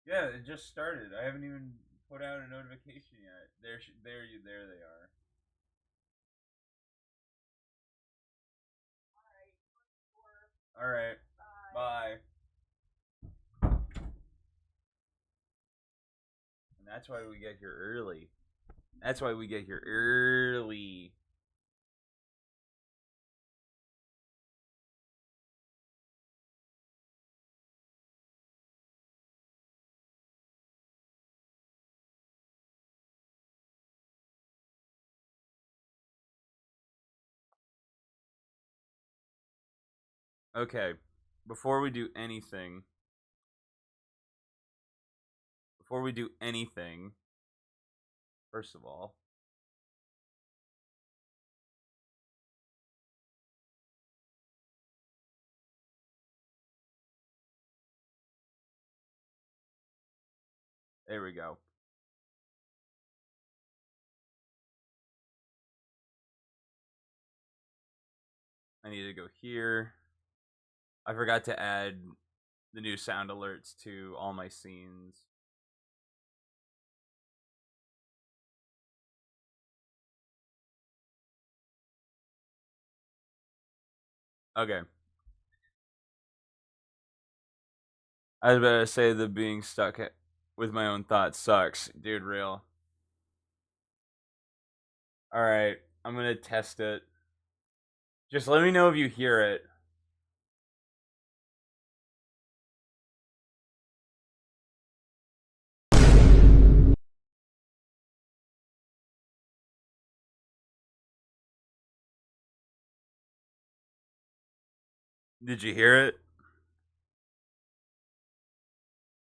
Yeah, it just started. I haven't even put out a notification yet. There they are. All right. Bye. And that's why we get here early. That's why we get here early. Okay. Before we do anything, before we do anything, first of all, there we go. I need to go here. I forgot to add the new sound alerts to all my scenes. Okay. I was about to say that being stuck with my own thoughts sucks. Dude, real. Alright, I'm gonna test it. Just let me know if you hear it. Did you hear it?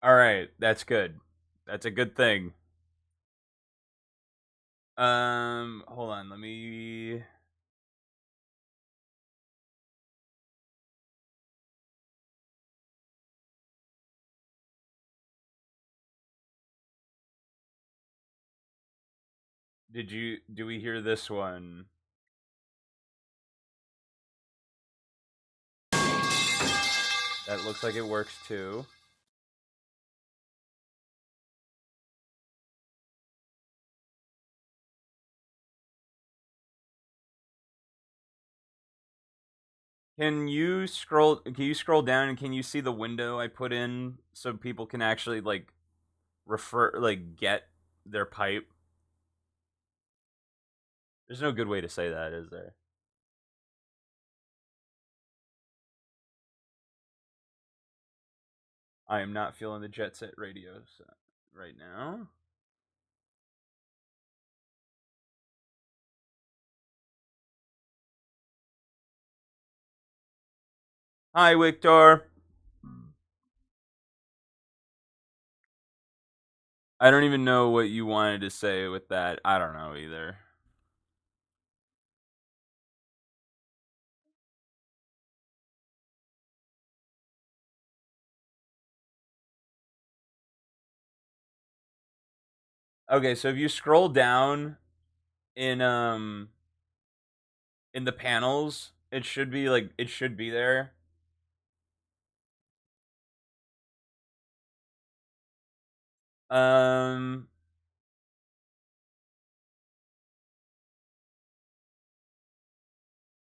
Alright, that's good. That's a good thing. Hold on, let me. Do we hear this one? That looks like it works too. Can you scroll down and can you see the window I put in so people can actually get their pipe? There's no good way to say that, is there? I am not feeling the Jet Set Radio right now. Hi, Victor. I don't even know what you wanted to say with that. I don't know either. Okay, so if you scroll down in um in the panels, it should be there. Um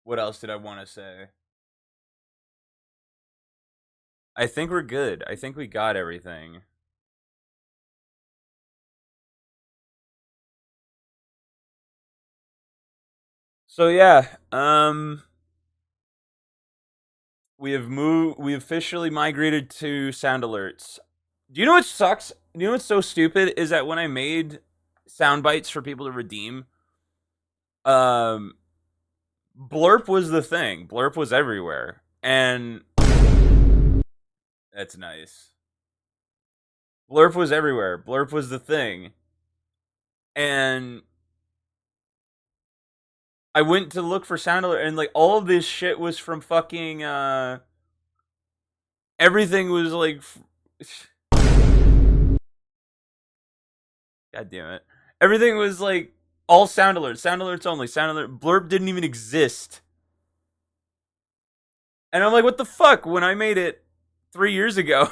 what else did I want to say? I think we're good. I think we got everything. So yeah, we officially migrated to sound alerts. Do you know what sucks? You know what's so stupid is that when I made sound bites for people to redeem, um blurp was the thing. Blurp was everywhere. And that's nice. Blurp was everywhere. Blurp was the thing. And I went to look for sound alert and like all of this shit was from fucking everything was like God damn it. Everything was like all sound alerts only, sound alert. Blurp didn't even exist. And I'm like, what the fuck? When I made it 3 years ago,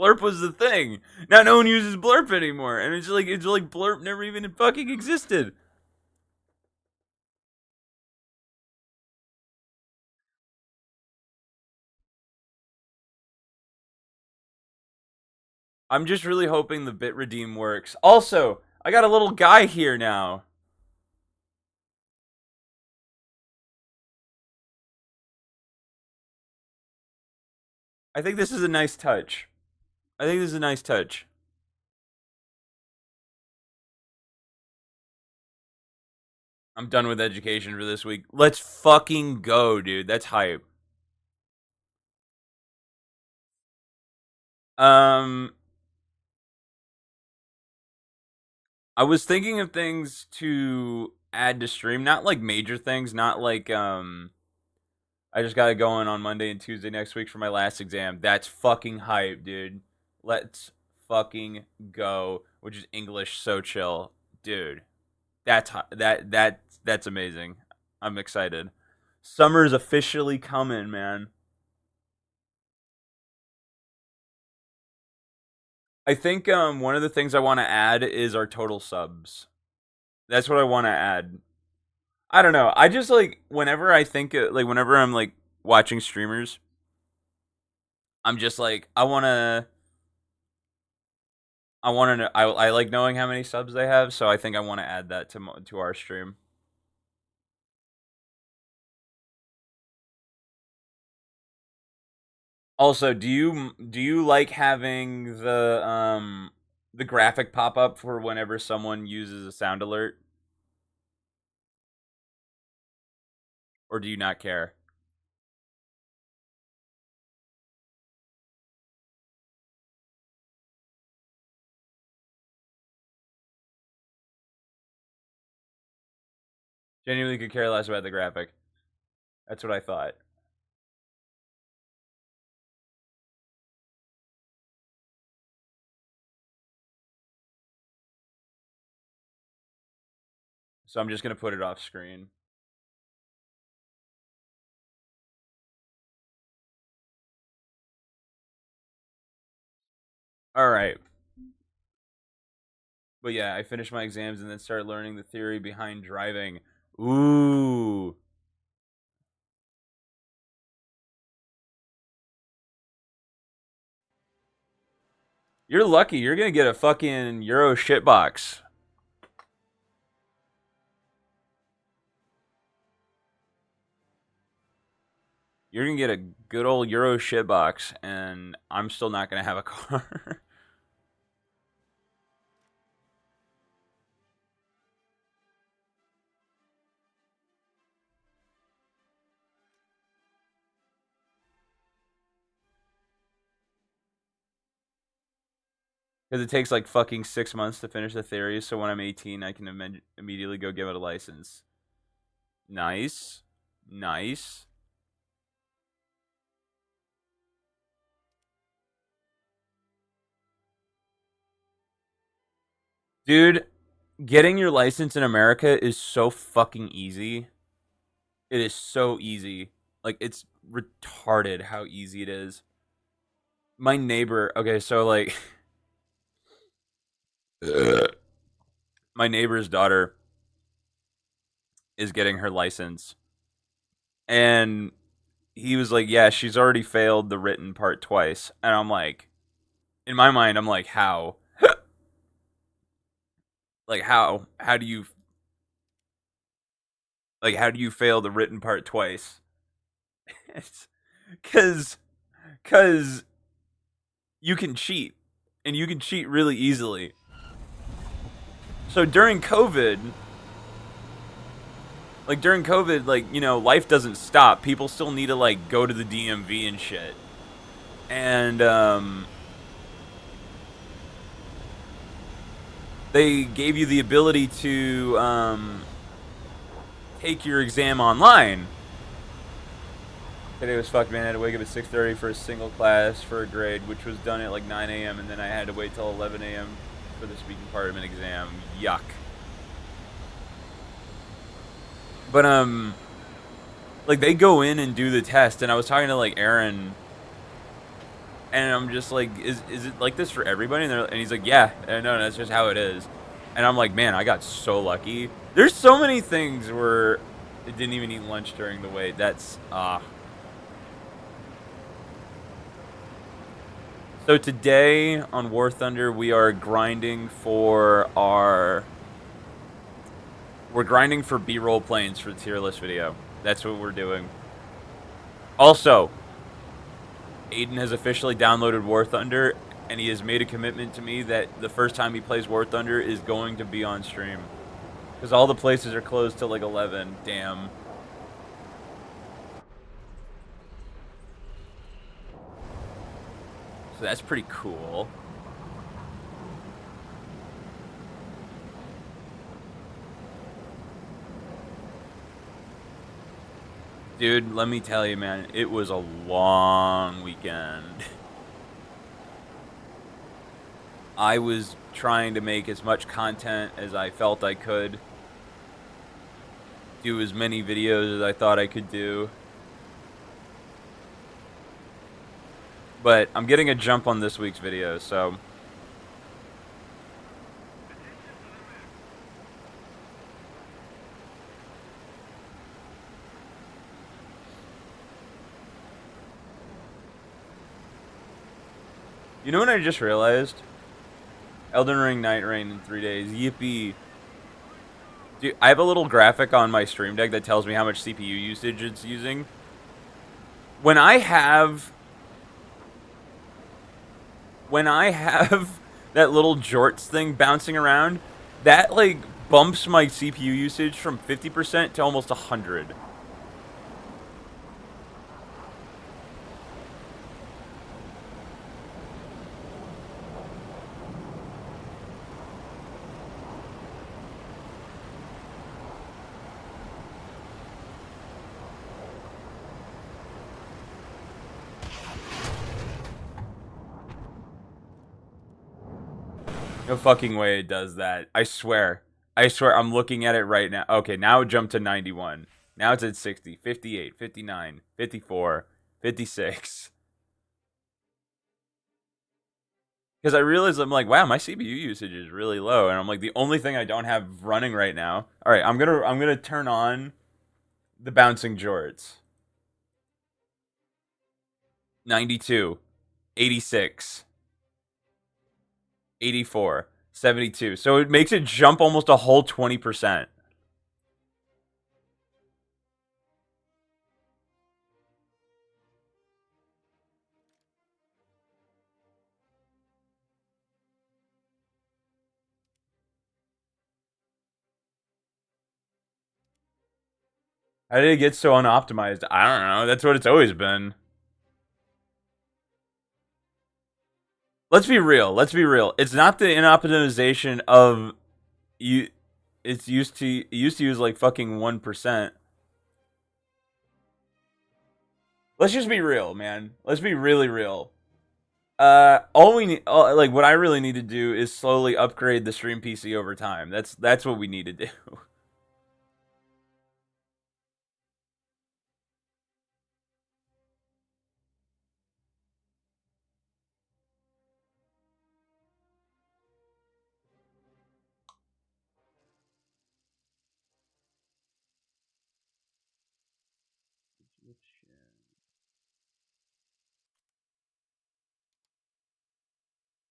Blurp was the thing. Now no one uses Blurp anymore, and it's like Blurp never even fucking existed. I'm just really hoping the bit redeem works. Also, I got a little guy here now. I think this is a nice touch. I think this is a nice touch. I'm done with education for this week. Let's fucking go, dude. That's hype. Um, I was thinking of things to add to stream, not like major things, not like I just got it going on Monday and Tuesday next week for my last exam. That's fucking hype, dude. Let's fucking go. Which is English so chill, dude. That's amazing. I'm excited. Summer's officially coming, man. I think one of the things I want to add is our total subs. That's what I want to add. I don't know. I just like whenever I think like whenever I'm like watching streamers, I'm just like I want to know. I like knowing how many subs they have, so I think I want to add that to our stream. Also, do you like having the graphic pop up for whenever someone uses a sound alert, or do you not care? Genuinely could care less about the graphic. That's what I thought. So I'm just gonna put it off screen. All right. But yeah, I finished my exams and then started learning the theory behind driving. Ooh. You're lucky. You're gonna get a fucking Euro shitbox. You're gonna get a good old Euro shitbox, and I'm still not gonna have a car. Because it takes like fucking 6 months to finish the theory, so when I'm 18, I can immediately go give it a license. Nice. Nice. Dude, getting your license in America is so fucking easy. It is so easy. Like, it's retarded how easy it is. My neighbor, okay, so like, my neighbor's daughter is getting her license. And he was like, yeah, she's already failed the written part twice. And I'm like, in my mind, I'm like, how? Like, how? How do you fail the written part twice? It's because because you can cheat, and you can cheat really easily. So during COVID, like, life doesn't stop. People still need to like go to the DMV and shit. And they gave you the ability to take your exam online. Today was fucked, man. I had to wake up at 6:30 for a single class for a grade, which was done at like 9 a.m. and then I had to wait till 11 a.m. for the speaking part of an exam. Yuck. But like they go in and do the test, and I was talking to like Aaron And I'm just like, is it like this for everybody? And he's like, yeah, no, that's just how it is. And I'm like, man, I got so lucky. There's so many things where it didn't even eat lunch during the wait. That's So today on War Thunder, we are grinding for our. We're grinding for B-roll planes for the tier list video. That's what we're doing. Also, Aiden has officially downloaded War Thunder, and he has made a commitment to me that the first time he plays War Thunder is going to be on stream. Because all the places are closed till like 11. Damn. So that's pretty cool. Dude, let me tell you, man, it was a long weekend. I was trying to make as much content as I felt I could. Do as many videos as I thought I could do. But I'm getting a jump on this week's video, so... You know what I just realized? Elden Ring Night Rain in 3 days. Yippee. Dude, I have a little graphic on my Stream Deck that tells me how much CPU usage it's using. When I have that little jorts thing bouncing around, that like bumps my CPU usage from 50% to almost 100. No fucking way it does that. I swear. I swear I'm looking at it right now. Okay, now it jumped to 91. Now it's at 60, 58, 59, 54, 56. Because I realized I'm like, wow, my CPU usage is really low, and I'm like, the only thing I don't have running right now. All right, I'm gonna turn on the bouncing jorts. 92, 86, 84, 72. So it makes it jump almost a whole 20%. How did it get so unoptimized? I don't know. That's what it's always been. Let's be real. Let's be real. It's not the inoptimization of you. It's it used to use like fucking 1%. Let's just be real, man. Let's be really real. All we need, like, what I really need to do is slowly upgrade the stream PC over time. That's what we need to do.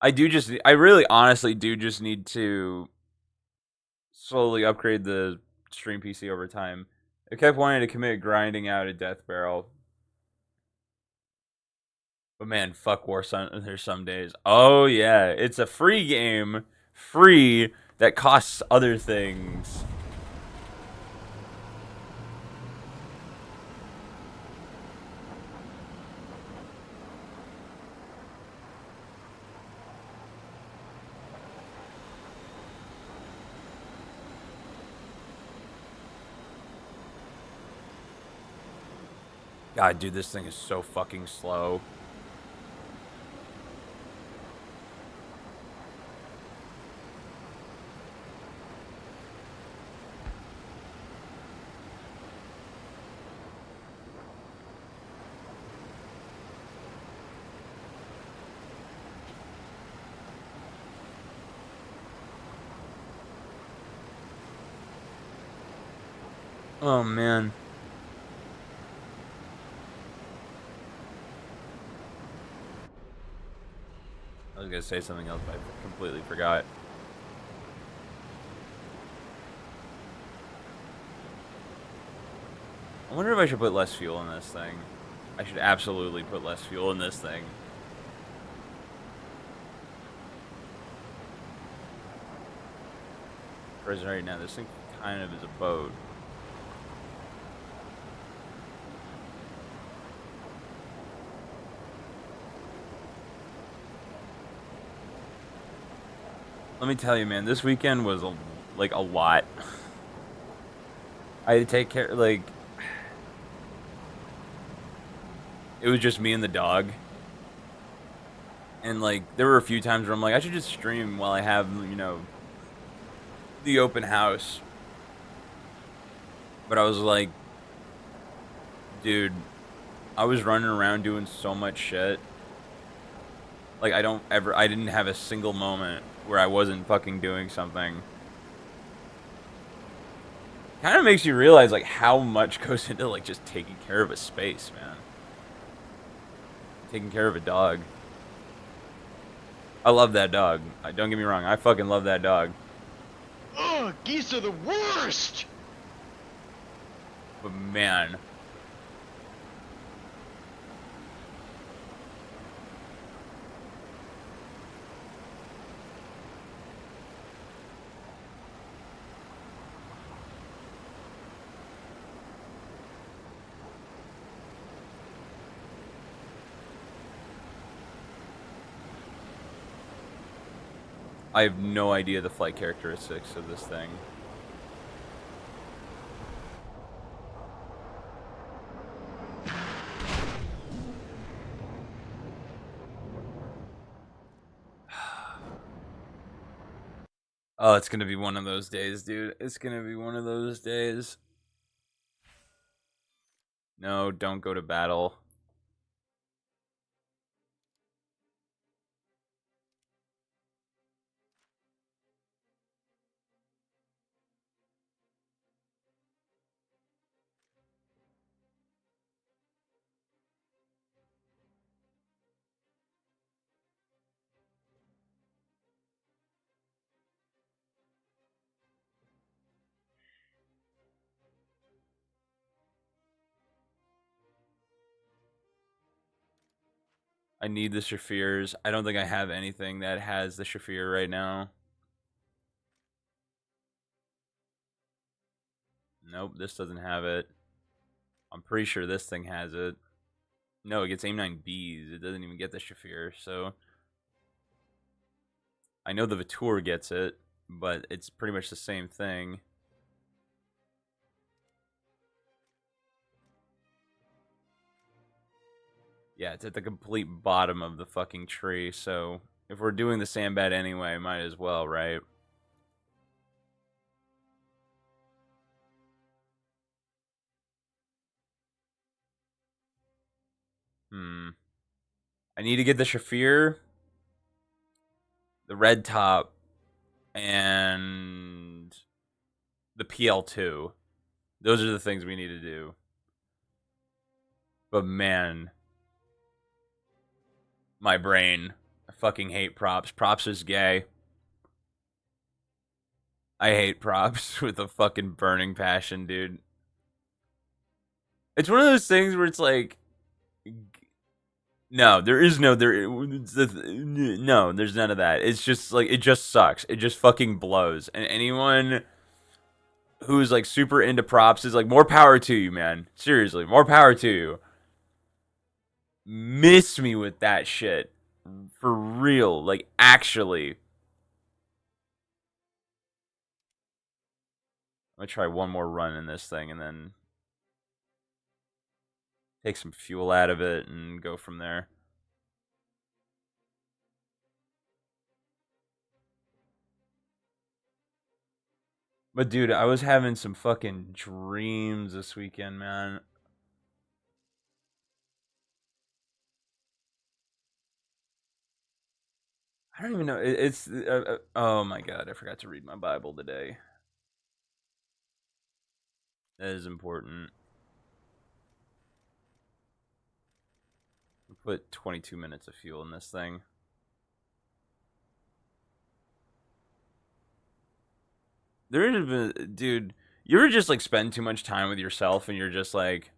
I really honestly do just need to slowly upgrade the stream PC over time. I kept wanting to commit grinding out a death barrel. But man, fuck War There's some days. Oh yeah, it's a free game, free that costs other things. God, dude, this thing is so fucking slow. Oh man, I was gonna say something else, but I completely forgot. I wonder if I should put less fuel in this thing. I should absolutely put less fuel in this thing. Because right now, this thing kind of is a boat. Let me tell you, man, this weekend was like a lot. I had to take care, like, it was just me and the dog. And, like, there were a few times where I'm like, I should just stream while I have, the open house. But I was like, dude, I was running around doing so much shit. Like, I didn't have a single moment where I wasn't fucking doing something. Kind of makes you realize, like, how much goes into, like, just taking care of a space, man. Taking care of a dog. I love that dog. Don't get me wrong. I fucking love that dog. Ugh, geese are the worst! But man, I have no idea the flight characteristics of this thing. Oh, it's gonna be one of those days, dude. It's gonna be one of those days. No, don't go to battle. I need the Shaffirs. I don't think I have anything that has the Shaffir right now. Nope, this doesn't have it. I'm pretty sure this thing has it. No, it gets AIM-9Bs. It doesn't even get the Shaffir, so... I know the Vatour gets it, but it's pretty much the same thing. Yeah, it's at the complete bottom of the fucking tree, so if we're doing the sandbat anyway, might as well, right? Hmm. I need to get the Shaffir, the red top, and the PL2. Those are the things we need to do. But man, my brain. I fucking hate props. Props is gay. I hate props with a fucking burning passion, dude. It's one of those things where it's like, no, there is no no. There's none of that. It's just like it just sucks. It just fucking blows. And anyone who's like super into props is like, more power to you, man. Seriously, more power to you. Miss me with that shit for real. Like actually, I'm gonna try one more run in this thing and then take some fuel out of it and go from there. But dude, I was having some fucking dreams this weekend, man. I don't even know. It's oh my god, I forgot to read my Bible today. That is important. Put 22 minutes of fuel in this thing. There is been, dude, you ever just like spend too much time with yourself and you're just like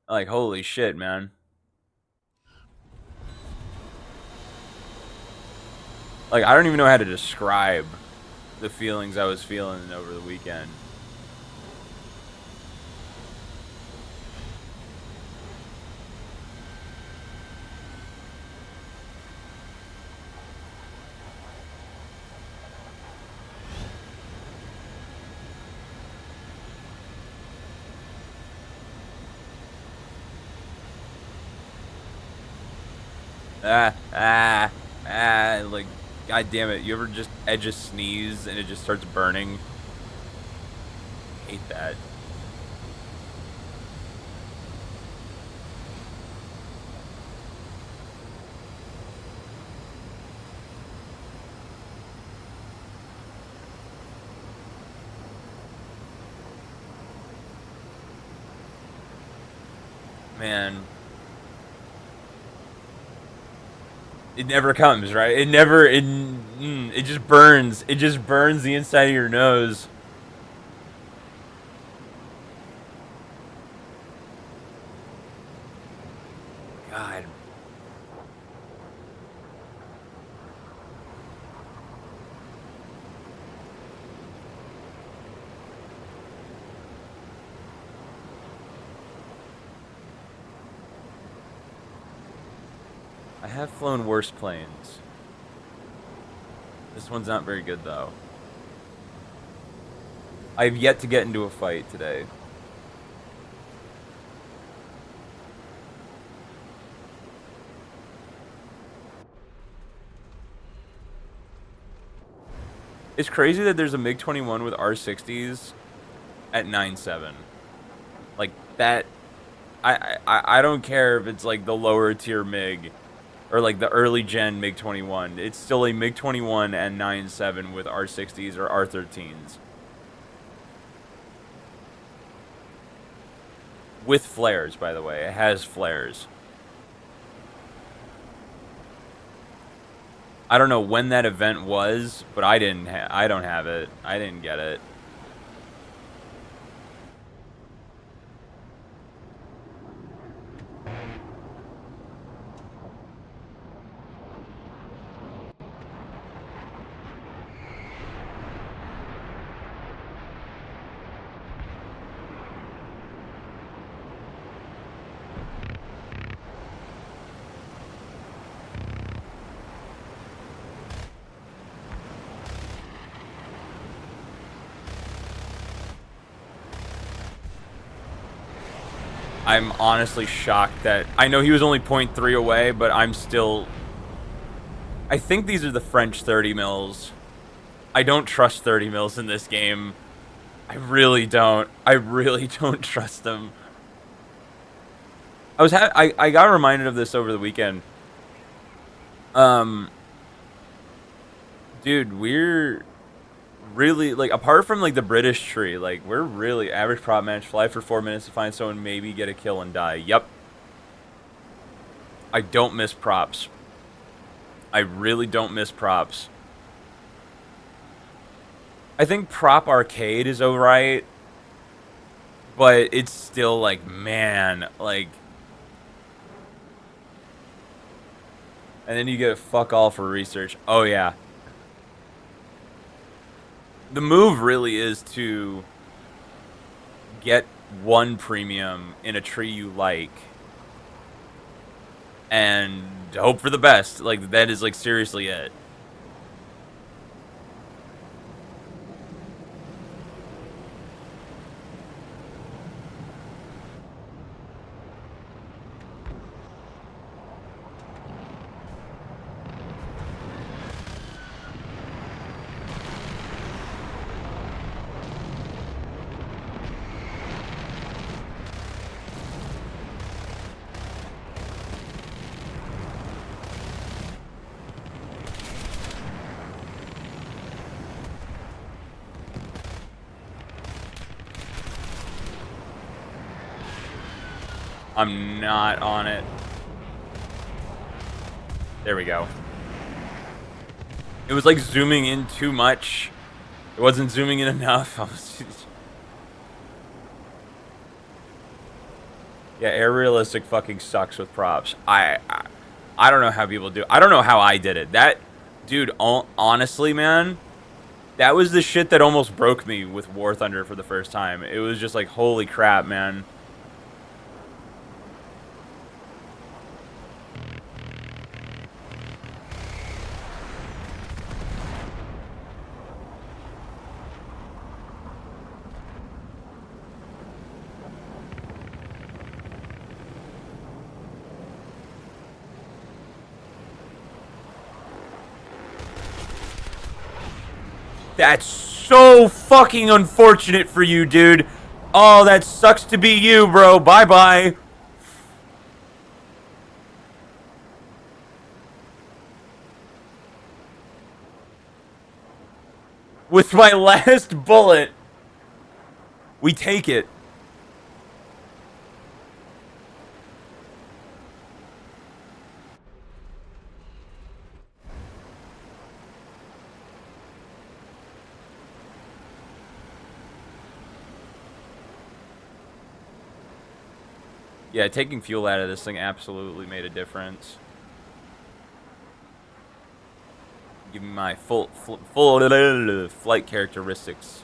holy shit, man. Like I don't even know how to describe the feelings I was feeling over the weekend. Like, god damn it. You ever just edge a sneeze and it just starts burning? Hate that. Man. It never comes, right? It never, it just burns. It just burns the inside of your nose. God. I have flown worse planes. This one's not very good, though. I've yet to get into a fight today. It's crazy that there's a MiG-21 with R60s at 9.7. Like, that... I don't care if it's, like, the lower tier MiG. Or, like, the early gen MiG-21. It's still a MiG-21 and 9.7 with R60s or R13s. With flares, by the way. It has flares. I don't know when that event was, but I don't have it. I didn't get it. I'm honestly shocked that... I know he was only 0.3 away, but I'm still... I think these are the French 30 mils. I don't trust 30 mils in this game. I really don't. I really don't trust them. I got reminded of this over the weekend. Dude, we're really, like, apart from, like, the British tree, like, we're really average prop match, fly for 4 minutes to find someone, maybe get a kill and die. Yep. I don't miss props. I really don't miss props. I think prop arcade is alright, but it's still, like, man, like... And then you get fuck all for research. Oh, yeah. The move really is to get one premium in a tree you like and hope for the best. Like, that is, like, seriously it. I'm not on it. There we go. It was like zooming in too much. It wasn't zooming in enough. Yeah, air realistic fucking sucks with props. I don't know how people do. I don't know how I did it. That dude, honestly, man, that was the shit that almost broke me with War Thunder for the first time. It was just like, holy crap, man. That's so fucking unfortunate for you, dude. Oh, that sucks to be you, bro. Bye-bye. With my last bullet, we take it. Yeah, taking fuel out of this thing absolutely made a difference. Give me my full flight characteristics.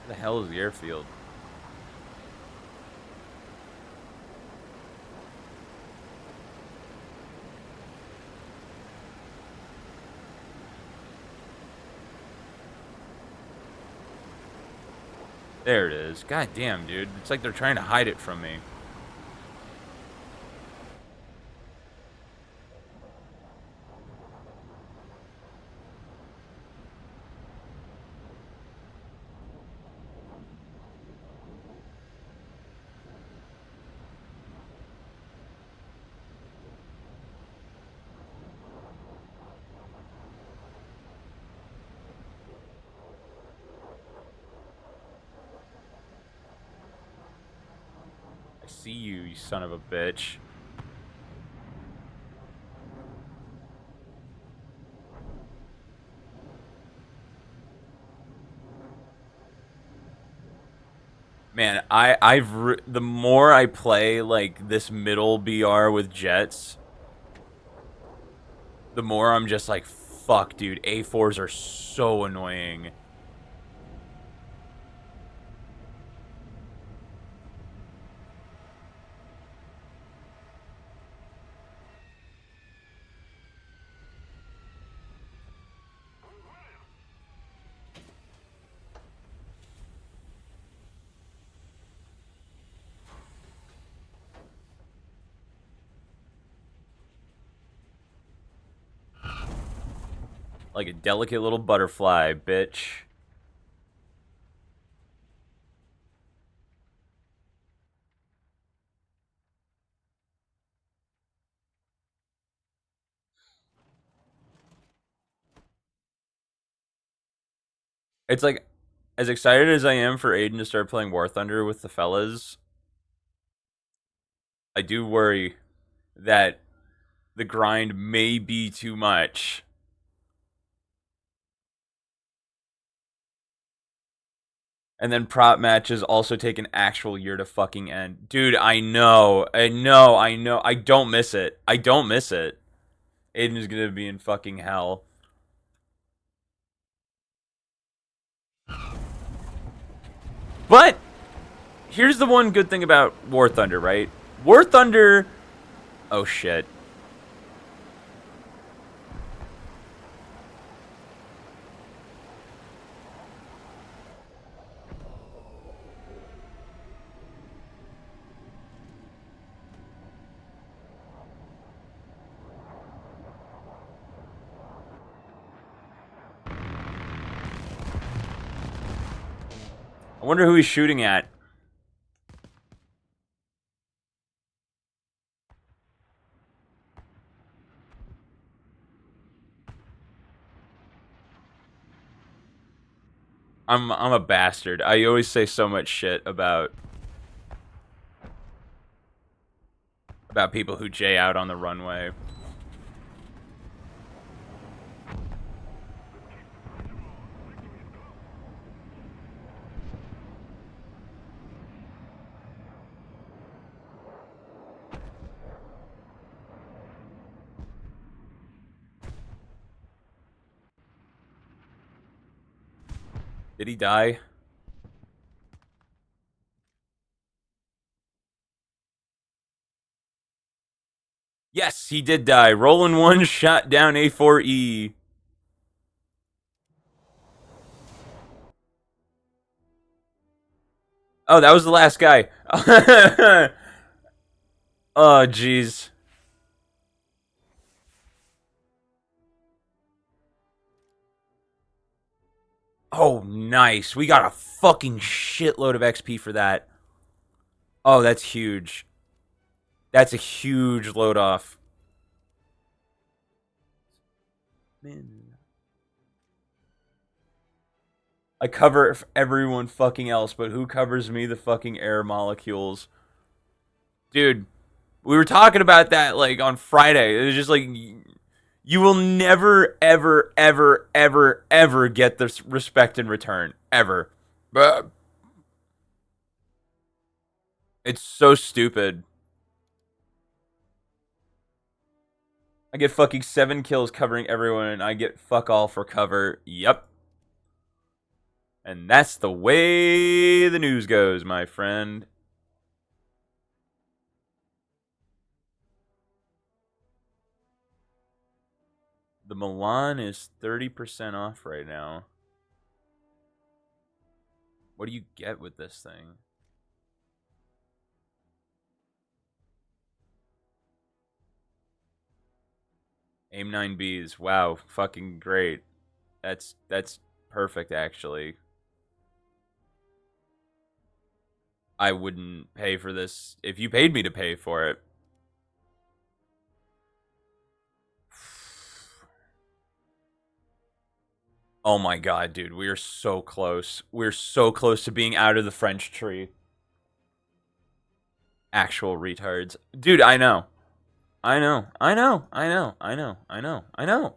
What the hell is the airfield? There it is. God damn, dude. It's like they're trying to hide it from me. I see you, you son of a bitch. Man, the more I play like this middle BR with jets, the more I'm just like, fuck, dude. A4s are so annoying. Like a delicate little butterfly, bitch. It's like, as excited as I am for Aiden to start playing War Thunder with the fellas, I do worry that the grind may be too much. And then prop matches also take an actual year to fucking end. Dude, I know. I know. I know. I don't miss it. I don't miss it. Aiden is going to be in fucking hell. But here's the one good thing about War Thunder, right? War Thunder. Oh shit. I wonder who he's shooting at. I'm a bastard. I always say so much shit about people who jay out on the runway. Did he die? Yes, he did die. Rolling one shot down A4E. Oh, that was the last guy. Oh, jeez. Oh, nice. We got a fucking shitload of XP for that. Oh, that's huge. That's a huge load off. Man. I cover everyone fucking else, but who covers me? The fucking air molecules. Dude, we were talking about that like on Friday. It was just like you will never, ever, ever, ever, ever get this respect in return. Ever. But it's so stupid. I get fucking 7 kills covering everyone, and I get fuck all for cover. Yep. And that's the way the news goes, my friend. The Milan is 30% off right now. What do you get with this thing? Aim 9Bs. Wow, fucking great. That's perfect actually. I wouldn't pay for this if you paid me to pay for it. Oh my god, dude, we are so close. We're so close to being out of the French tree. Actual retards. Dude, I know. I know. I know. I know. I know. I know. I know.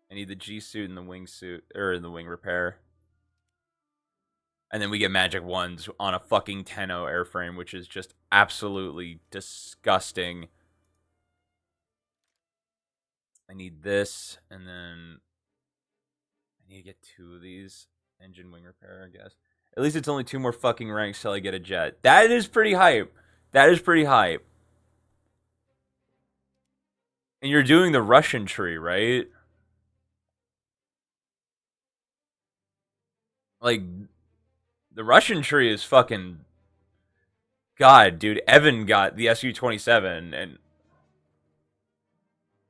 I need the G suit and the wing suit or the wing repair. And then we get magic ones on a fucking Tenno airframe, which is just absolutely disgusting. I need this, and then I need to get 2 of these. Engine wing repair, I guess. At least it's only 2 more fucking ranks till I get a jet. That is pretty hype. That is pretty hype. And you're doing the Russian tree, right? Like, the Russian tree is fucking. God, dude. Evan got the SU-27 and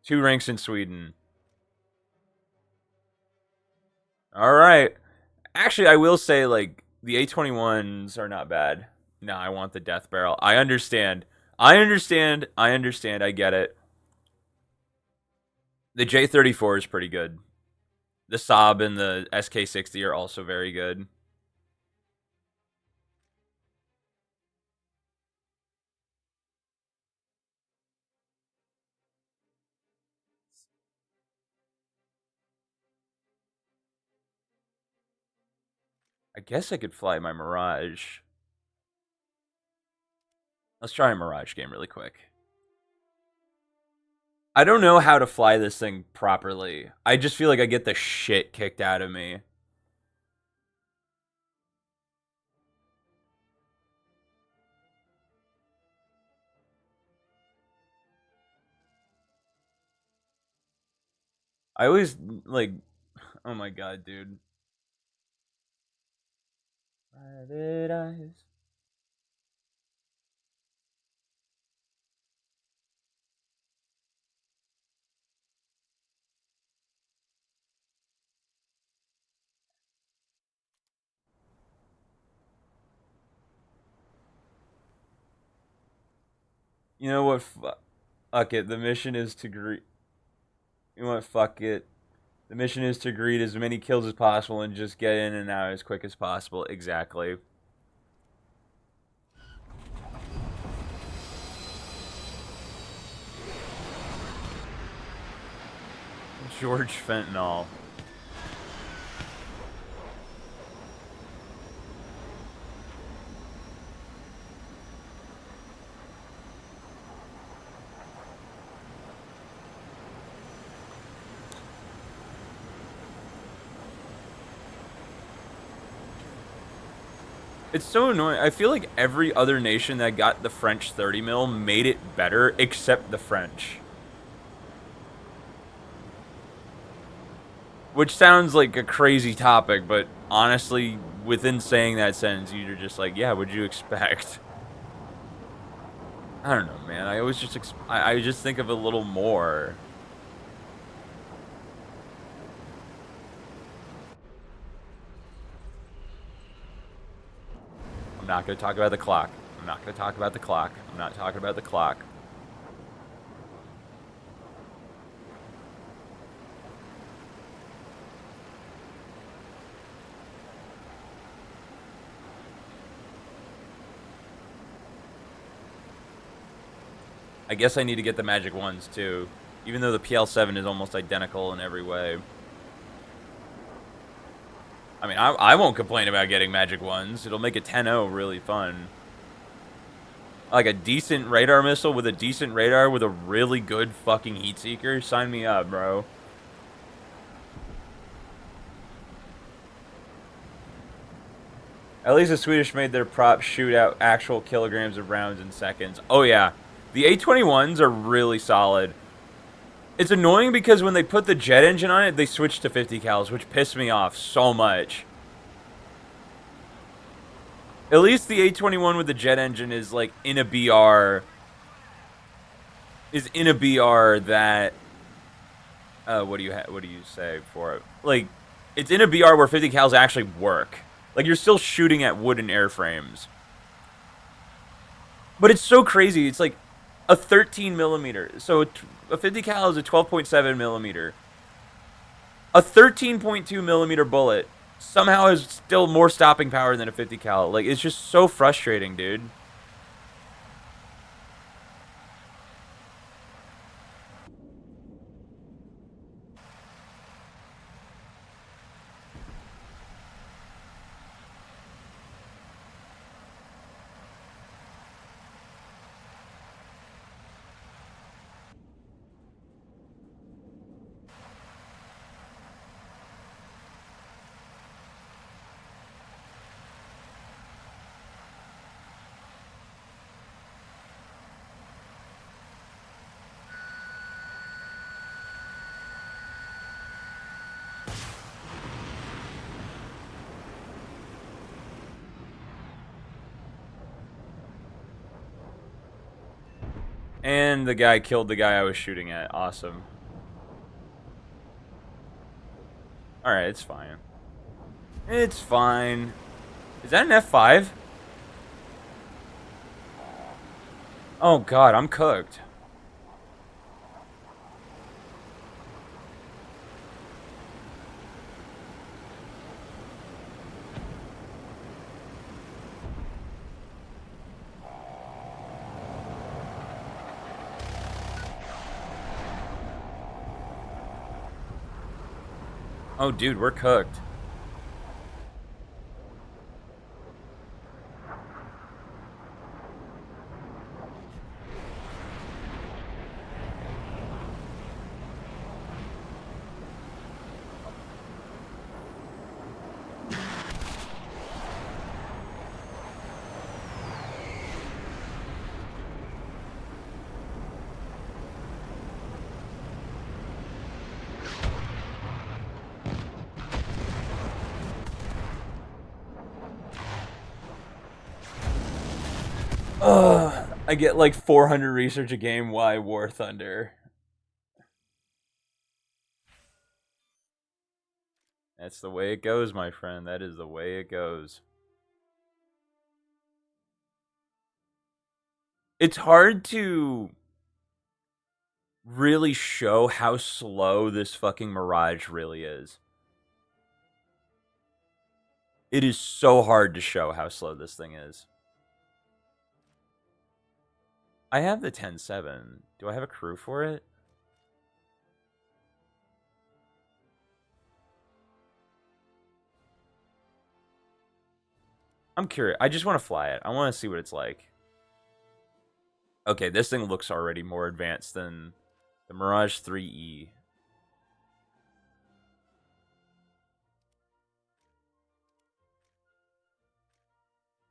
2 ranks in Sweden. All right. Actually, I will say, like, the A21s are not bad. No, I want the death barrel. I understand. I understand. I understand. I get it. The J34 is pretty good. The Saab and the SK60 are also very good. I guess I could fly my Mirage. Let's try a Mirage game really quick. I don't know how to fly this thing properly. I just feel like I get the shit kicked out of me. I always, like, oh my god, dude. Private eyes. You know what? Fuck it. The mission is to greet. You know what? Fuck it. The mission is to greet as many kills as possible and just get in and out as quick as possible. Exactly. George Fentanyl. It's so annoying. I feel like every other nation that got the French 30 mil made it better except the French. Which sounds like a crazy topic, but honestly, within saying that sentence, you're just like, yeah, what'd you expect? I don't know, man. I always just I just think of a little more. I'm not going to talk about the clock. I'm not going to talk about the clock. I'm not talking about the clock. I guess I need to get the magic ones too, even though the PL7 is almost identical in every way. I mean, I won't complain about getting magic ones. It'll make a 10-0 really fun. Like a decent radar missile with a decent radar with a really good fucking heat seeker. Sign me up, bro. At least the Swedish made their props shoot out actual kilograms of rounds in seconds. Oh yeah, the A21s are really solid. It's annoying because when they put the jet engine on it, they switched to 50 cals, which pissed me off so much. At least the A21 with the jet engine is like in a BR. Is in a BR that. What do you say for it? Like, it's in a BR where 50 cals actually work. Like you're still shooting at wooden airframes. But it's so crazy. It's like a 13 millimeter. So a 50 cal is a 12.7 millimeter. A 13.2 millimeter bullet somehow has still more stopping power than a 50 cal. Like it's just so frustrating, dude. And the guy killed the guy I was shooting at. Awesome. Alright, it's fine. It's fine. Is that an F5? Oh god, I'm cooked. Oh dude, we're cooked. Ugh, I get like 400 research a game. Why War Thunder? That's the way it goes, my friend. That is the way it goes. It's hard to really show how slow this fucking Mirage really is. It is so hard to show how slow this thing is. I have the 10.7. Do I have a crew for it? I'm curious. I just want to fly it. I want to see what it's like. Okay, this thing looks already more advanced than the Mirage 3E.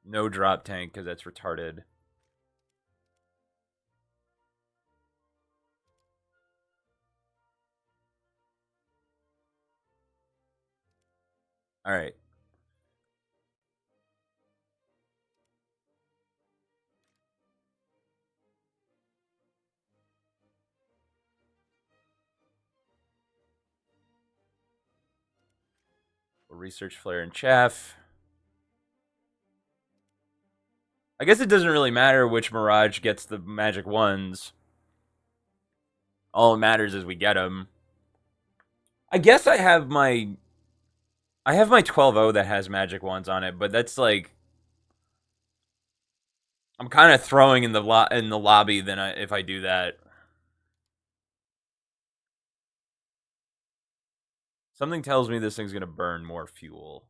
No drop tank because that's retarded. All right. We'll research flare and chaff. I guess it doesn't really matter which Mirage gets the magic ones. All it matters is we get them. I guess I have my 12.0 that has magic ones on it, but that's like I'm kind of throwing in the lobby than if I do that. Something tells me this thing's gonna burn more fuel.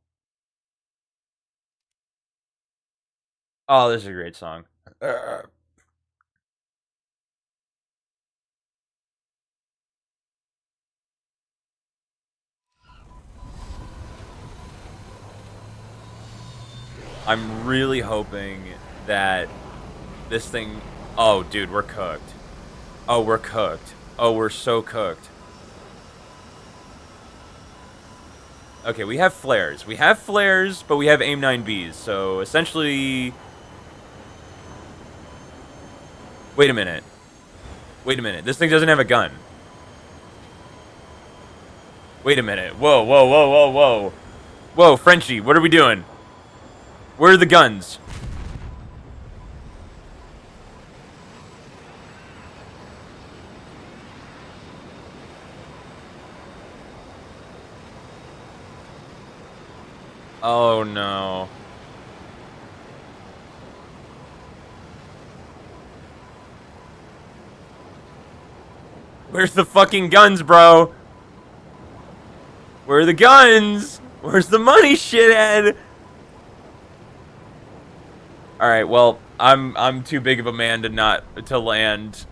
Oh, this is a great song. I'm really hoping that this thing. Oh, dude, we're cooked. Oh, we're cooked. Oh, we're so cooked. Okay, we have flares. We have flares, but we have aim 9Bs. So essentially, wait a minute. Wait a minute. This thing doesn't have a gun. Wait a minute. Whoa, whoa, whoa, whoa, whoa. Whoa, Frenchie, what are we doing? Where are the guns? Oh no. Where's the fucking guns, bro? Where are the guns? Where's the money, shithead? All right, well, I'm too big of a man to land.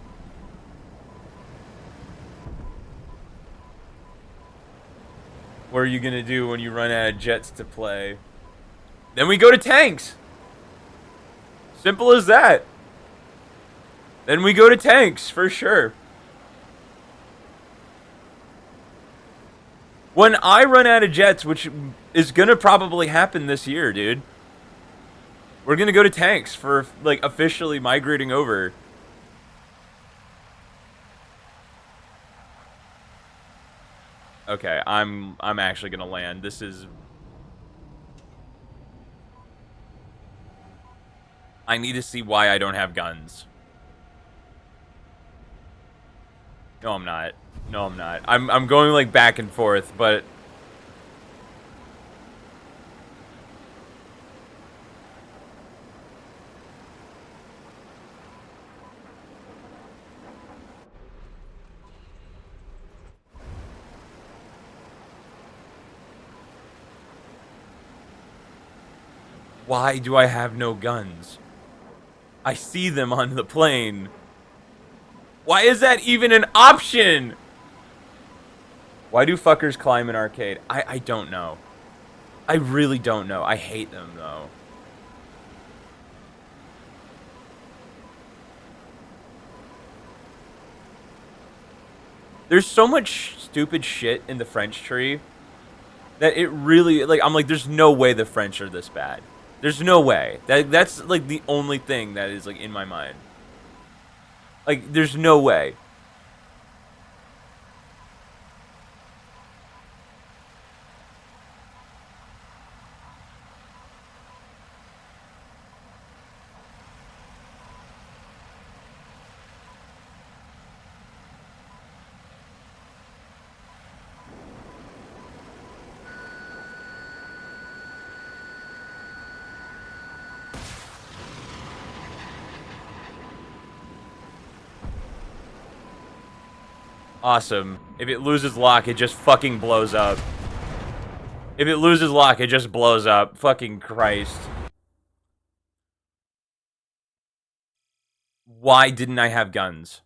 What are you gonna do when you run out of jets to play? Then we go to tanks. Simple as that. Then we go to tanks for sure. When I run out of jets, which is gonna probably happen this year, dude, we're gonna go to tanks for like officially migrating over. Okay, I'm actually gonna land. This is. I need to see why I don't have guns. No, I'm not. No, I'm not. I'm going like back and forth, but why do I have no guns? I see them on the plane. Why is that even an option? Why do fuckers climb an arcade? I don't know. I really don't know. I hate them, though. There's so much stupid shit in the French tree that it really, like, I'm like, there's no way the French are this bad. There's no way. That's, like, the only thing that is, like, in my mind. Like, there's no way. Awesome. If it loses lock, it just fucking blows up. If it loses lock, it just blows up. Fucking Christ. Why didn't I have guns?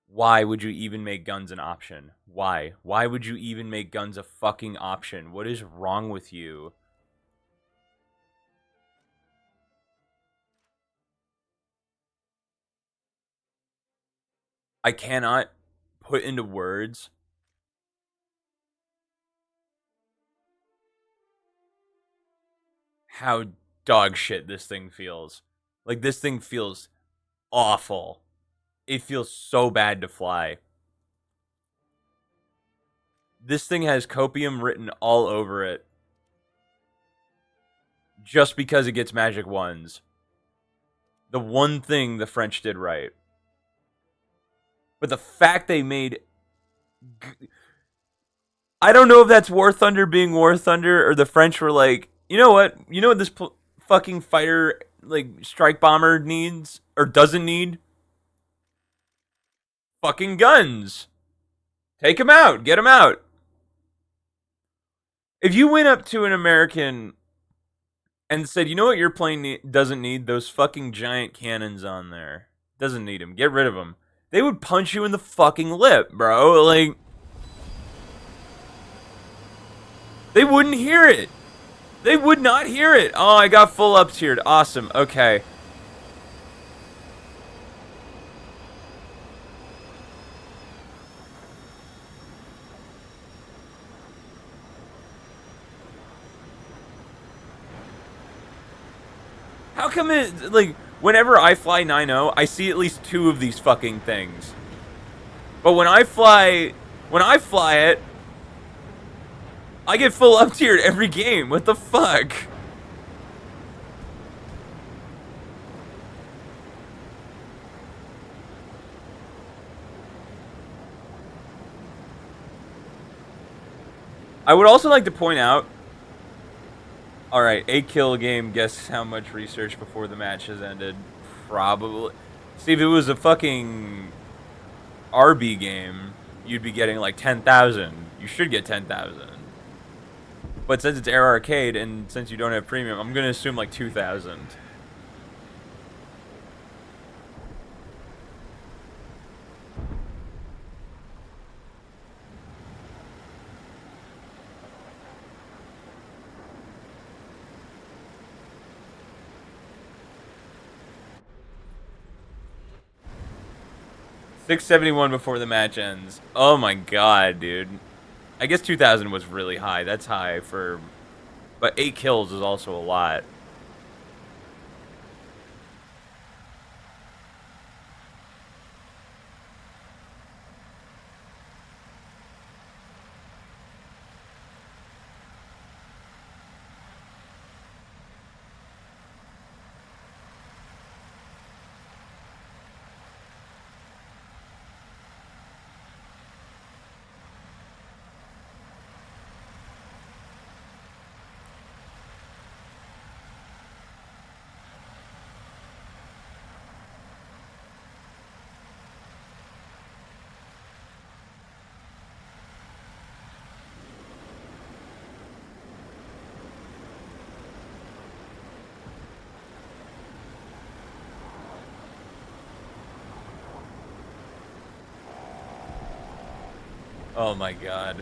Why would you even make guns an option? Why? Why would you even make guns a fucking option? What is wrong with you? I cannot put into words how dog shit this thing feels. Like, this thing feels awful. It feels so bad to fly. This thing has copium written all over it. Just because it gets magic ones. The one thing the French did right. But the fact they made... I don't know if that's War Thunder being War Thunder, or the French were like, you know what? You know what this fucking fighter, like, strike bomber needs? Or doesn't need? Fucking guns. Take them out. Get them out. If you went up to an American and said, you know what your plane doesn't need? Those fucking giant cannons on there. Doesn't need them. Get rid of them. They would punch you in the fucking lip, bro. Like, they wouldn't hear it. They would not hear it. Oh, I got full up tiered. Awesome. Okay. How come it, like, whenever I fly 9.0, I see at least 2 of these fucking things. But when I fly it, I get full up tiered every game. What the fuck? I would also like to point out, alright, 8-kill game, guess how much research before the match has ended? Probably. See, if it was a fucking RB game, you'd be getting like 10,000. You should get 10,000. But since it's Air Arcade, and since you don't have premium, I'm gonna assume like 2,000. $671 before the match ends. Oh my god, dude. I guess 2,000 was really high. That's high for... But 8 kills is also a lot. Oh my god.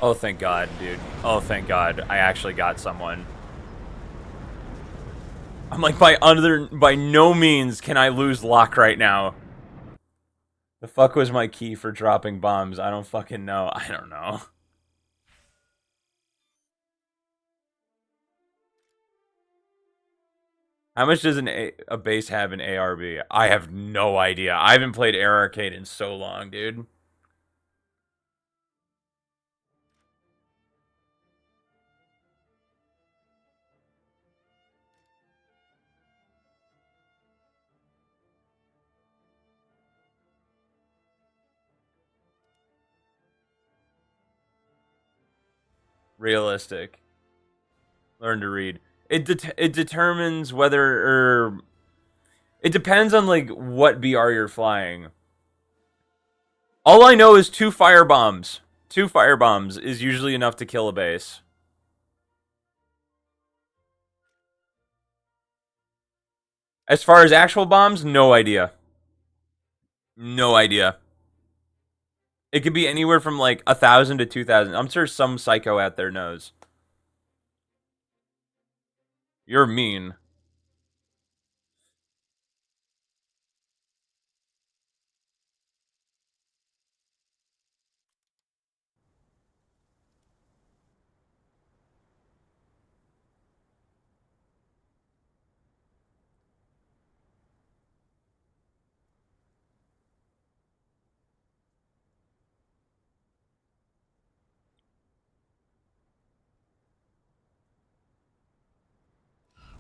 Oh, thank God, dude. Oh, thank God. I actually got someone. I'm like, by no means can I lose lock right now. The fuck was my key for dropping bombs? I don't fucking know. I don't know. How much does a base have in ARB? I have no idea. I haven't played Air Arcade in so long, dude. Realistic. Learn to read. It determines whether or it depends on like what BR you're flying. All I know is 2 firebombs. 2 firebombs is usually enough to kill a base. As far as actual bombs, no idea. No idea. It could be anywhere from like 1,000 to 2,000. I'm sure some psycho out there knows. You're mean.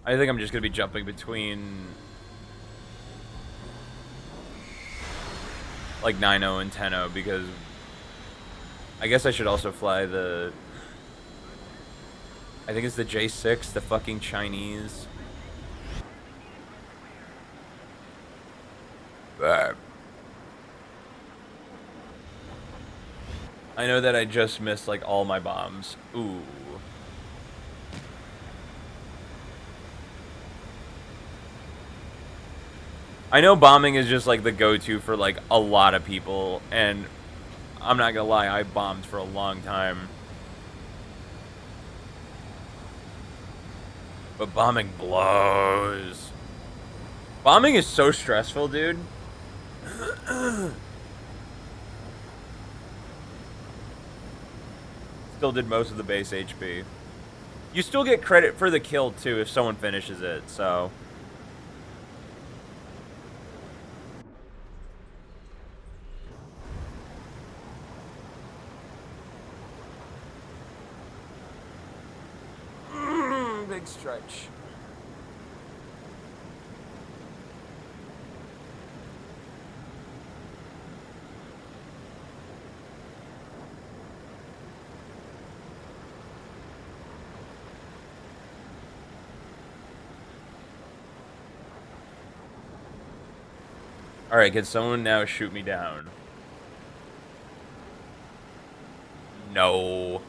I think I'm just gonna be jumping between like 9.0 and 10.0 because I guess I should also fly the. I think it's the J6, the fucking Chinese. I know that I just missed like all my bombs. Ooh. I know bombing is just like the go-to for like a lot of people, and I'm not gonna lie, I bombed for a long time. But bombing blows. Bombing is so stressful, dude. Still did most of the base HP. You still get credit for the kill, too, if someone finishes it, so. Big stretch. Alright, can someone now shoot me down? No.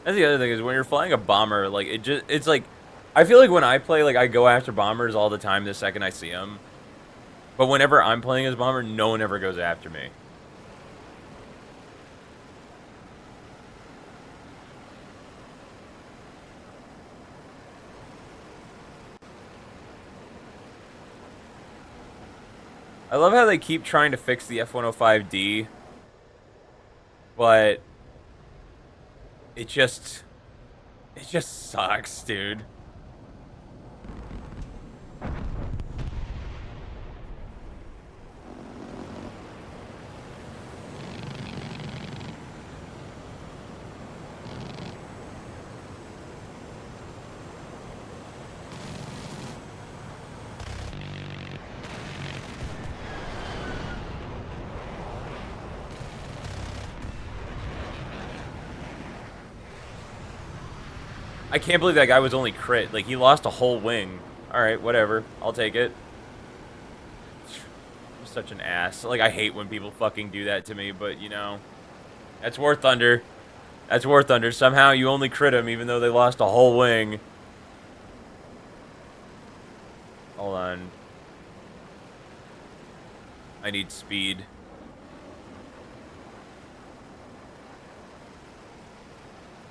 That's the other thing is when you're flying a bomber, like it's like I feel like when I play, like I go after bombers all the time the second I see them. But whenever I'm playing as bomber, no one ever goes after me. I love how they keep trying to fix the F-105D, but it just sucks, dude. I can't believe that guy was only crit. Like, he lost a whole wing. Alright, whatever. I'll take it. I'm such an ass. Like, I hate when people fucking do that to me, but, you know. That's War Thunder. That's War Thunder. Somehow you only crit them even though they lost a whole wing. Hold on. I need speed.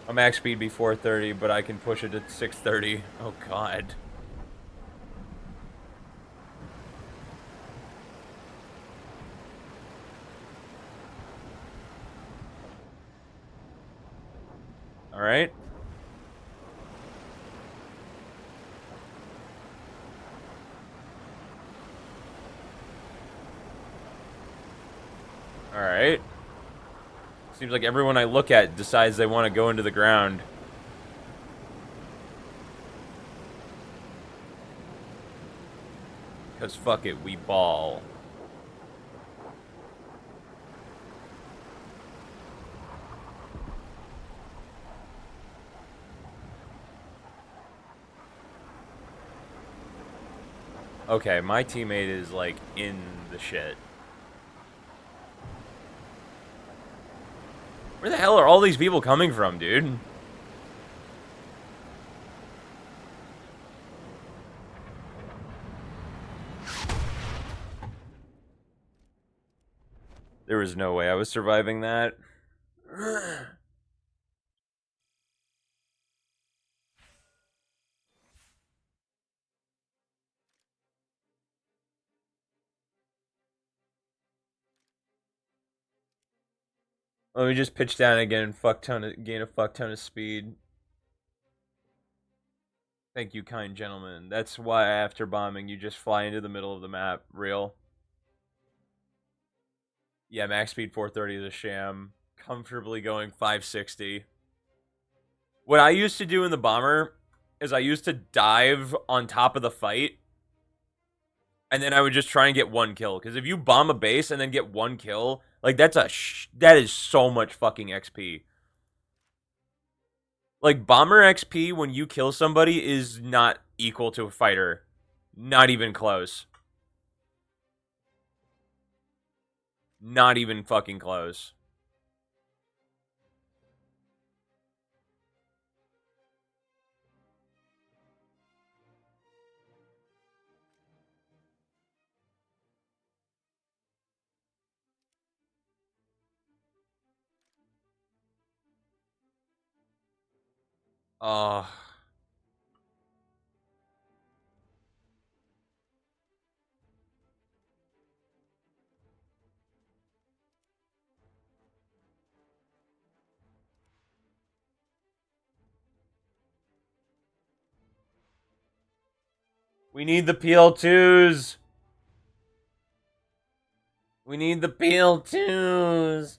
My max speed be 430, but I can push it to 630. Oh god. Alright. Alright. Seems like everyone I look at decides they want to go into the ground. Because fuck it, we ball. Okay, my teammate is, like, in the shit. Where the hell are all these people coming from, dude? There was no way I was surviving that. Let me just pitch down again and gain a fuck ton of speed. Thank you, kind gentlemen. That's why after bombing, you just fly into the middle of the map. Real. Yeah, max speed 430 is a sham. Comfortably going 560. What I used to do in the bomber is I used to dive on top of the fight, and then I would just try and get one kill. Because if you bomb a base and then get one kill, like that is so much fucking XP. Like bomber XP when you kill somebody is not equal to a fighter, not even close. Not even fucking close. Oh. We need the PL2s. We need the PL2s.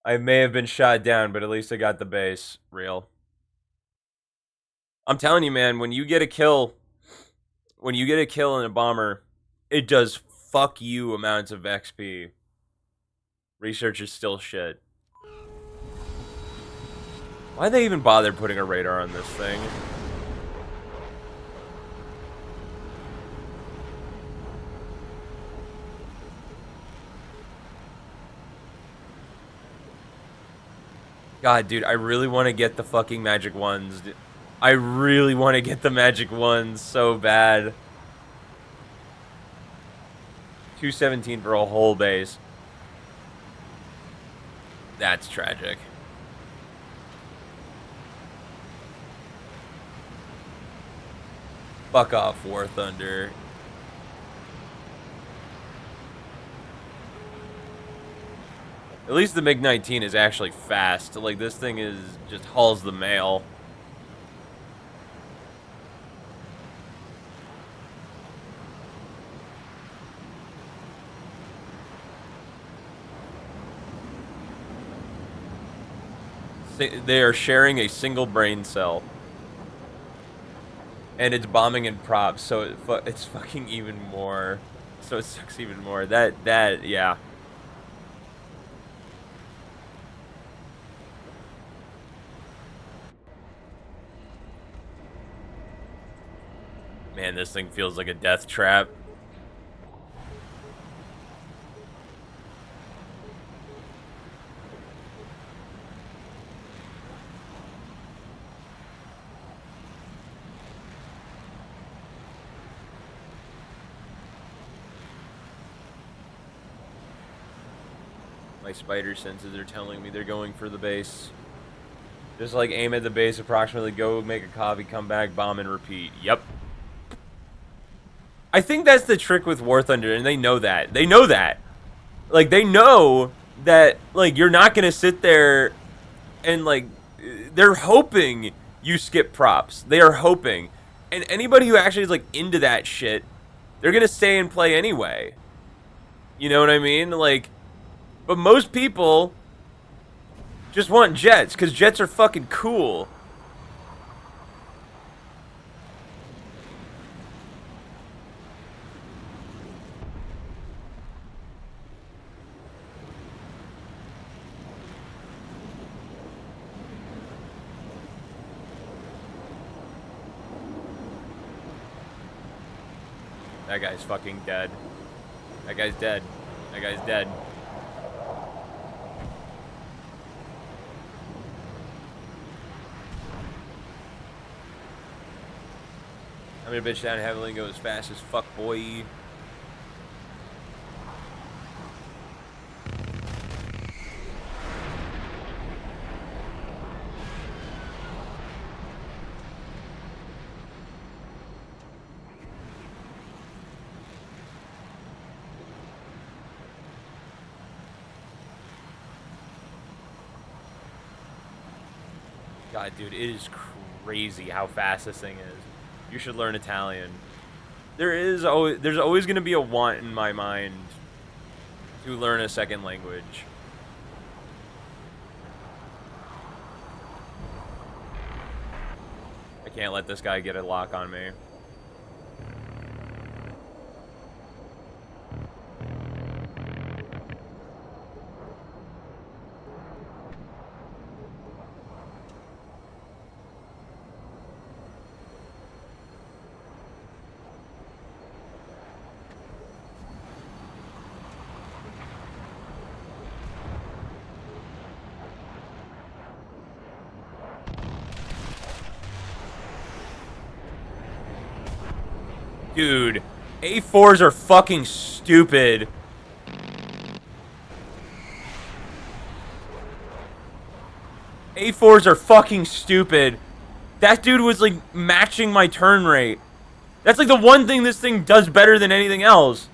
I may have been shot down, but at least I got the base. Real. I'm telling you, man, when you get a kill in a bomber, it does fuck you amounts of XP. Research is still shit. Why'd they even bother putting a radar on this thing? God, dude, I really want to get the fucking magic ones. I really want to get the magic ones so bad. 217 for a whole base. That's tragic. Fuck off, War Thunder. At least the MiG-19 is actually fast. Like, this thing is just hauls the mail. They are sharing a single brain cell. And it's bombing in props, so it's fucking even more. So it sucks even more. Yeah. Man, this thing feels like a death trap. My spider senses are telling me they're going for the base. Just like aim at the base, approximately go make a copy, come back, bomb, and repeat. Yep. I think that's the trick with War Thunder, and they know that. They know that. Like, they know that, like, you're not going to sit there and, like, they're hoping you skip props. They are hoping. And anybody who actually is, like, into that shit, they're going to stay and play anyway. You know what I mean? Like, but most people just want jets, because jets are fucking cool. That guy's fucking dead. That guy's dead. That guy's dead. I'm gonna bitch down heavily and go as fast as fuck, boy. God, dude, it is crazy how fast this thing is. You should learn Italian. There's always going to be a want in my mind to learn a second language. I can't let this guy get a lock on me. Dude, A4s are fucking stupid. A4s are fucking stupid. That dude was like matching my turn rate. That's like the one thing this thing does better than anything else.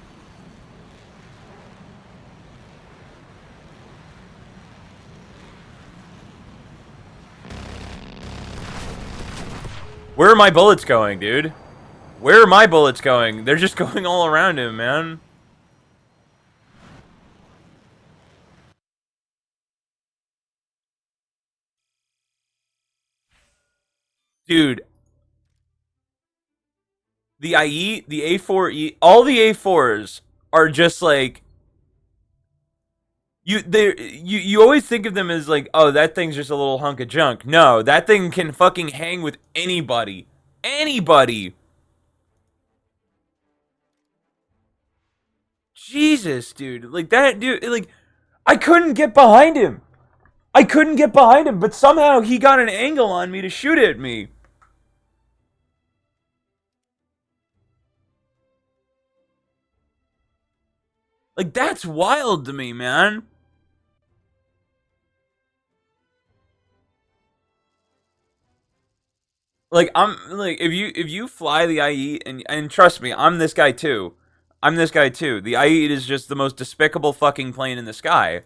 Where are my bullets going, dude? Where are my bullets going? They're just going all around him, man. Dude. The IE, the A4E, all the A4s are just like you always think of them as like, oh, that thing's just a little hunk of junk. No, that thing can fucking hang with anybody. Anybody. Jesus, dude. Like that dude, like I couldn't get behind him. I couldn't get behind him, but somehow he got an angle on me to shoot at me. Like that's wild to me, man. Like I'm like if you fly the IE and trust me, I'm this guy too. I'm this guy too. The IE is just the most despicable fucking plane in the sky.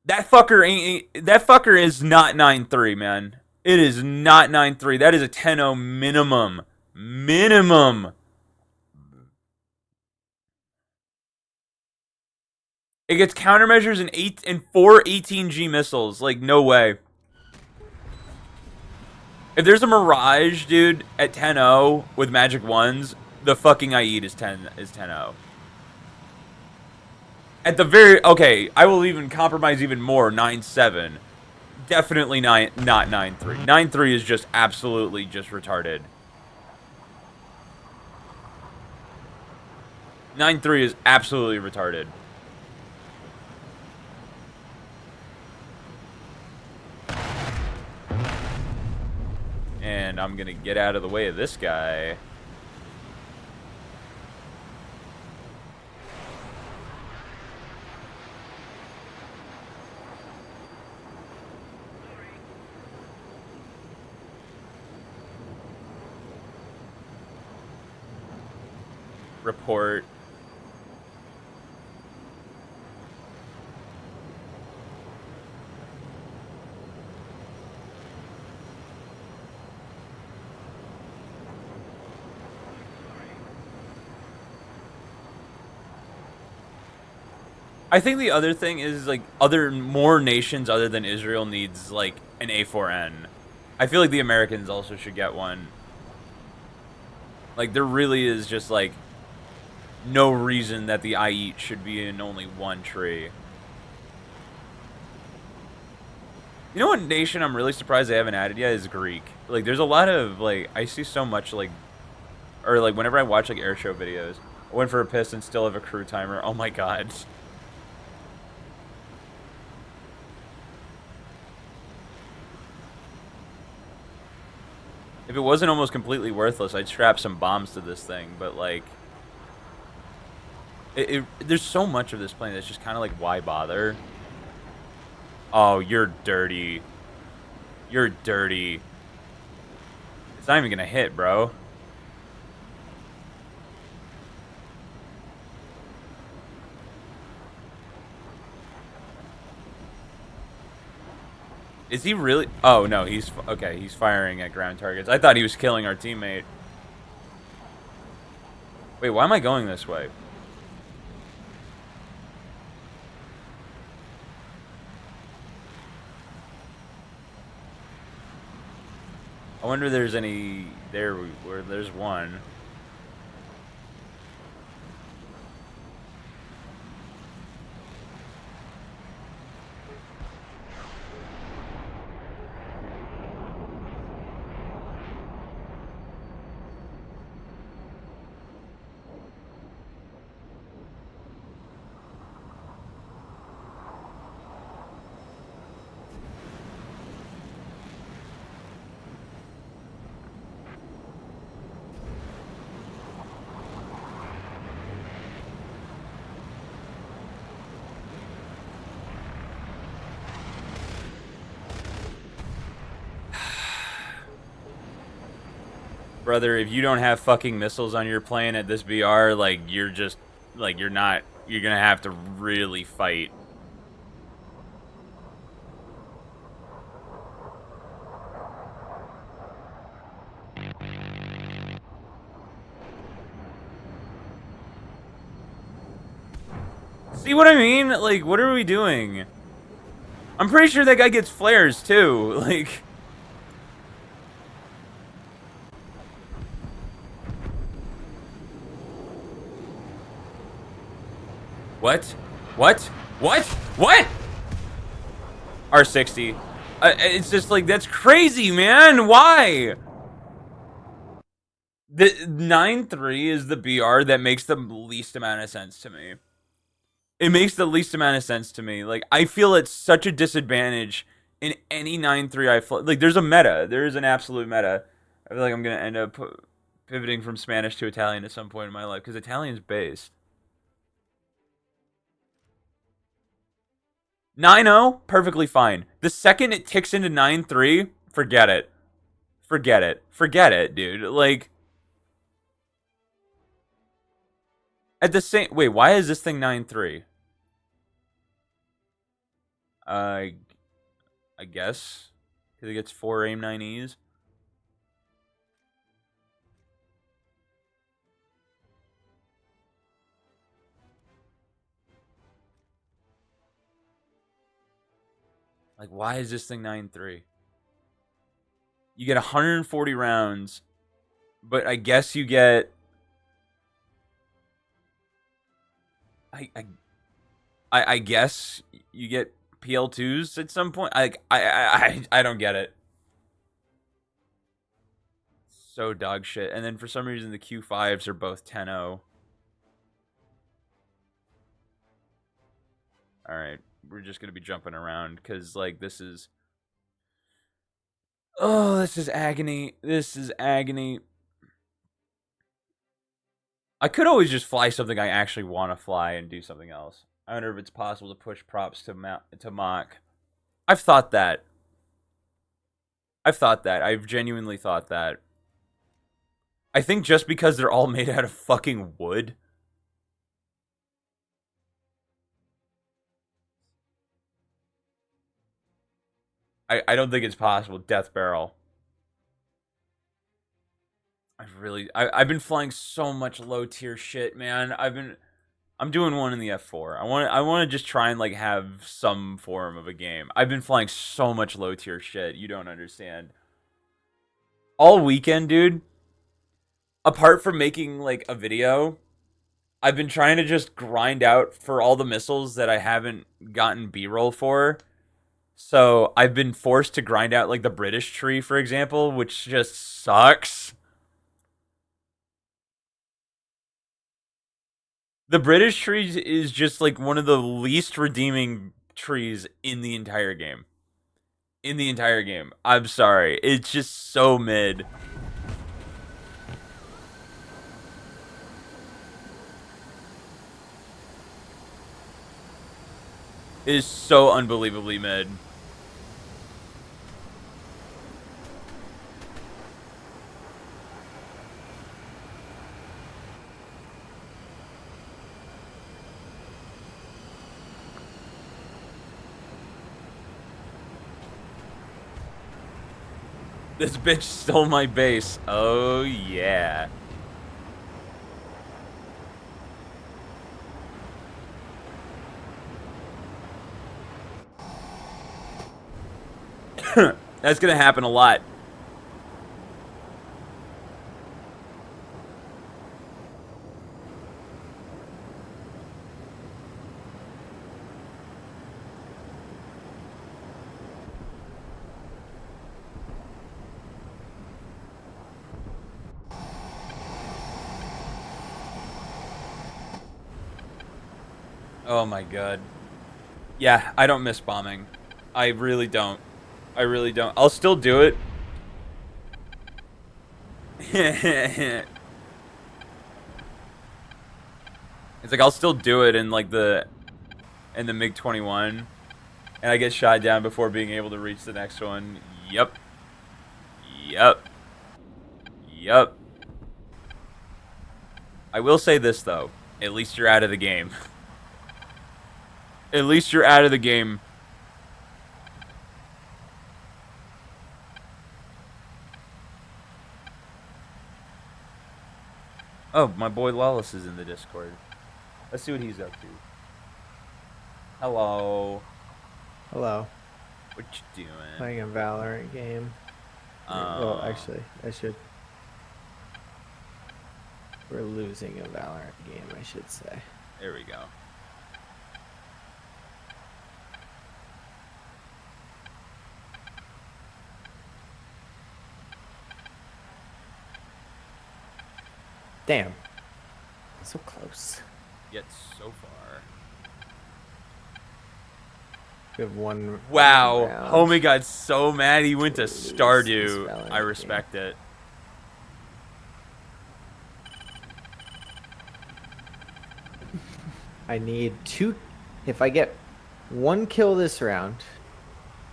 That fucker ain't that fucker is not 9.3, man. It is not 9.3. That is a 10.0 minimum. Minimum. It gets countermeasures and 4 18G missiles. Like no way. If there's a Mirage, dude, at 10.0 with Magic 1s, the fucking Aid is 10.0. At the very okay, I will even compromise even more. 9.7, definitely not 9.3. 9.3 is just absolutely just retarded. 9.3 is absolutely retarded. And I'm gonna get out of the way of this guy. Report. I think the other thing is like more nations other than Israel needs like an A4N. I feel like the Americans also should get one. Like there really is just like no reason that the I eat should be in only one tree. You know what nation I'm really surprised they haven't added yet is Greek. Like there's a lot of like I see so much like or like whenever I watch like air show videos, I went for a piss and still have a crew timer. Oh my god. If it wasn't almost completely worthless, I'd strap some bombs to this thing, but like there's so much of this plane that's just kind of like why bother? Oh, you're dirty. You're dirty. It's not even gonna hit, bro. Is he really? Oh, no, he's... Okay, he's firing at ground targets. I thought he was killing our teammate. Wait, why am I going this way? I wonder if there's any... Where there's one. Brother, if you don't have fucking missiles on your plane at this BR, like, you're just... Like, you're not... You're gonna have to really fight. See what I mean? Like, what are we doing? I'm pretty sure that guy gets flares, too. Like... What? What? What? What? R60. It's just like, that's crazy, man. Why? The 9.3 is the BR that makes the least amount of sense to me. It makes the least amount of sense to me. Like, I feel it's such a disadvantage in any 9.3 I fly. Like, there's a meta. There is an absolute meta. I feel like I'm going to end up pivoting from Spanish to Italian at some point in my life, because Italian's based. 9.0, perfectly fine. The second it ticks into 9.3, forget it. Forget it. Forget it, dude. Like, at the same... Wait, why is this thing 9.3? I guess. Because it gets 4 AIM 9Es. Like, why is this thing 9.3? You get 140 rounds, but I guess you get... I guess you get PL2s at some point. I don't get it. So dog shit. And then for some reason the Q5s are both 10-0. All right, we're just gonna be jumping around because like this is. Oh, this is agony. This is agony. I could always just fly something I actually want to fly and do something else. I wonder if it's possible to push props to mock. I've thought that. I've thought that. I've genuinely thought that. I think just because they're all made out of fucking wood. I don't think it's possible. Death Barrel. I've been flying so much low tier shit, man. I'm doing one in the F4. I want to just try and like have some form of a game. I've been flying so much low tier shit. You don't understand. All weekend, dude. Apart from making like a video, I've been trying to just grind out for all the missiles that I haven't gotten B-roll for. So I've been forced to grind out like the British tree, for example, which just sucks. The British tree is just like one of the least redeeming trees in the entire game. In the entire game. I'm sorry. It's just so mid. It is so unbelievably mid. This bitch stole my base. Oh, yeah. That's gonna happen a lot. Oh my god. Yeah, I don't miss bombing. I really don't. I really don't. I'll still do it. It's like I'll still do it in like the MiG-21, and I get shot down before being able to reach the next one. Yep. Yep. Yep. I will say this though. At least you're out of the game. At least you're out of the game. Oh, my boy Lawless is in the Discord. Let's see what he's up to. Hello. Hello. What you doing? Playing a Valorant game. Well, actually, I should. We're losing a Valorant game, I should say. There we go. Damn. So close. Yet so far. We have one. Wow. round. Homie got so mad he went to Lose this Stardew. Valorant I respect it. I need 2. If I get 1 kill this round,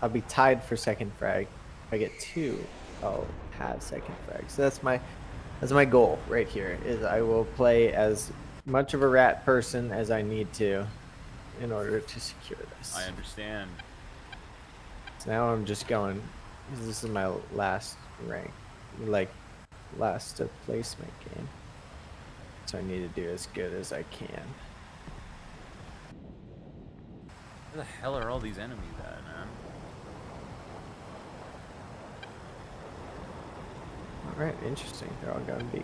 I'll be tied for second frag. If I get 2, I'll have second frag. So that's my goal right here. Is I will play as much of a rat person as I need to in order to secure this. I understand. So now I'm just going. This is my last rank, like last placement game. So I need to do as good as I can. Where the hell are all these enemies at, man? All right, interesting. They're all going to be.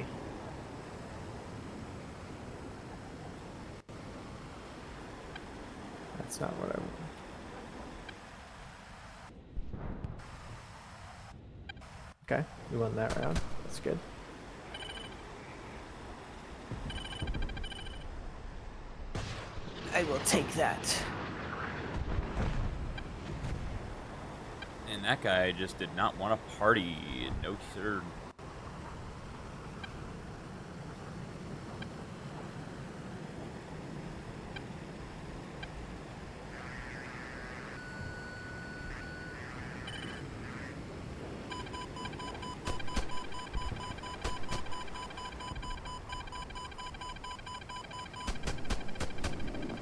That's not what I want. Okay, we won that round. That's good. I will take that. and that guy just did not want to party. No, sir.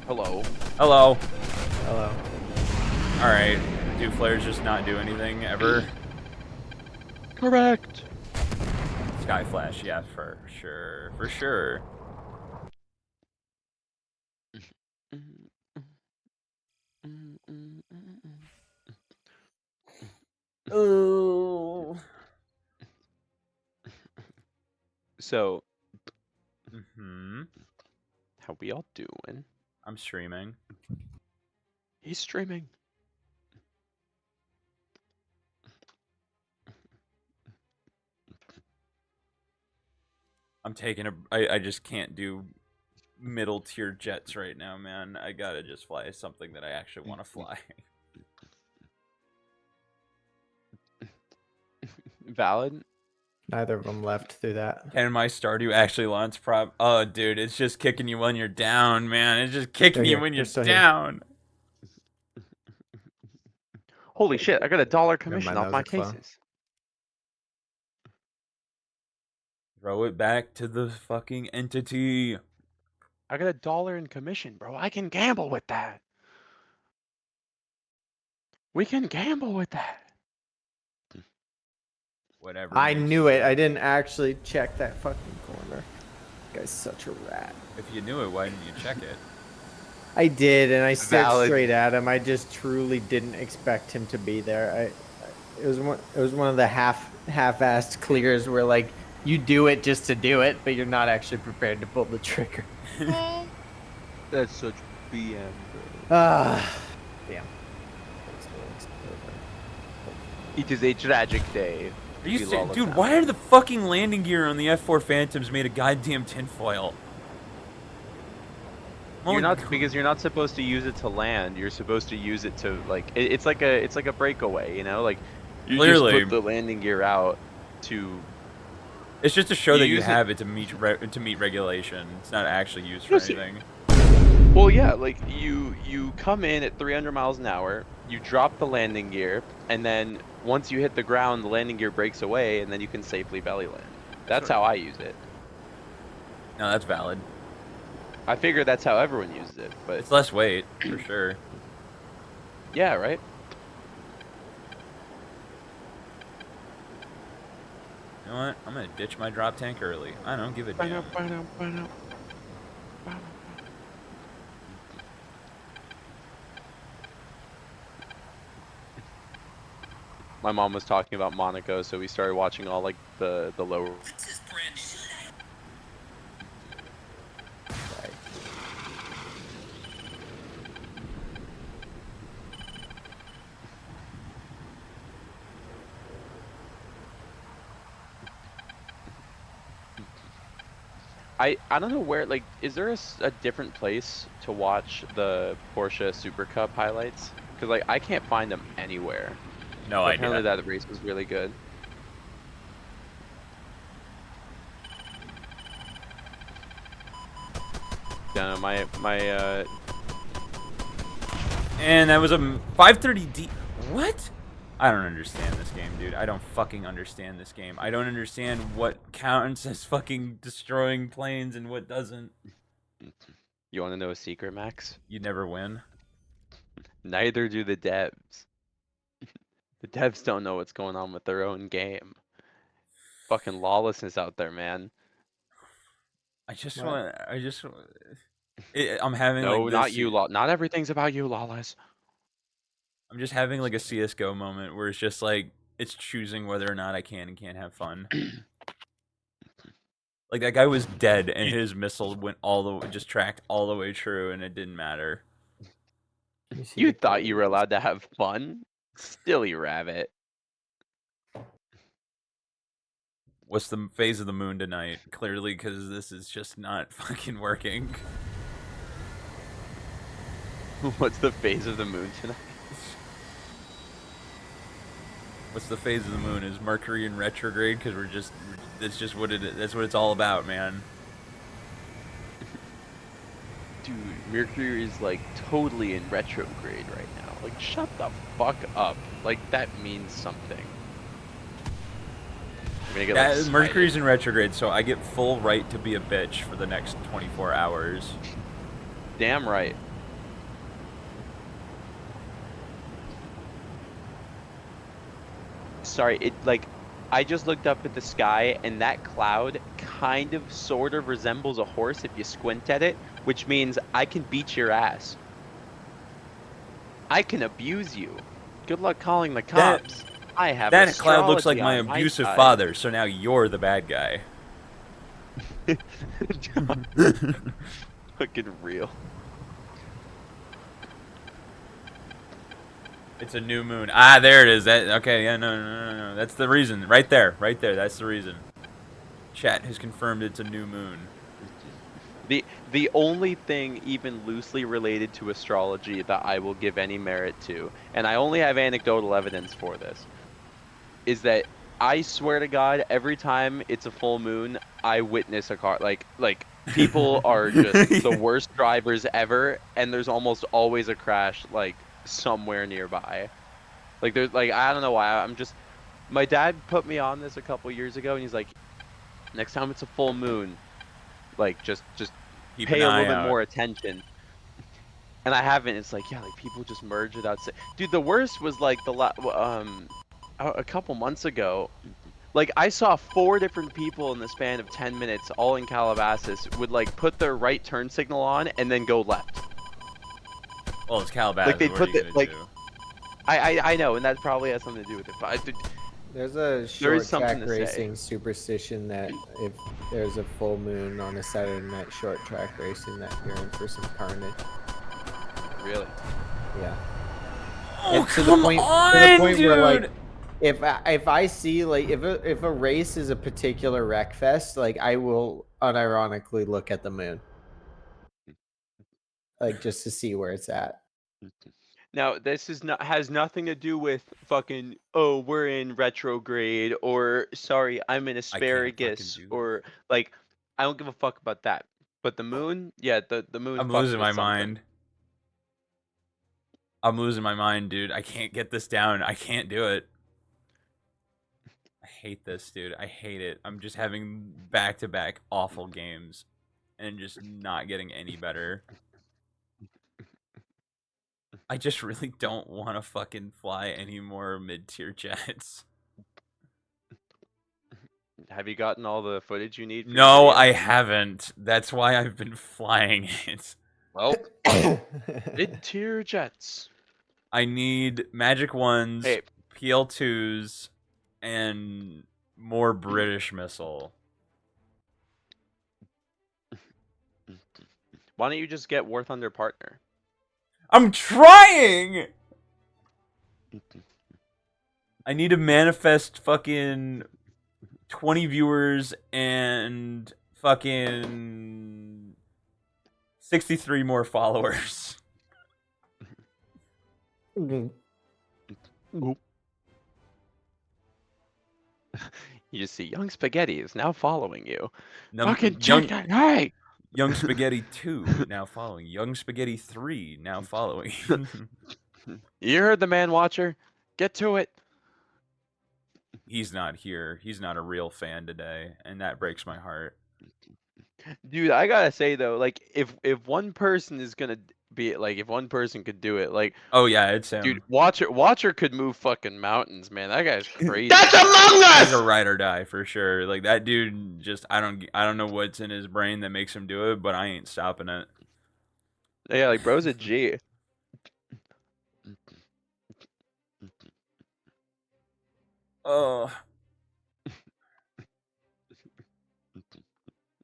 Hello. Hello. Hello. All right. Do flares just not do anything ever? Correct. Sky flash, yeah, for sure, for sure. Ooh. So, Hmm. how we all doing? I'm streaming. He's streaming. I'm taking a. I just can't do middle tier jets right now, man. I gotta just fly something that I actually want to fly. Valid. Neither of them left through that. Can my Stardew actually launch prop? Oh, dude, it's just kicking you when you're down, man. It's just kicking They're you here. when They're you're still here. down. Holy shit! I got $1 Never commission mind, that off was my a clone. cases. Throw it back to the fucking entity. I got $1 in commission, bro. I can gamble with that. We can gamble with that. Whatever. I makes knew you- it. I didn't actually check that fucking corner. Guy's such a rat. If you knew it, why didn't you check it? I did, and I stared Valid. straight at him. I just truly didn't expect him to be there. It was one of the half-assed clears where like you do it just to do it, but you're not actually prepared to pull the trigger. That's such BM, bro. Ah, damn. It is a tragic day. Are you We serious? lawless Dude, now. why are the fucking landing gear on the F4 Phantoms made of goddamn tinfoil? You're Holy not crap. because you're not supposed to use it to land. You're supposed to use it to like it's like a breakaway, you know? Like you Clearly. just put the landing gear out to It's just to show You that you use it- have it to meet regulation. It's not actually used for No, see- anything. Well, yeah, like you come in at 300 miles an hour, you drop the landing gear, and then once you hit the ground, the landing gear breaks away, and then you can safely belly land. That's Sure. how I use it. No, that's valid. I figure that's how everyone uses it, but It's less weight, for sure. yeah, right? You know what? I'm gonna ditch my drop tank early. I don't give a damn. My mom was talking about Monaco, so we started watching all like the low. I don't know where, like, is there a different place to watch the Porsche Super Cup highlights? Because, like, I can't find them anywhere. No But apparently idea. that race was really good. Yeah, no, my And that was a 530D. What? I don't understand this game, dude. I don't fucking understand this game. I don't understand what counts as fucking destroying planes and what doesn't. you want to know a secret, Max? You never win. Neither do the devs. The devs don't know what's going on with their own game. Fucking lawlessness out there, man. I just What? want. I'm having No, like not this. you, Law. Not everything's about you, lawless. I'm just having like a CS:GO moment where it's just like it's choosing whether or not I can and can't have fun. Like that guy was dead and his missile went all the just tracked all the way true and it didn't matter. You thought you were allowed to have fun? Silly rabbit. What's the phase of the moon tonight? Clearly, because this is just not fucking working. What's the phase of the moon tonight? What's the phase of the moon? Is Mercury in retrograde? Because that's just what it is. That's what it's all about, man. Dude, Mercury is like totally in retrograde right now. Like, shut the fuck up. Like, that means something. I'm gonna get like Yeah, smited. Mercury's in retrograde, so I get full right to be a bitch for the next 24 hours. Damn right. Sorry, I just looked up at the sky and that cloud kind of sort of resembles a horse if you squint at it, which means I can beat your ass. I can abuse you. Good luck calling the cops. I have That cloud looks like astrology my on my abusive side. father, so now you're the bad guy. Fucking real. It's a new moon. Ah, there it is. Okay, yeah, no. That's the reason. Right there. That's the reason. Chat has confirmed it's a new moon. The only thing even loosely related to astrology that I will give any merit to, and I only have anecdotal evidence for this, is that I swear to God, every time it's a full moon, I witness a car. Like people are just the worst drivers ever, and there's almost always a crash like somewhere nearby. Like there's like I don't know why. My dad put me on this a couple years ago, and he's like, next time it's a full moon, like just Keep pay an a eye little bit out. more attention. And I haven't. It's like, yeah, like people just merge without saying. Dude, the worst was like a couple months ago. Like I saw 4 different people in the span of 10 minutes, all in Calabasas, would like put their right turn signal on and then go left. Well, it's Calabasas. Like they'd What are put you the gonna like. do? I know, and that probably has something to do with it. But There's a there short is something track to say. racing superstition that if there's a full moon on a Saturday night short track racing, that you're in for some carnage. Really. Yeah. Oh, To the come point on, dude! where like if I see like if a race is a particular wreck fest, like I will unironically look at the moon, like just to see where it's at. Now, this is not has nothing to do with fucking, oh, we're in retrograde, or sorry, I'm an I can't fucking asparagus, do this. or like I don't give a fuck about that. But the moon, yeah, the moon I'm fucks losing with my something. mind. I'm losing my mind, dude. I can't get this down. I can't do it. I hate this, dude. I hate it. I'm just having back-to-back awful games and just not getting any better. I just really don't want to fucking fly any more mid-tier jets. Have you gotten all the footage you need for your No, video? I haven't. That's why I've been flying it. Well, mid-tier jets. I need magic ones, Hey, PL2s, and more British missile. why don't you just get War Thunder Partner? I'm trying! I need to manifest fucking 20 viewers and fucking 63 more followers. Mhm. You just see Young Spaghetti is now following you. Num- Fucking young, check that, hey! Young Spaghetti 2 now following. Young Spaghetti 3 now following. You heard the man watcher. Get to it. He's not here. He's not a real fan today, and that breaks my heart. Dude, I gotta say though, like if one person is gonna be like, if one person could do it, like, Oh yeah, it's dude, him. Watcher could move fucking mountains, man. That guy's crazy. That's Among He's a Us! ride or die for sure. Like that dude, just I don't know what's in his brain that makes him do it, but I ain't stopping it. Yeah, like bro's a G. Oh,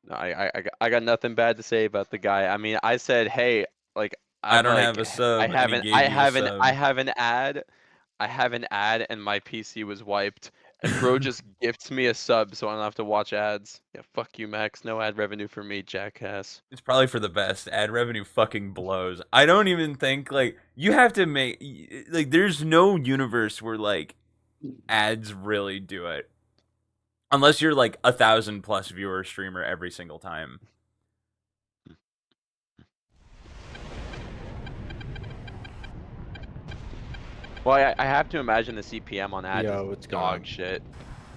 No, I got nothing bad to say about the guy. I mean, I said, hey, like I I'm don't like have a sub, and he gave you a sub. I have an ad. I have an ad and my PC was wiped. And bro just gifts me a sub so I don't have to watch ads. Yeah, fuck you, Max. No ad revenue for me, jackass. It's probably for the best. Ad revenue fucking blows. I don't even think like you have to make like there's no universe where like ads really do it. Unless you're like 1,000+ viewer streamer every single time. Well, I have to imagine the CPM on ads is Yo, what's going on? dog shit.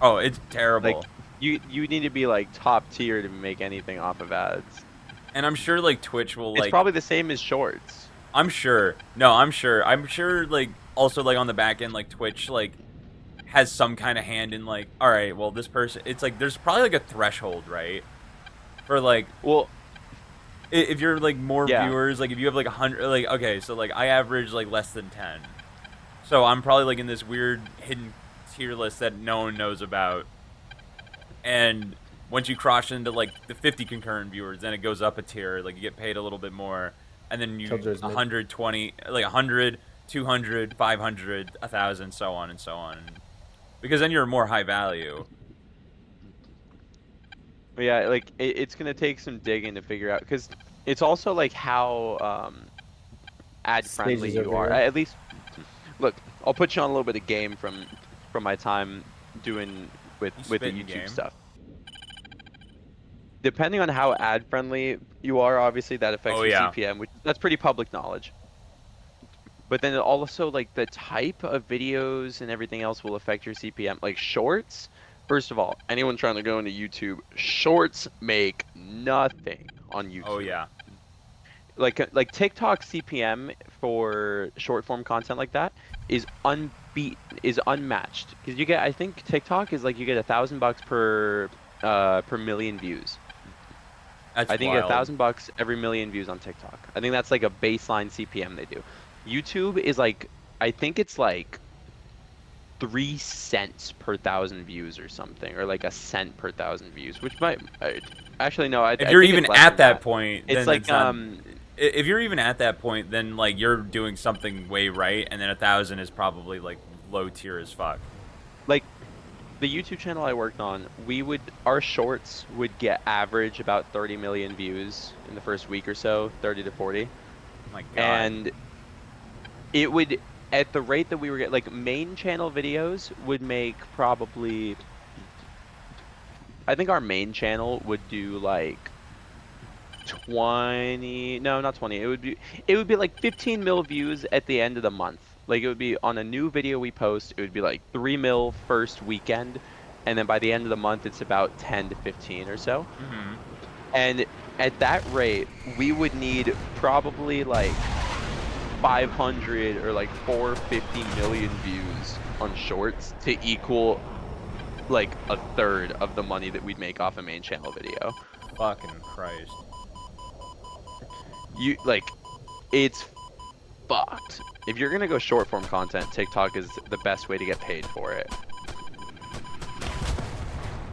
Oh, it's Like, terrible. you need to be like top tier to make anything off of ads. And I'm sure like Twitch will It's like probably the same as shorts. I'm sure. No, I'm sure. I'm sure like also like on the back end like Twitch like has some kind of hand in like all right, well this person it's like there's probably like a threshold, right? For like Well, if you're like more yeah. viewers, like if you have like 100 like okay, so like I average like less than 10. So I'm probably like in this weird hidden tier list that no one knows about. And once you cross into like the 50 concurrent viewers, then it goes up a tier. Like you get paid a little bit more, and then you Killjoy's mid. 120, like 100, 200, 500, 1,000, so on and so on. Because then you're more high value. But yeah, like it's gonna take some digging to figure out because it's also like how ad friendly Stages you over are. here. At least, look, I'll put you on a little bit of game from my time doing with You the spit in YouTube game. stuff. Depending on how ad friendly you are, obviously that affects Oh your yeah. CPM, which that's pretty public knowledge. But then also like the type of videos and everything else will affect your CPM. Like shorts, first of all, anyone trying to go into YouTube, shorts make nothing on Oh YouTube. yeah. Like TikTok CPM for short form content like that is unmatched. Because you get, I think TikTok is like you get $1,000 per million views. That's I think you get wild. $1,000 every million views on TikTok. I think that's like a baseline CPM they do. YouTube is like, I think it's like 3 cents per thousand views or something, or like a cent per thousand views, which might actually no, I If I you're think it's even less at than that that. point, It's then like it's not. If you're even at that point, then like you're doing something way right, and then 1,000 is probably like low tier as fuck. like the YouTube channel I worked on, our shorts would get average about 30 million views in the first week or so, 30 to 40. My God. And it would, at the rate that we were getting, like main channel videos would make probably, I think our main channel would do like 20, no, not 20. It would be like 15 mil views at the end of the month. Like it would be on a new video we post, it would be like 3 mil first weekend, and then by the end of the month it's about 10 to 15 or so. Hmm. And at that rate, we would need probably like 500 or like 450 million views on shorts to equal like a third of the money that we'd make off a main channel video. Fucking Christ. Like it's fucked. If you're gonna go short form content, TikTok is the best way to get paid for it.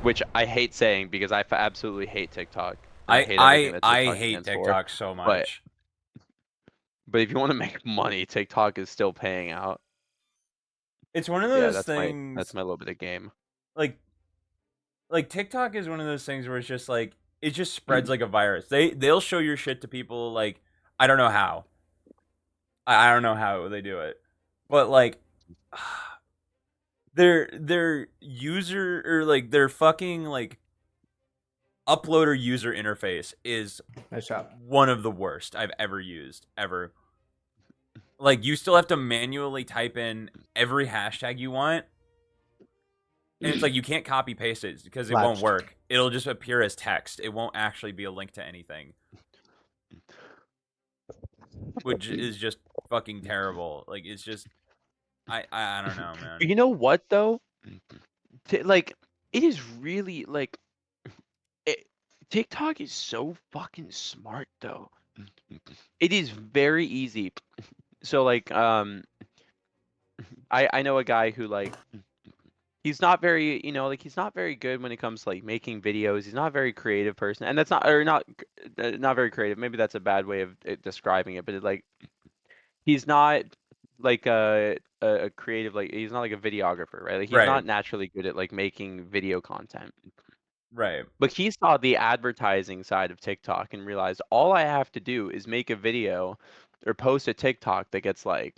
Which I hate saying because I absolutely hate TikTok and I I hate everything I that I TikTok hate stands for. TikTok so But much. if you want to make money, TikTok is still paying out. It's one of Yeah, those that's things my little bit of game. like TikTok is one of those things where it's just like it just spreads like a virus. They'll show your shit to people like I don't know how. I don't know how they do it. But like their user or like their fucking like uploader user interface is Nice shot. one of the worst I've ever used ever. Like you still have to manually type in every hashtag you want, and it's like you can't copy paste it because it won't Latched. work. It'll just appear as text. It won't actually be a link to anything, which is just fucking terrible. Like it's just I don't know, man. You know what though? Like it is really like it, TikTok is so fucking smart though. It is very easy. So like I know a guy who like he's not very, like he's not very good when it comes to like making videos. He's not a very creative person. And that's not or not not very creative. Maybe that's a bad way of describing it, but like he's not like a creative, like he's not like a videographer, right? Like he's Right, not naturally good at like making video content. right. But he saw the advertising side of TikTok and realized all I have to do is make a video or post a TikTok that gets like,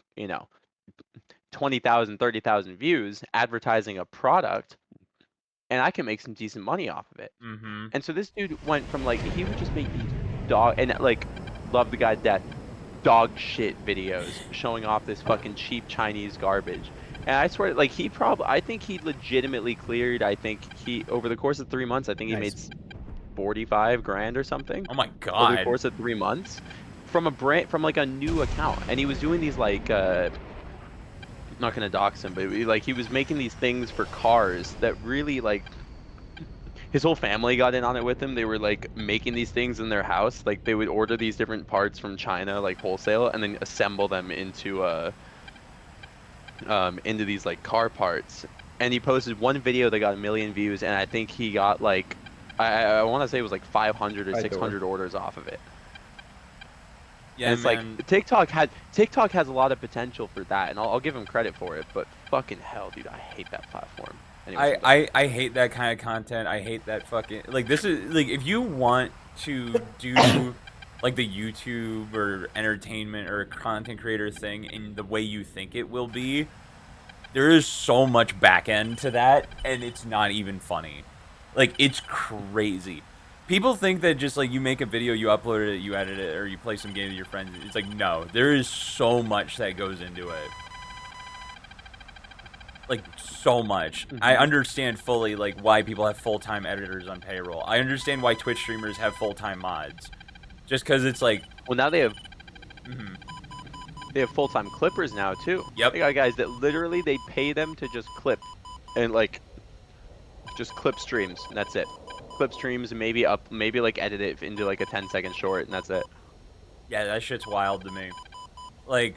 20,000, 30,000 views advertising a product, and I can make some decent money off of it. Mm-hmm. And so this dude went from like he would just make these dog and like love the guy to death dog shit videos showing off this fucking cheap Chinese garbage. And I swear, like I think he legitimately cleared. I think he over the course of 3 months, I think he made Nice. 45 grand or something Oh my over the god. course of 3 months from from like a new account. And he was doing these like I'm not gonna dox him, but like he was making these things for cars that really like his whole family got in on it with him. They were like making these things in their house. Like they would order these different parts from China, like wholesale, and then assemble them into these like car parts. And he posted one video that got 1 million views, and I think he got like I want to say it was like 500 or By door. 600 orders off of it. Yeah, And it's man. like TikTok has a lot of potential for that, and I'll give him credit for it. But fucking hell, dude, I hate that platform. Anyways, I'm done. I hate that kind of content. I hate that fucking like this is like if you want to do like the YouTube or entertainment or content creator thing in the way you think it will be, there is so much back end to that, and it's not even funny. Like it's crazy. People think that just like you make a video, you upload it, you edit it, or you play some game with your friends. It's like no, there is so much that goes into it. Like so much. I understand fully like why people have full-time editors on payroll. I understand why Twitch streamers have full-time mods. Just because it's like, Well, now they have mhm. full-time clippers now too. Yep. They got guys that literally they pay them to just clip and like just clip streams and that's it. Clip streams and maybe like edit it into like a 10-second short and that's it. Yeah, that shit's wild to me. Like,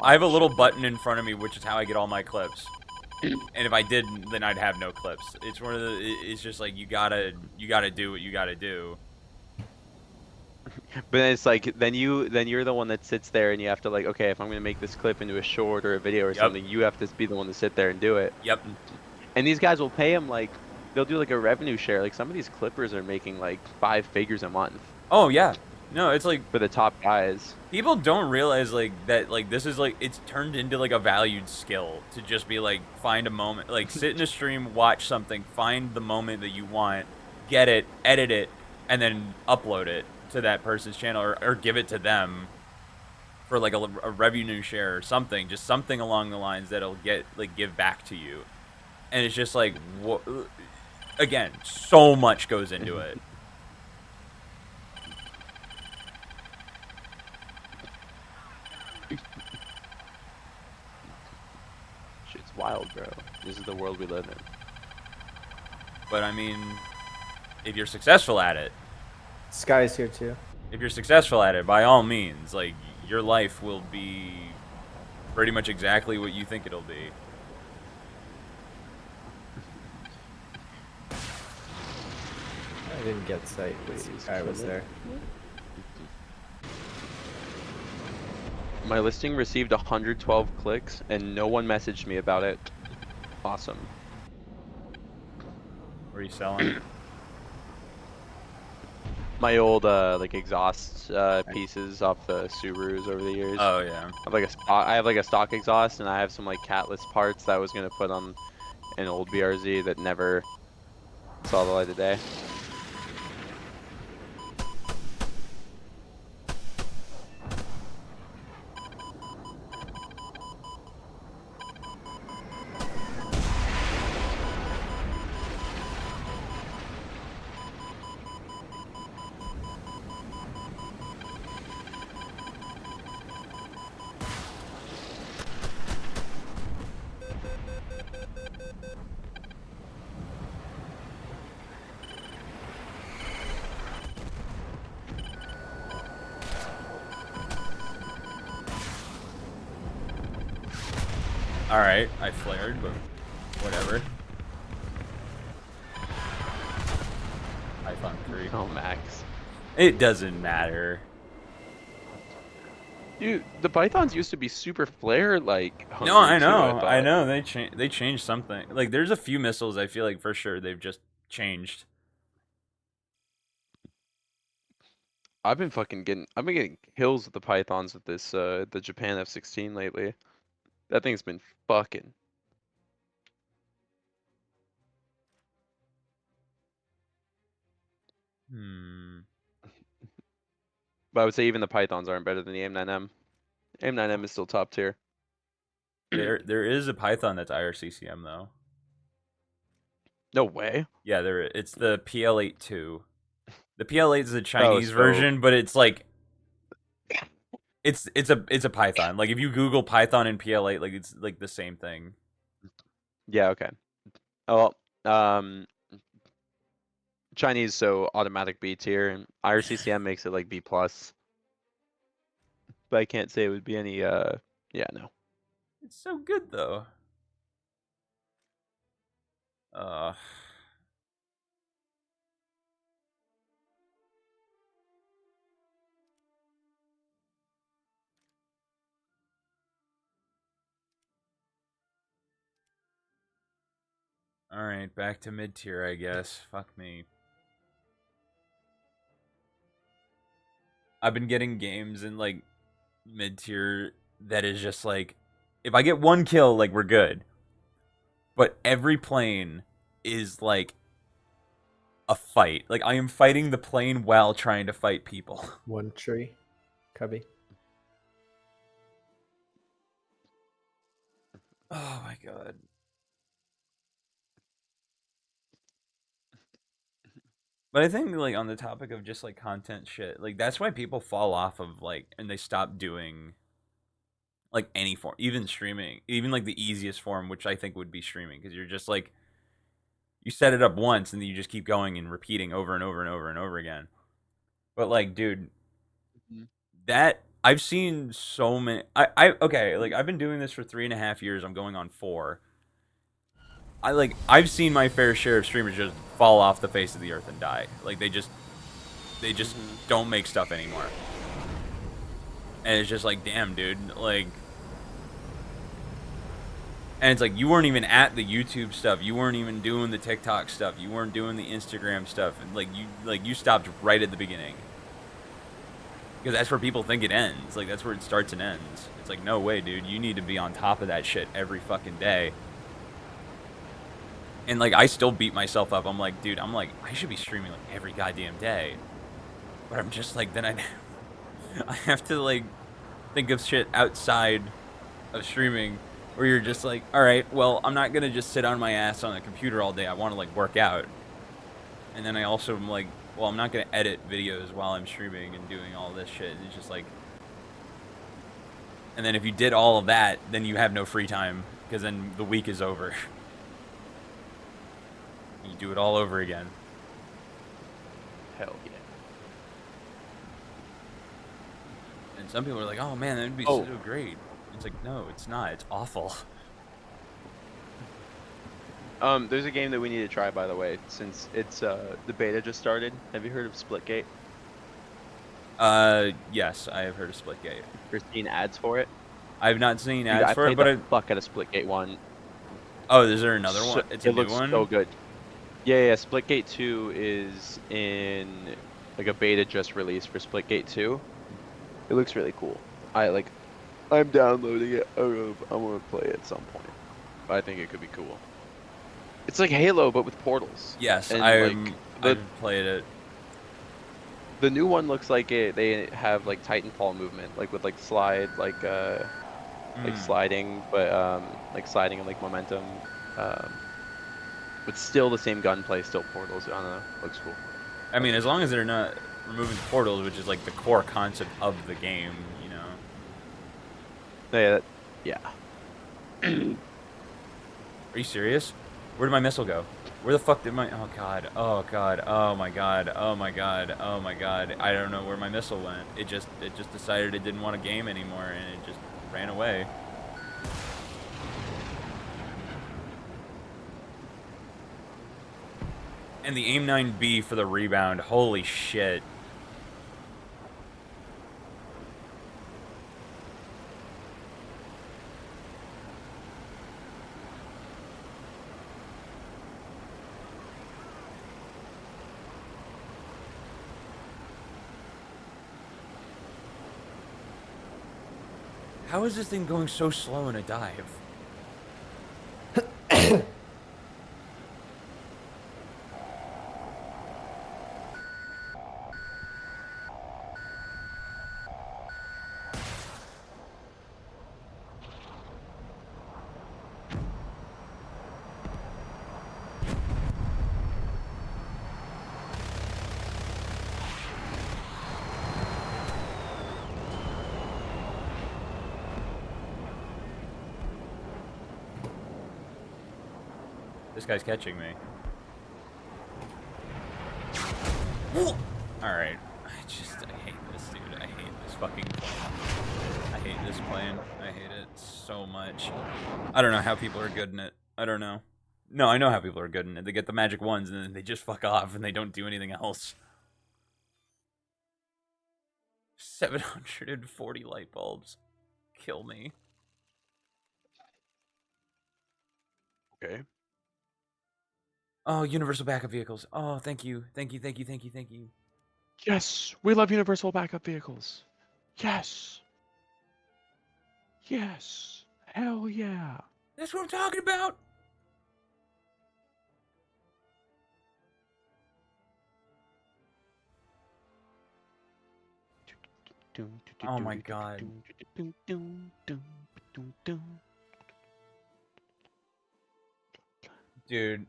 I have a Wild little shit. button in front of me, which is how I get all my clips. And if I didn't, then I'd have no clips. It's one of the. It's just like you gotta do what you gotta do. But then it's like then you're the one that sits there and you have to like okay if I'm gonna make this clip into a short or a video or Yep. something you have to be the one to sit there and do it. Yep. And these guys will pay him like they'll do like a revenue share. Like some of these clippers are making like 5 figures a month Oh yeah. No, it's like for the top guys. people don't realize like that like this is like it's turned into like a valued skill to just be like find a moment like sit in a stream, watch something, find the moment that you want, get it, edit it, and then upload it to that person's channel or give it to them for like a revenue share or something, just something along the lines that'll get like give back to you. And it's just like again, so much goes into it. Shit's wild, bro. This is the world we live in. But I mean, if you're successful at it, Sky's here too. if you're successful at it, by all means, like your life will be pretty much exactly what you think it'll be. I didn't get sight, but Sky was there. My listing received 112 clicks and no one messaged me about it. Awesome. What are you selling? My old like exhaust pieces off the Subarus over the years. Oh yeah. I have like a stock exhaust and I have some like catless parts that I was gonna put on an old BRZ that never saw the light of day. All right, I flared, but whatever. Python 3. Oh, Max. It doesn't matter. Dude, the Pythons used to be super flare like. No, I hungry, too, know, I thought. know. They changed something. Like there's a few missiles I feel like for sure they've just changed. I've been getting kills with the Pythons with this the Japan F-16 lately. That thing's been fucking. But I would say even the Pythons aren't better than the AIM-9M. AIM-9M is still top tier. There is a Python that's IRCCM though. No way. Yeah, it's the PL82. The PL8 is a Oh, Chinese so version, but it's like it's a Python. Like if you Google Python and PL8, like it's like the same thing. yeah, okay. Oh, Chinese so automatic B tier, and IRCCM makes it like B plus. But I can't say it would be any yeah, no. It's so good though. Uh all right, back to mid tier, I guess. Fuck me. I've been getting games in like mid tier that is just like if I get one kill, like we're good. But every plane is like a fight. Like I am fighting the plane while trying to fight people. One tree, Cubby. Oh my god. But I think like on the topic of just like content shit, like that's why people fall off of like and they stop doing like any form, even streaming, even like the easiest form, which I think would be streaming, because you're just like you set it up once and then you just keep going and repeating over and over and over and over again. But like, dude, that I've seen so many. I okay, like I've been doing this for 3.5 years. I'm going on 4. I've seen my fair share of streamers just fall off the face of the earth and die. Like they just don't make stuff anymore. And it's just like, damn, dude, like. And it's like you weren't even at the YouTube stuff. You weren't even doing the TikTok stuff. You weren't doing the Instagram stuff. And like you stopped right at the beginning. Because that's where people think it ends. Like that's where it starts and ends. It's like no way, dude. You need to be on top of that shit every fucking day. And like I still beat myself up. I'm like, dude, I should be streaming like every goddamn day. But I'm just like then I have to like think of shit outside of streaming where you're just like, all right, well, I'm not gonna just sit on my ass on a computer all day. I want to like work out. And then I also am like, well, I'm not gonna edit videos while I'm streaming and doing all this shit. And it's just like, and then if you did all of that, then you have no free time because then the week is over. You do it all over again. Hell yeah. And some people are like, oh man, that'd be so great. It's like, no, it's not. It's awful. There's a game that we need to try, by the way, since it's the beta just started. Have you heard of Splitgate? Yes, I have heard of Splitgate. Or seen ads for it? I've not seen Dude, ads I for it, played but the fuck out of Splitgate 1. Oh, is there another one? It's a it new looks one? so good. Yeah, Splitgate 2 is in like a beta just released for Splitgate 2. It looks really cool. I'm downloading it. I'm gonna play it at some point. But I think it could be cool. It's like Halo, but with portals. Yes, And, I've played it. The new one looks like they have like Titanfall movement, like with like slide, like sliding, but like sliding and like momentum. But still the same gunplay, still portals. I don't know. Looks cool. I mean, as long as they're not removing portals, which is like the core concept of the game, you know. Yeah. Are you serious? Where did my missile go? Where the fuck did my... Oh, God. Oh, God. Oh, my God. Oh, my God. Oh, my God. I don't know where my missile went. It just decided it didn't want a game anymore, and it just ran away. And the AIM-9B for the rebound. Holy shit. How is this thing going so slow in a dive? This guy's catching me. Alright. I hate this, dude. I hate this fucking plane. I hate this plane. I hate it so much. I don't know how people are good in it. I don't know. No, I know how people are good in it. They get the magic ones and then they just fuck off and they don't do anything else. 740 light bulbs. Kill me. Okay. Oh, universal backup vehicles. Oh, thank you. Thank you, thank you, thank you, thank you. Yes, we love universal backup vehicles. Yes. Yes. Hell yeah. That's what I'm talking about. Oh my god. Dude,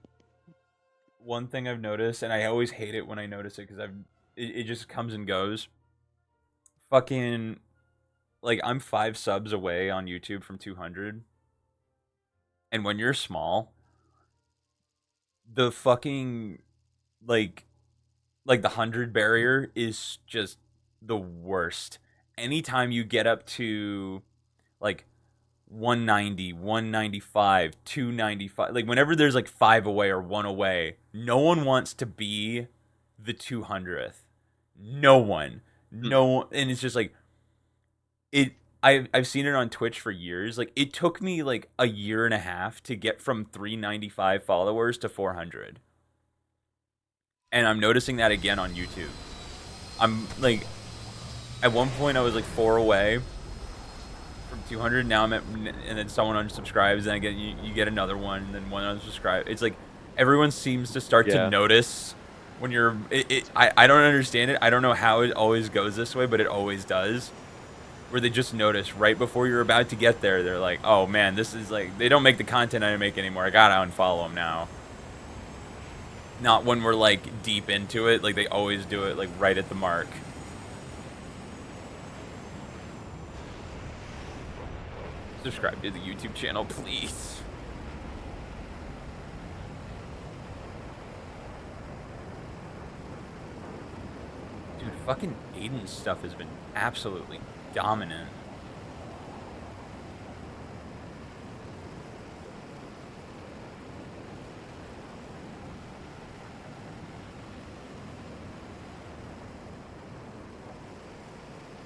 one thing I've noticed, and I always hate it when I notice it because it just comes and goes. Fucking, like, I'm 5 subs away on YouTube from 200. And when you're small, the fucking, like the 100 barrier is just the worst. Anytime you get up to, like, 190, 195, 295. Like whenever there's like 5 away or 1 away, no one wants to be the 200th. No one. No one. And it's just like I've seen it on Twitch for years. Like it took me like a year and a half to get from 395 followers to 400. And I'm noticing that again on YouTube. I'm like at one point I was like 4 away from 200. Now I'm at, and then someone unsubscribes, and again you get another one, and then one unsubscribe. It's like everyone seems to start to notice when you're. I don't understand it. I don't know how it always goes this way, but it always does. Where they just notice right before you're about to get there, they're like, "Oh man, this is like they don't make the content I make anymore. I gotta unfollow them now." Not when we're like deep into it, like they always do it like right at the mark. Subscribe to the YouTube channel, please. Dude, fucking Aiden's stuff has been absolutely dominant.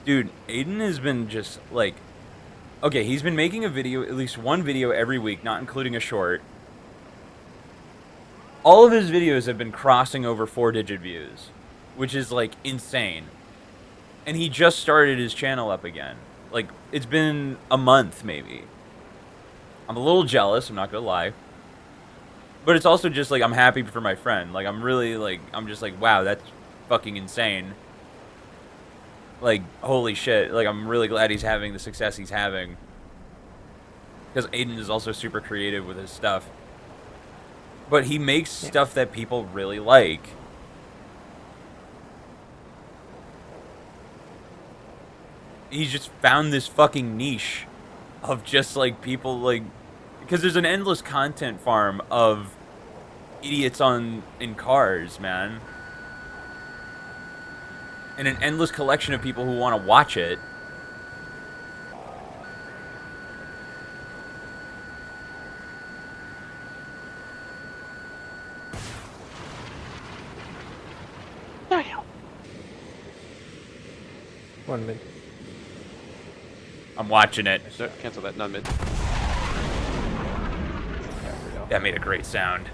Dude, Aiden has been just like... Okay, he's been making a video, at least one video every week, not including a short. All of his videos have been crossing over 4-digit views, which is, like, insane. And he just started his channel up again. Like, it's been a month, maybe. I'm a little jealous, I'm not gonna lie. But it's also just, like, I'm happy for my friend. Like, I'm really, like, I'm just like, wow, that's fucking insane. Like, holy shit. Like, I'm really glad he's having the success he's having. Because Aiden is also super creative with his stuff. But he makes stuff that people really like. He's just found this fucking niche of just, like, people, like... Because there's an endless content farm of idiots in cars, man. And an endless collection of people who want to watch it. One mid. I'm watching it. Cancel that, none mid. That made a great sound.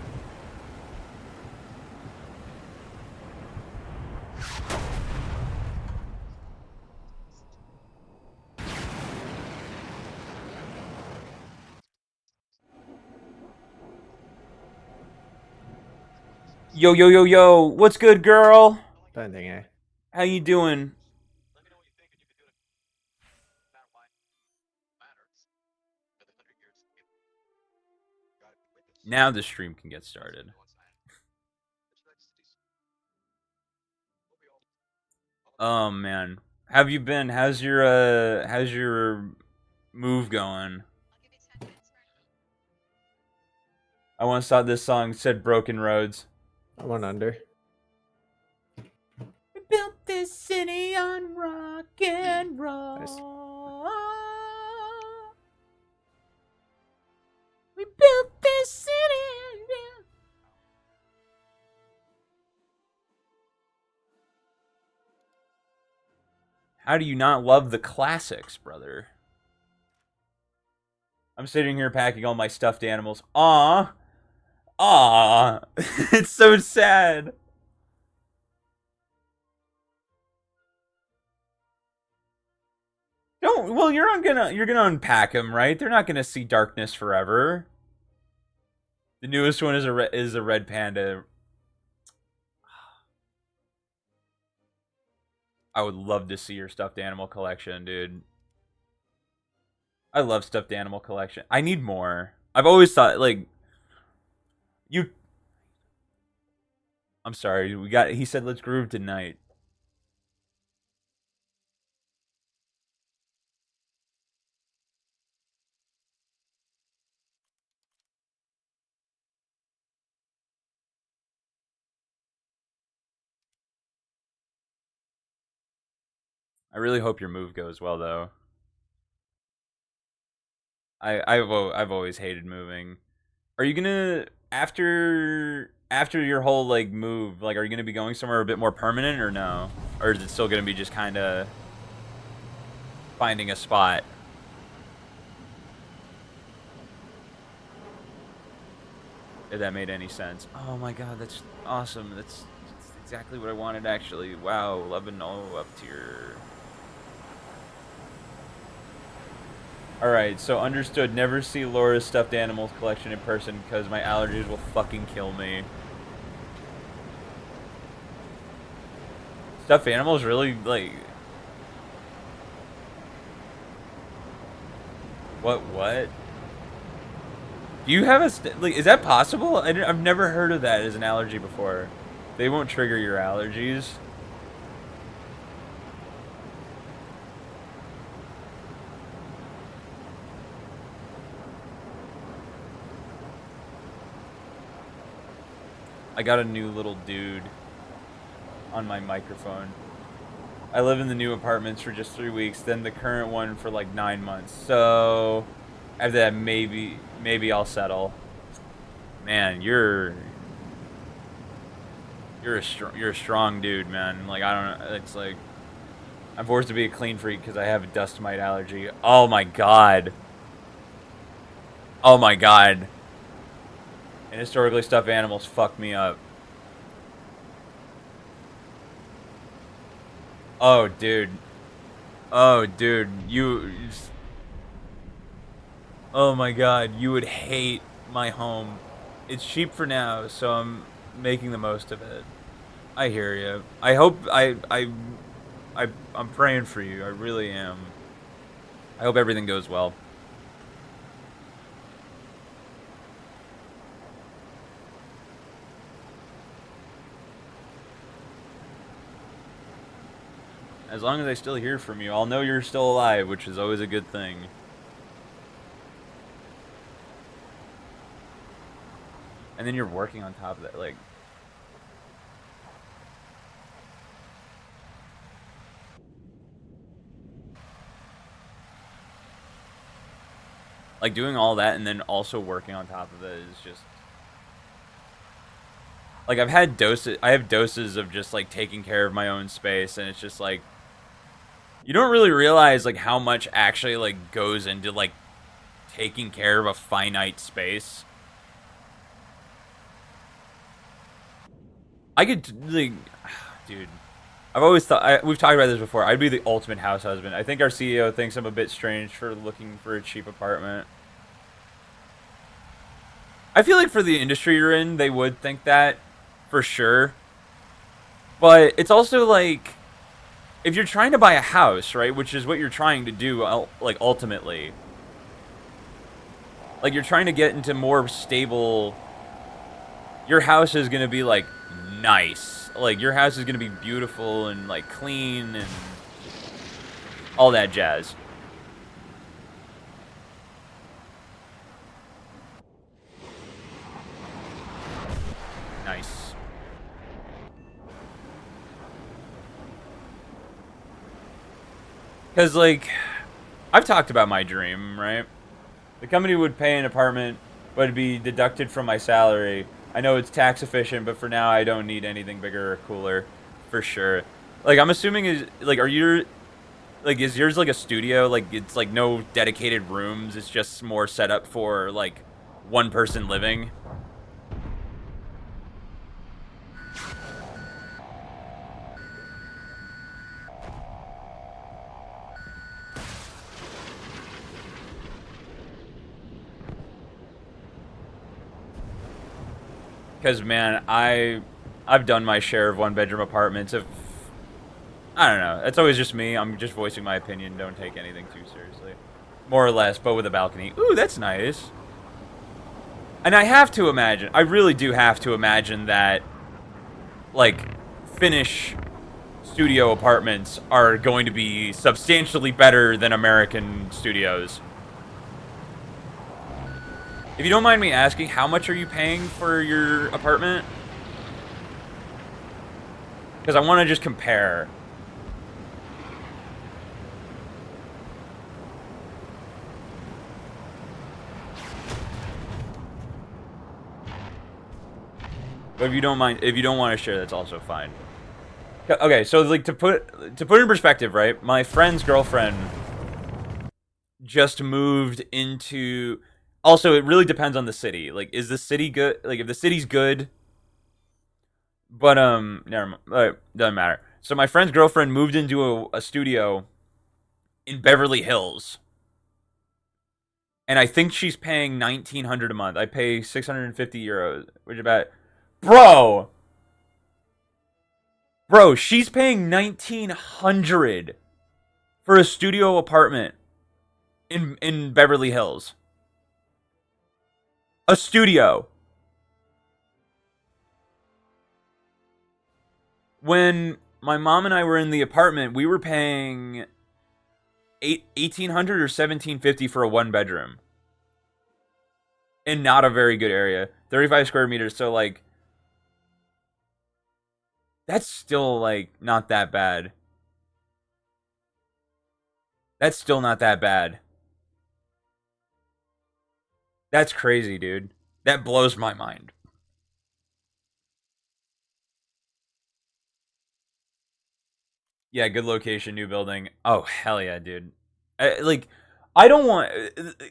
Yo, yo, yo, yo. What's good, girl? Don't think I. How you doing? Now the stream can get started. Oh man, have you been? How's your move going? I once thought this song said "Broken Roads." I went under. We built this city on rock and roll. Nice. We built this city. How do you not love the classics, brother? I'm sitting here packing all my stuffed animals. Aww. Aww. It's so sad. Don't. Well, you're gonna unpack them, right? They're not gonna see darkness forever. The newest one is a red panda. I would love to see your stuffed animal collection, dude. I love stuffed animal collection. I need more. I've always thought like you. I'm sorry. We got. He said let's groove tonight. I really hope your move goes well, though. I've always hated moving. Are you gonna after your whole like move? Like, are you gonna be going somewhere a bit more permanent or no? Or is it still gonna be just kind of finding a spot? If that made any sense. Oh my god, that's awesome. That's exactly what I wanted actually. Wow, 11 up tier. Alright, so understood. Never see Laura's stuffed animals collection in person because my allergies will fucking kill me. Stuffed animals really, like... What? Do you have a... like, is that possible? I've never heard of that as an allergy before. They won't trigger your allergies. I got a new little dude on my microphone. I live in the new apartments for just 3 weeks, then the current one for like 9 months. So after that, maybe I'll settle. Man, you're a strong dude, man. Like I don't know, it's like I'm forced to be a clean freak because I have a dust mite allergy. Oh my god. Oh my god. And historically stuffed animals fuck me up. Oh, dude. Oh, dude. Oh my god. You would hate my home. It's cheap for now, so I'm making the most of it. I hear you. I hope I'm praying for you. I really am. I hope everything goes well. As long as I still hear from you, I'll know you're still alive, which is always a good thing. And then you're working on top of that, like doing all that and then also working on top of it is just like I have doses of just like taking care of my own space, and it's just like you don't really realize like how much actually like goes into like taking care of a finite space. I could like, dude. I've always thought we've talked about this before. I'd be the ultimate house husband. I think our CEO thinks I'm a bit strange for looking for a cheap apartment. I feel like for the industry you're in, they would think that for sure. But it's also like, if you're trying to buy a house, right, which is what you're trying to do, like ultimately, like you're trying to get into more stable. Your house is gonna be like nice. Like your house is gonna be beautiful and like clean and all that jazz. Nice. Because, like, I've talked about my dream, right? The company would pay an apartment, but it'd be deducted from my salary. I know it's tax efficient, but for now, I don't need anything bigger or cooler, for sure. Like, I'm assuming is like, are you like, is yours like a studio? Like, it's like no dedicated rooms. It's just more set up for like one person living. Because man, I've done my share of one bedroom apartments. If I don't know, it's always just me. I'm just voicing my opinion. Don't take anything too seriously, more or less. But with a balcony, ooh, that's nice. And I have to imagine, I really do have to imagine that, like, Finnish studio apartments are going to be substantially better than American studios. If you don't mind me asking, how much are you paying for your apartment? Because I want to just compare. But if you don't mind, if you don't want to share, that's also fine. Okay, so like to put it in perspective, right? My friend's girlfriend just moved into. Also, it really depends on the city. Like, is the city good? Like, if the city's good, but never mind. Doesn't matter. So my friend's girlfriend moved into a studio in Beverly Hills, and I think she's paying 1,900 a month. I pay 650 euros, which is about, bro. Bro, she's paying 1,900 for a studio apartment in Beverly Hills. A studio. When my mom and I were in the apartment, we were paying 1,800 or 1,750 for a one bedroom. In not a very good area. 35 square meters, so like that's still like not that bad. That's still not that bad. That's crazy, dude. That blows my mind. Yeah, good location, new building. Oh, hell yeah, dude. Like, I don't want,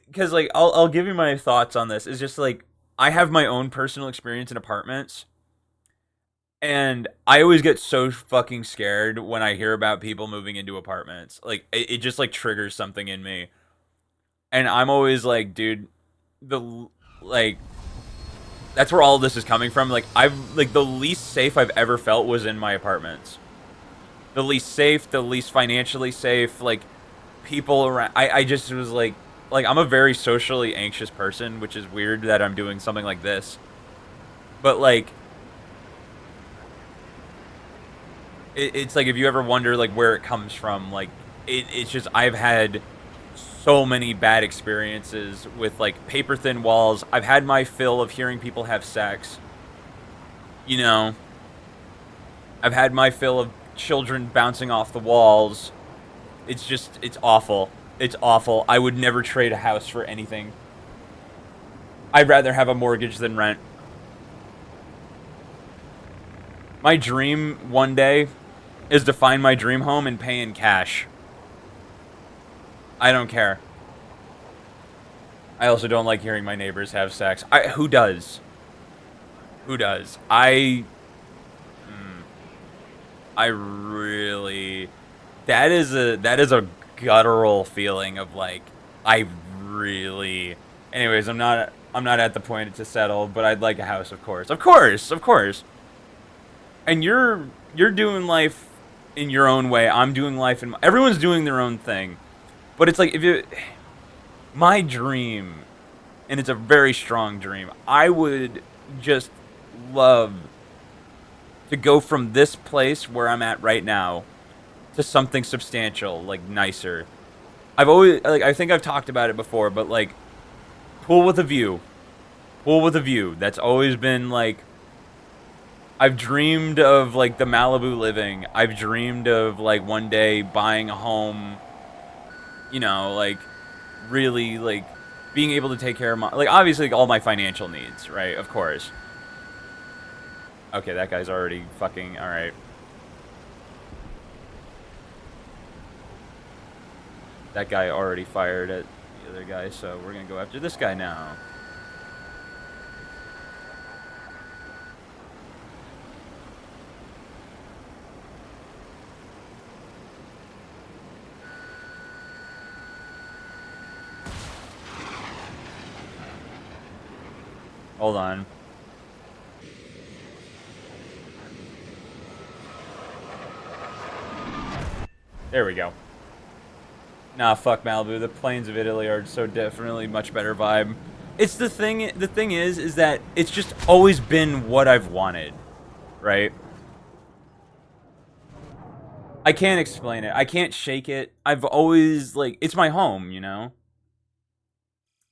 because like I'll give you my thoughts on this. It's just like I have my own personal experience in apartments, and I always get so fucking scared when I hear about people moving into apartments. Like, it just like triggers something in me, and I'm always like, dude, the like that's where all of this is coming from. Like, I've like the least safe I've ever felt was in my apartments. The least safe, the least financially safe, like people around. I just was like I'm a very socially anxious person, which is weird that I'm doing something like this. But like it's like if you ever wonder like where it comes from, like it's just I've had so many bad experiences with like paper thin walls. I've had my fill of hearing people have sex. You know, I've had my fill of children bouncing off the walls. It's awful. It's awful. I would never trade a house for anything. I'd rather have a mortgage than rent. My dream one day is to find my dream home and pay in cash. I don't care. I also don't like hearing my neighbors have sex. Who does? Who does? I really, that is a guttural feeling of like I really. Anyways, I'm not at the point to settle, but I'd like a house, of course. Of course. Of course. And you're doing life in your own way. I'm doing life in everyone's doing their own thing. But it's like if you my dream, and it's a very strong dream. I would just love to go from this place where I'm at right now to something substantial, like nicer. I've always like I think I've talked about it before, but like pool with a view. Pool with a view. That's always been like I've dreamed of like the Malibu living. I've dreamed of like one day buying a home, you know, like really like being able to take care of my like obviously like, all my financial needs, right? Of course. Okay, that guy's already fucking all right. That guy already fired at the other guy, so we're gonna go after this guy now. Hold on. There we go. Nah, fuck Malibu. The plains of Italy are so definitely much better vibe. It's the thing. The thing is that it's just always been what I've wanted, right? I can't explain it. I can't shake it. I've always like it's my home, you know,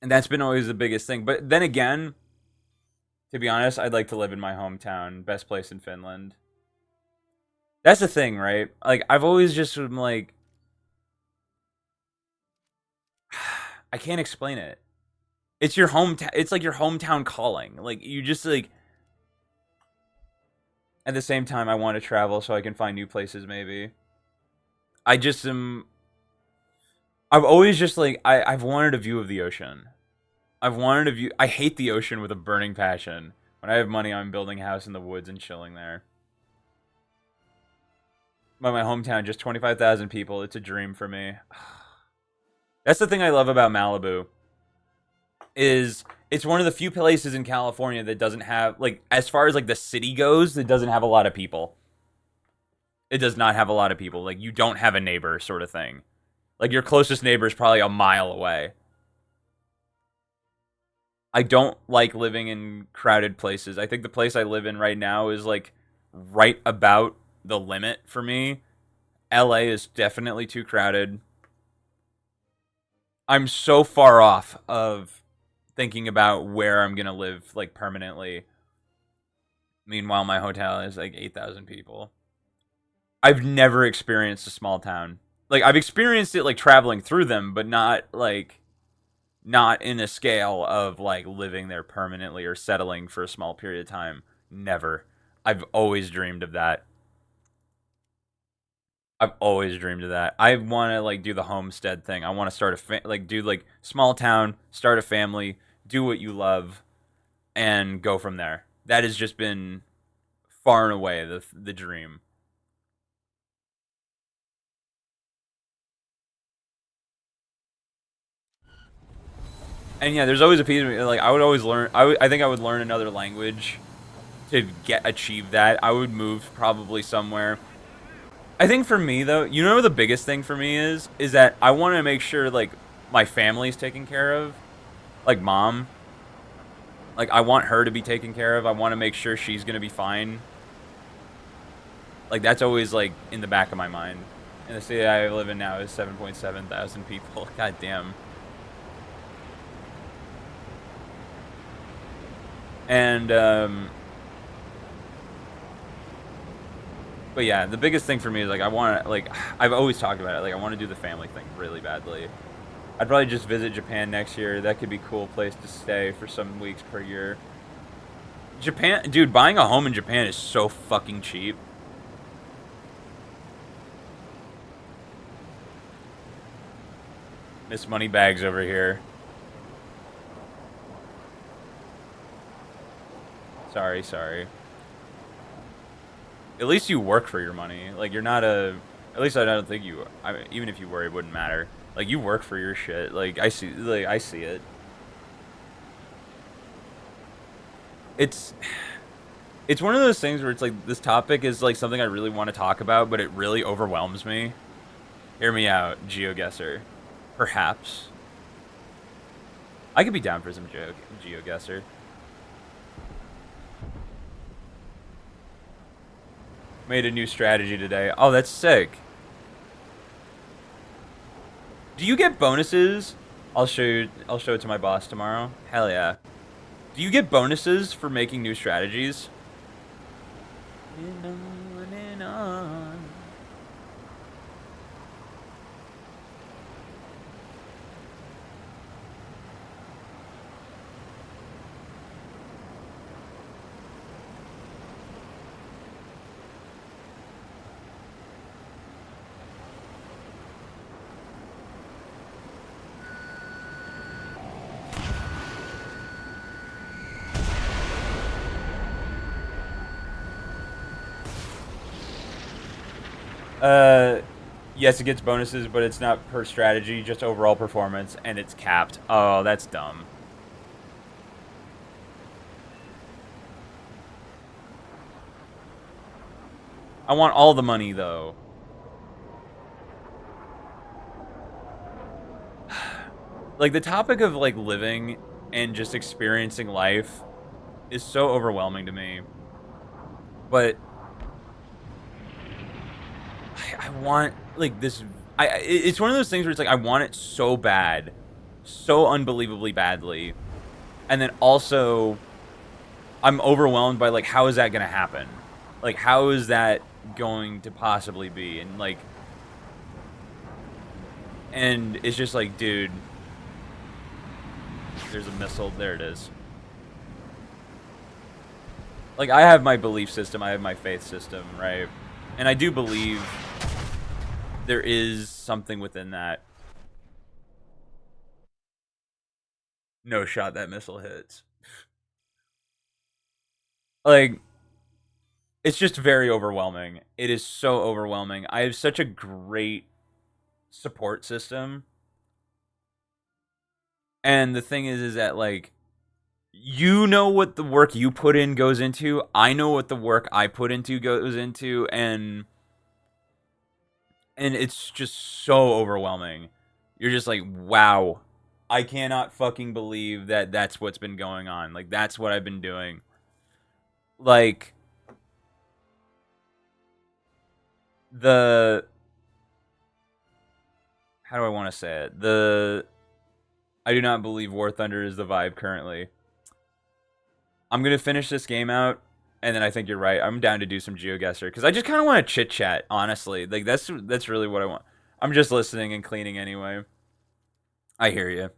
and that's been always the biggest thing. But then again, to be honest, I'd like to live in my hometown. Best place in Finland. That's the thing, right? Like I've always just been like, I can't explain it. It's your hometown. It's like your hometown calling. Like you just like. At the same time, I want to travel so I can find new places. Maybe. I just am. I've always just like I've wanted a view of the ocean. I've wanted a view. I hate the ocean with a burning passion. When I have money, I'm building a house in the woods and chilling there. But my hometown, just 25,000 people. It's a dream for me. That's the thing I love about Malibu. Is it's one of the few places in California that doesn't have like as far as like the city goes, it doesn't have a lot of people. It does not have a lot of people. Like you don't have a neighbor sort of thing. Like your closest neighbor is probably a mile away. I don't like living in crowded places. I think the place I live in right now is like right about the limit for me. LA is definitely too crowded. I'm so far off of thinking about where I'm going to live like permanently. Meanwhile, my hotel is like 8,000 people. I've never experienced a small town. Like I've experienced it like traveling through them, but not in a scale of like living there permanently or settling for a small period of time. Never. I've always dreamed of that. I've always dreamed of that. I want to like do the homestead thing. I want to start like do like small town, start a family, do what you love, and go from there. That has just been far and away the dream. And yeah, there's always a piece of me like I would always learn. I think I would learn another language to achieve that. I would move probably somewhere. I think for me though, you know what the biggest thing for me is that I want to make sure like my family's taken care of, like mom. Like I want her to be taken care of. I want to make sure she's gonna be fine. Like that's always like in the back of my mind. And the city I live in now is 7.7 thousand people. God damn. And but yeah, the biggest thing for me is like I want to like I've always talked about it. Like I want to do the family thing really badly. I'd probably just visit Japan next year. That could be a cool place to stay for some weeks per year. Japan, dude, buying a home in Japan is so fucking cheap. Miss Moneybags over here. Sorry, sorry. At least you work for your money. Like you're not a. At least I don't think you. I mean, even if you were, it wouldn't matter. Like you work for your shit. Like I see. Like I see it. It's. It's one of those things where it's like this topic is like something I really want to talk about, but it really overwhelms me. Hear me out, GeoGuessr. Perhaps. I could be down for some GeoGuessr. Made a new strategy today. Oh, that's sick. Do you get bonuses? I'll show you. I'll show it to my boss tomorrow. Hell yeah. Do you get bonuses for making new strategies? And on and on. Yes, it gets bonuses, but it's not per strategy, just overall performance, and it's capped. Oh, that's dumb. I want all the money, though. Like, the topic of, like, living and just experiencing life is so overwhelming to me. But I want, like, this... it's one of those things where it's like, I want it so bad. So unbelievably badly. And then also, I'm overwhelmed by, like, how is that going to happen? Like, how is that going to possibly be? And, like... And it's just like, dude... There's a missile. There it is. Like, I have my belief system. I have my faith system, right? And I do believe there is something within that. No shot that missile hits. Like, it's just very overwhelming. It is so overwhelming. I have such a great support system. And the thing is that, like, you know what the work you put in goes into. I know what the work I put into goes into, and it's just so overwhelming. You're just like, wow, I cannot fucking believe that that's what's been going on. Like, that's what I've been doing. Like, how do I want to say it? I do not believe War Thunder is the vibe currently. I'm going to finish this game out, and then I think you're right. I'm down to do some GeoGuessr, because I just kind of want to chit-chat, honestly. Like, that's really what I want. I'm just listening and cleaning anyway. I hear you.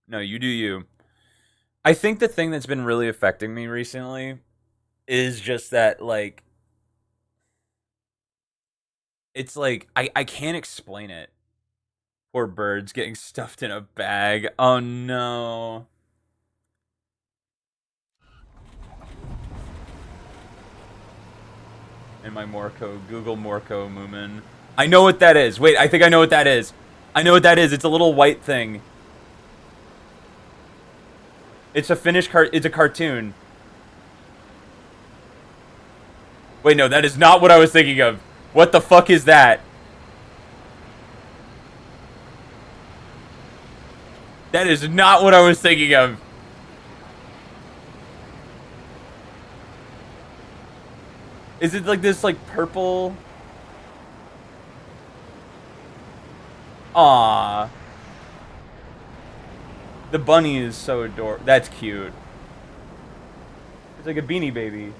No, you do you. I think the thing that's been really affecting me recently is just that, like, it's like, I can't explain it. Poor birds getting stuffed in a bag. Oh, no. And my Morco, Google Morco Moomin. I know what that is. Wait, I think I know what that is. I know what that is. It's a little white thing. It's a Finnish it's a cartoon. Wait, no, that is not what I was thinking of. What the fuck is that? That is not what I was thinking of. Is it like this, like, purple? Aww. The bunny is so adorable. That's cute. It's like a Beanie Baby.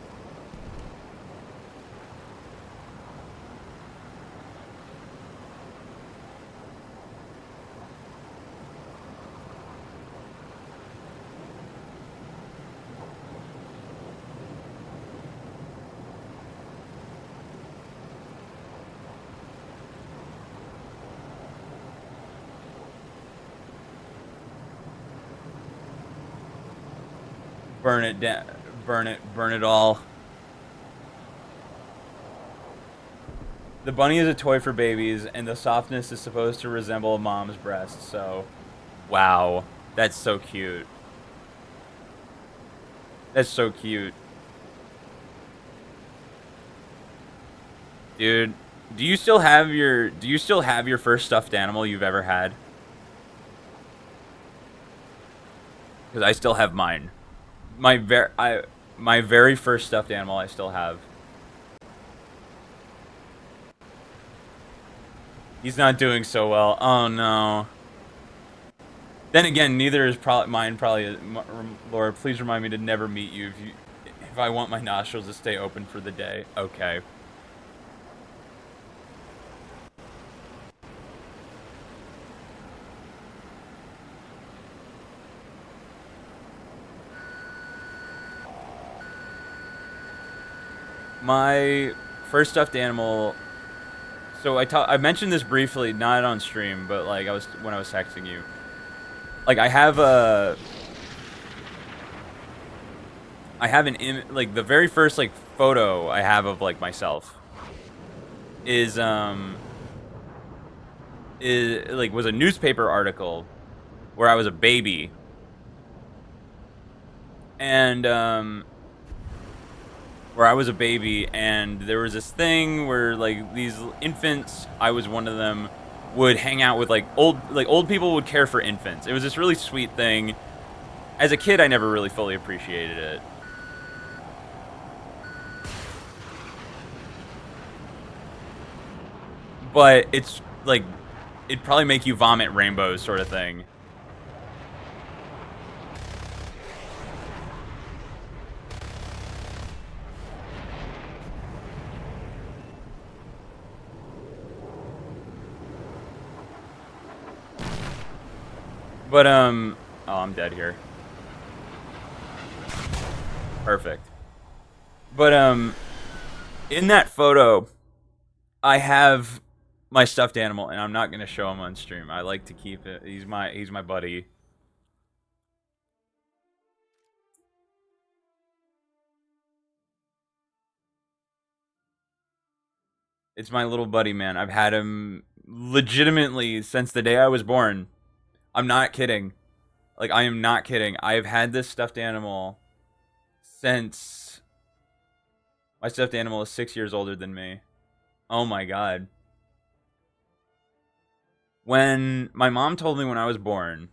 Burn it down. Burn it all. The bunny is a toy for babies, and the softness is supposed to resemble a mom's breast, so... Wow. That's so cute. That's so cute. Dude, do you still have your first stuffed animal you've ever had? Because I still have mine. My very first stuffed animal I still have. He's not doing so well. Oh no. Then again, neither is probably mine. Probably, Laura. Please remind me to never meet you if I want my nostrils to stay open for the day. Okay. My first stuffed animal. So I mentioned this briefly, not on stream, but like when I was texting you. Like I have like the very first like photo I have of like myself is was a newspaper article where I was a baby, and there was this thing where like these infants, I was one of them, would hang out with old people would care for infants. It was this really sweet thing. As a kid, I never really fully appreciated it. But it's like it'd probably make you vomit rainbows sort of thing. But oh, I'm dead here. Perfect. But in that photo, I have my stuffed animal, and I'm not gonna show him on stream. I like to keep it. He's my buddy. It's my little buddy, man. I've had him legitimately since the day I was born. I'm not kidding. Like, I am not kidding. I have had this stuffed animal since my stuffed animal is 6 years older than me. Oh my god. When my mom told me when I was born,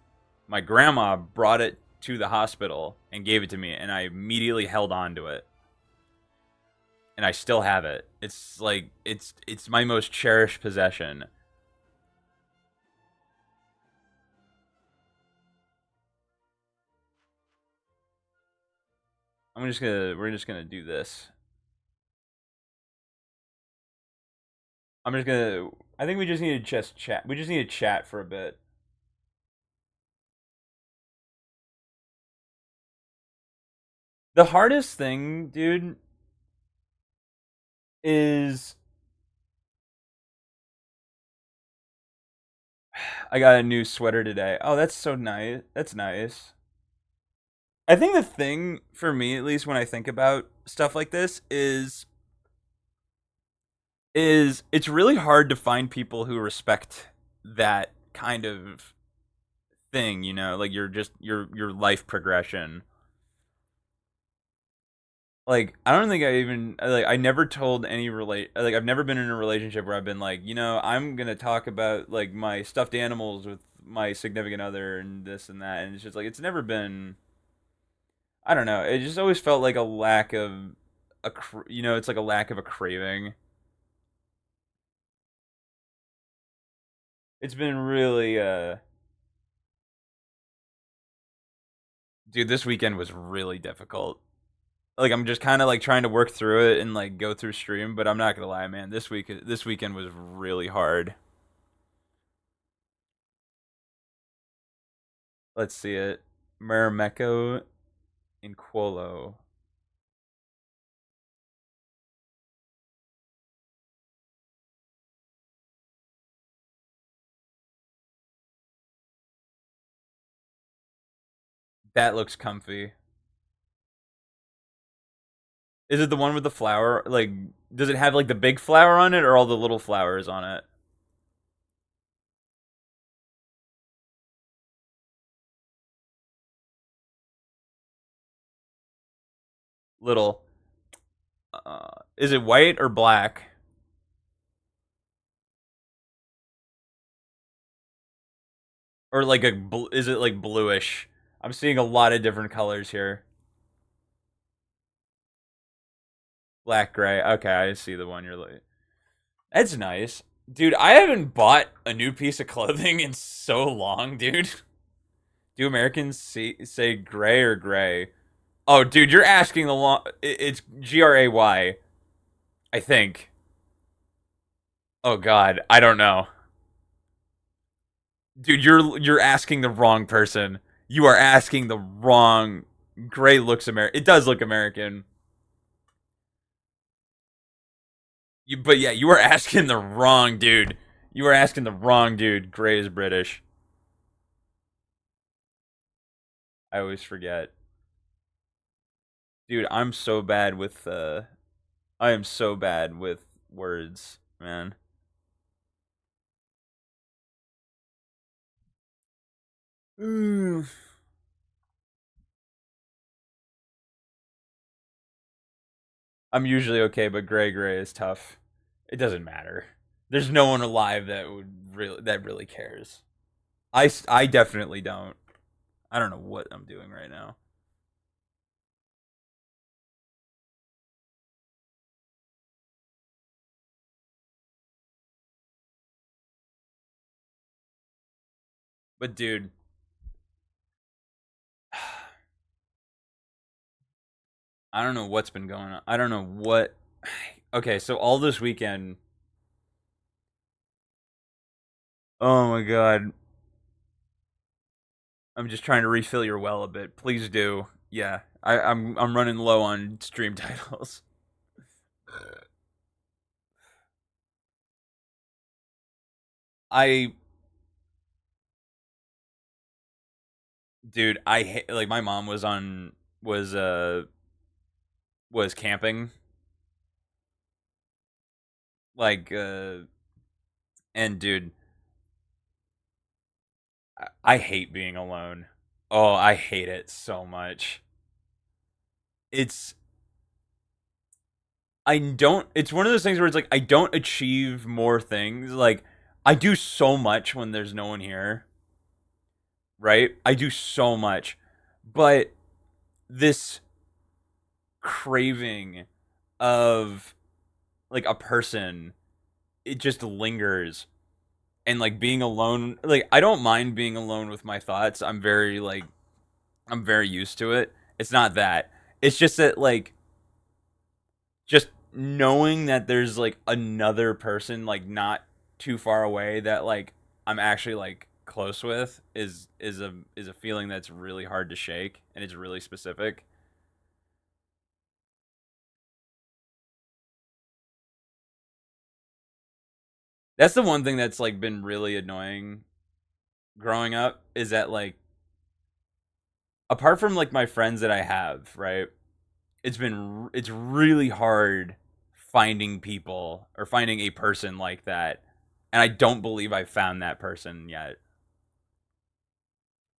my grandma brought it to the hospital and gave it to me, and I immediately held on to it. And I still have it. It's like it's my most cherished possession. We're just gonna do this. I think we just need to just chat. We just need to chat for a bit. The hardest thing, dude, is I got a new sweater today. Oh, that's so nice. That's nice. I think the thing for me, at least when I think about stuff like this, is it's really hard to find people who respect that kind of thing, like your life progression. Like, I don't think I never told any relate like I've never been in a relationship where I've been like, I'm going to talk about like my stuffed animals with my significant other and this and that, and it's just like it's never been. I don't know. It just always felt like a lack of it's like a lack of a craving. It's been really dude, this weekend was really difficult. Like, I'm just kind of like trying to work through it and like go through stream, but I'm not going to lie, man. This weekend was really hard. Let's see it. Murameco in Quolo. That looks comfy. Is it the one with the flower? Like, does it have like the big flower on it or all the little flowers on it? Little. Is it white or black? or like is it like bluish? I'm seeing a lot of different colors here. Black gray. Okay, I see the one you're like. That's nice. Dude, I haven't bought a new piece of clothing in so long, dude. Do Americans say gray or gray? Oh, dude, you're asking the long. It's Gray, I think. Oh God, I don't know, dude. You're asking the wrong person. You are asking the wrong. Gray looks American. It does look American. But yeah, you are asking the wrong dude. You are asking the wrong dude. Gray is British. I always forget, dude. I'm so bad with. I am so bad with words, man. Mm. I'm usually okay, but gray is tough. It doesn't matter. There's no one alive that really cares. I definitely don't. I don't know what I'm doing right now. But dude, I don't know what's been going on. I don't know what. Okay, so all this weekend. Oh my god. I'm just trying to refill your well a bit. Please do. Yeah, I'm running low on stream titles. I dude, like my mom was uh was camping like and dude, I hate being alone. Oh, I hate it so much. It's I don't it's one of those things where it's like I don't achieve more things. Like I do so much when there's no one here, right? I do so much. But this craving of like a person, it just lingers. And like being alone, like I don't mind being alone with my thoughts. I'm very used to it. It's not that. It's just that like just knowing that there's like another person like not too far away that like I'm actually like close with is a feeling that's really hard to shake, and it's really specific. That's the one thing that's like been really annoying growing up is that like apart from like my friends that I have, right? It's really hard finding people or finding a person like that. And I don't believe I've found that person yet.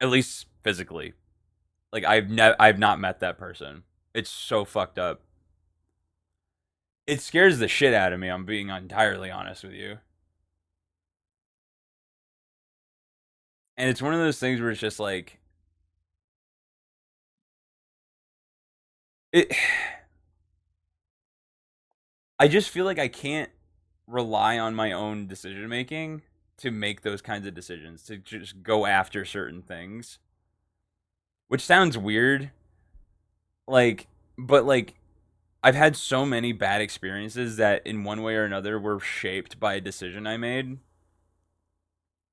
At least physically. Like I've not met that person. It's so fucked up. It scares the shit out of me, I'm being entirely honest with you. And it's one of those things where it's just like it I just feel like I can't rely on my own decision making to make those kinds of decisions, to just go after certain things. Which sounds weird, like, but like I've had so many bad experiences that in one way or another were shaped by a decision I made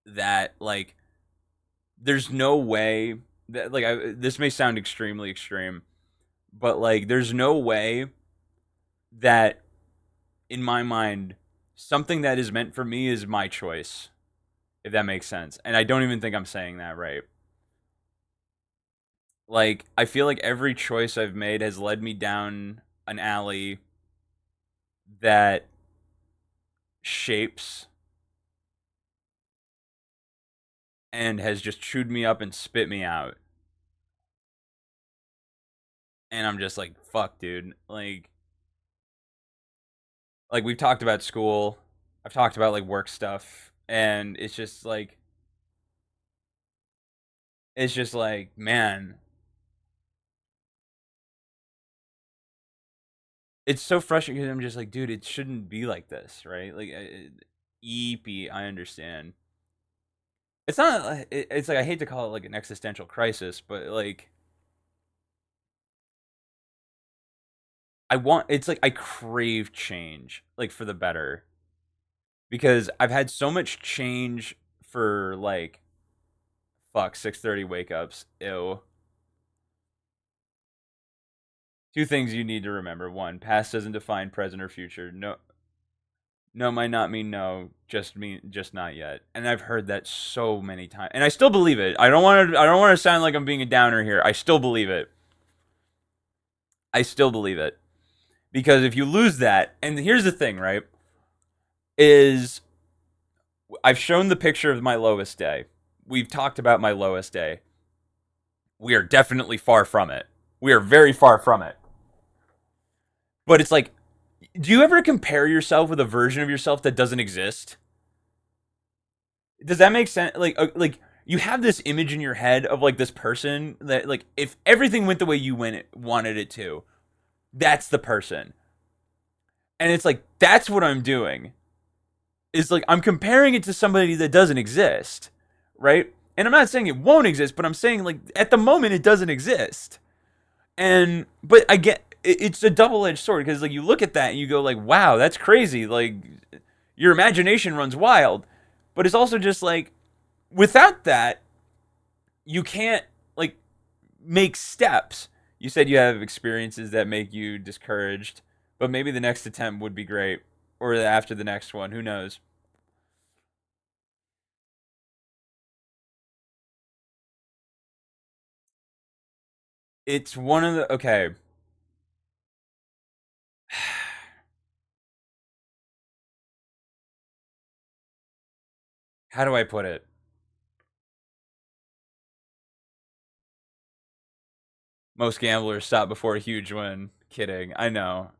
that like there's no way that like this may sound extremely extreme, but like there's no way that in my mind something that is meant for me is my choice, if that makes sense. And I don't even think I'm saying that right. Like I feel like every choice I've made has led me down an alley that shapes and has just chewed me up and spit me out. And I'm just like, fuck, dude. Like we've talked about school. I've talked about like work stuff, and it's just like It's just like, man, it's so frustrating because I'm just like, dude, it shouldn't be like this, right? Like, EP, I understand. It's not. It's like I hate to call it like an existential crisis, but like I want. It's like I crave change, like for the better, because I've had so much change for like fuck 6:30 wake ups. Ew. Two things you need to remember: one, past doesn't define present or future. No, no might not mean no, just not yet. And I've heard that so many times, and I still believe it. I don't want to. I don't want to sound like I'm being a downer here. I still believe it. I still believe it because if you lose that, and here's the thing, right? Is I've shown the picture of my lowest day. We've talked about my lowest day. We are definitely far from it. We are very far from it. But it's like, do you ever compare yourself with a version of yourself that doesn't exist? Does that make sense? Like you have this image in your head of like this person that like if everything went the way you wanted it to, that's the person. And it's like that's what I'm doing. Is like I'm comparing it to somebody that doesn't exist, right? And I'm not saying it won't exist, but I'm saying like at the moment it doesn't exist. And but I get it's a double-edged sword because like you look at that and you go like, "Wow, that's crazy." Like your imagination runs wild. But it's also just like without that, you can't like make steps. You said you have experiences that make you discouraged, but maybe the next attempt would be great or after the next one, who knows. It's one of the okay. How do I put it? Most gamblers stop before a huge win. Kidding. I know.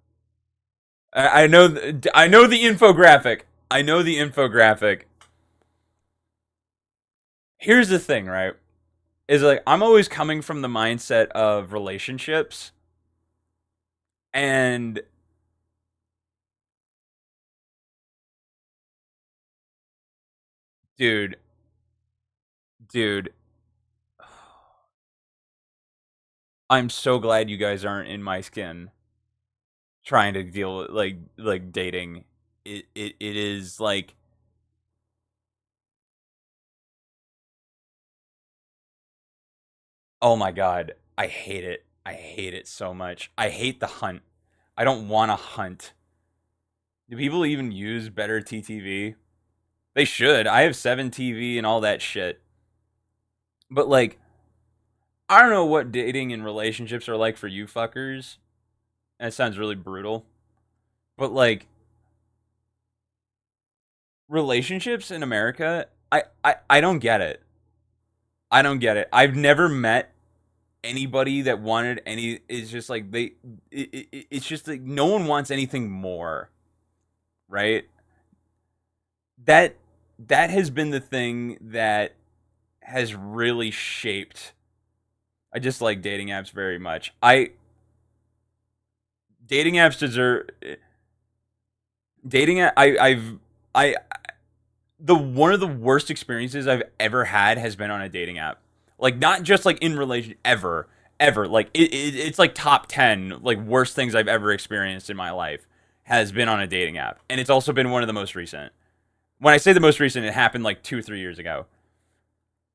I know. I know the infographic. I know the infographic. Here's the thing, right? Is like I'm always coming from the mindset of relationships, and dude, dude, I'm so glad you guys aren't in my skin trying to deal with like dating. It is like oh my god, I hate it. I hate it so much. I hate the hunt. I don't want to hunt. Do people even use better TTV? They should. I have 7 TV and all that shit. But like, I don't know what dating and relationships are like for you fuckers. And it sounds really brutal. But like, relationships in America, I don't get it. I don't get it. I've never met anybody that wanted any. It's just like it's just like no one wants anything more, right? That that has been the thing that has really shaped. I just like dating apps very much. I dating apps deserve dating. I the one of the worst experiences I've ever had has been on a dating app. Like not just like in relation ever like it's like top 10 like worst things I've ever experienced in my life has been on a dating app, and it's also been one of the most recent. When I say the most recent, it happened like 2 3 years ago.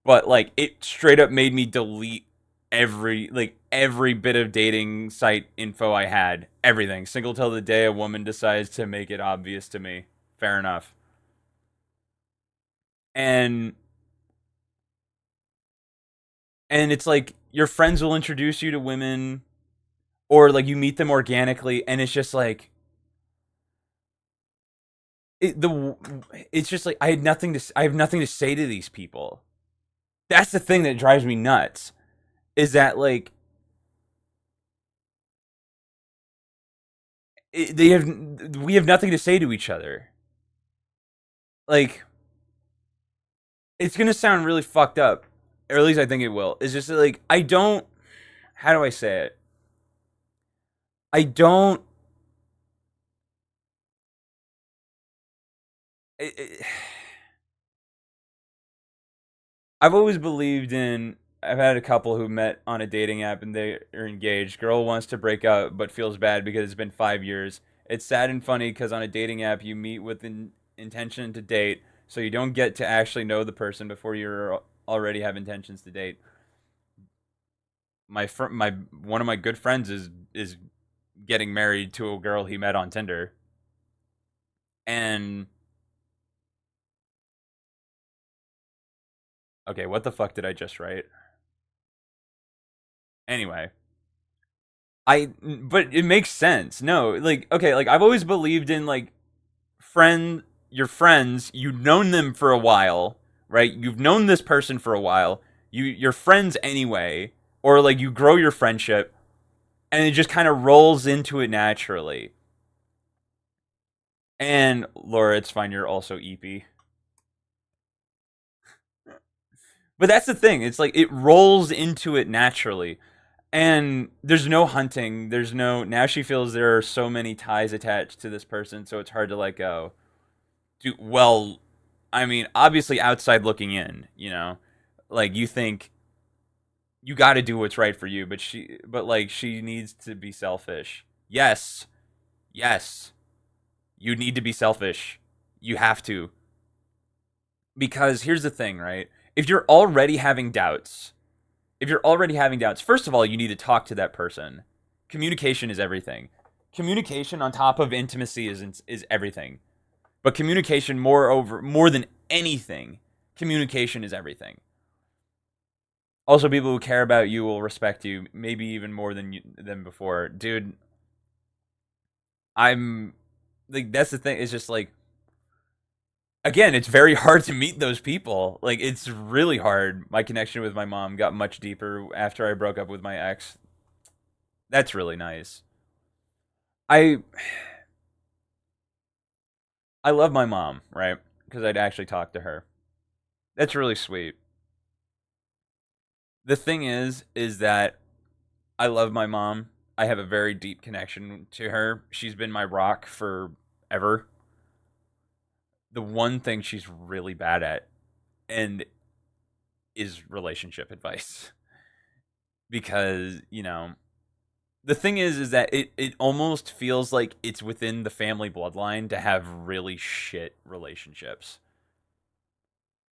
But like it straight up made me delete every bit of dating site info I had. Everything. Single till the day a woman decides to make it obvious to me. Fair enough. And it's like your friends will introduce you to women or like you meet them organically and it's just like the it's just like I have nothing to say to these people. That's the thing that drives me nuts. Is that like they have we have nothing to say to each other. Like it's gonna sound really fucked up, or at least I think it will. It's just like I don't. How do I say it? I don't. It, I've always believed in. I've had a couple who met on a dating app and they are engaged. Girl wants to break up but feels bad because it's been 5 years. It's sad and funny because on a dating app you meet with an intention to date, so you don't get to actually know the person before you already have intentions to date. My one of my good friends is getting married to a girl he met on Tinder, and okay, what the fuck did I just write? Anyway, but it makes sense. No, like okay, like I've always believed in like your friends, you've known them for a while, right? You've known this person for a while. You're friends anyway, or like you grow your friendship and it just kind of rolls into it naturally. And Laura, it's fine, you're also EP. But that's the thing. It's like it rolls into it naturally. And there's no hunting. There's no now she feels there are so many ties attached to this person, so it's hard to let go. Well, I mean, obviously outside looking in, like you think you got to do what's right for you, but like she needs to be selfish. Yes, yes, you need to be selfish. You have to, because here's the thing, right? If you're already having doubts, first of all, you need to talk to that person. Communication is everything. Communication on top of intimacy is everything. But communication, more than anything, communication is everything. Also, people who care about you will respect you, maybe even more than before, dude. I'm like that's the thing. It's just like again, it's very hard to meet those people. Like it's really hard. My connection with my mom got much deeper after I broke up with my ex. That's really nice. I I love my mom, right? Because I'd actually talk to her. That's really sweet. The thing is that I love my mom. I have a very deep connection to her. She's been my rock forever. The one thing she's really bad at and is relationship advice. Because, the thing is that it almost feels like it's within the family bloodline to have really shit relationships.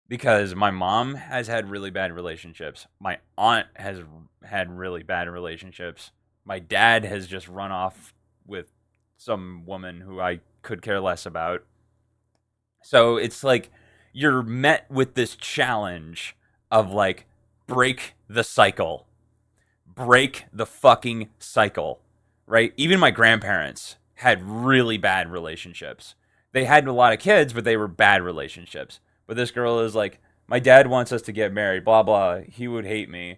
Because my mom has had really bad relationships. My aunt has had really bad relationships. My dad has just run off with some woman who I could care less about. So it's like you're met with this challenge of like break the cycle. Break the fucking cycle. Right? Even my grandparents had really bad relationships. They had a lot of kids, but they were bad relationships. But this girl is like, my dad wants us to get married, blah, blah. He would hate me.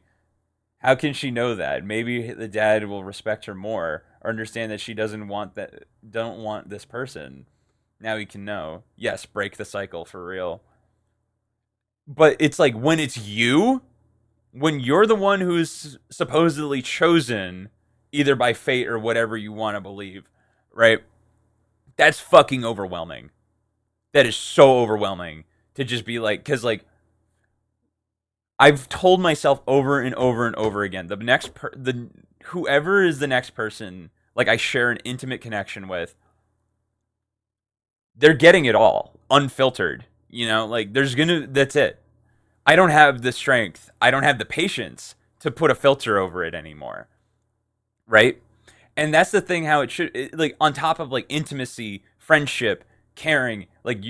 How can she know that? Maybe the dad will respect her more or understand that she don't want this person. Now he can know. Yes, break the cycle for real. But it's like when it's you, when you're the one who's supposedly chosen, either by fate or whatever you want to believe, right? That's fucking overwhelming. That is so overwhelming to just be like, because like I've told myself over and over and over again, the whoever is the next person, like I share an intimate connection with, they're getting it all unfiltered. Like that's it. I don't have the strength. I don't have the patience to put a filter over it anymore. Right? And that's the thing how like on top of like intimacy, friendship, caring, like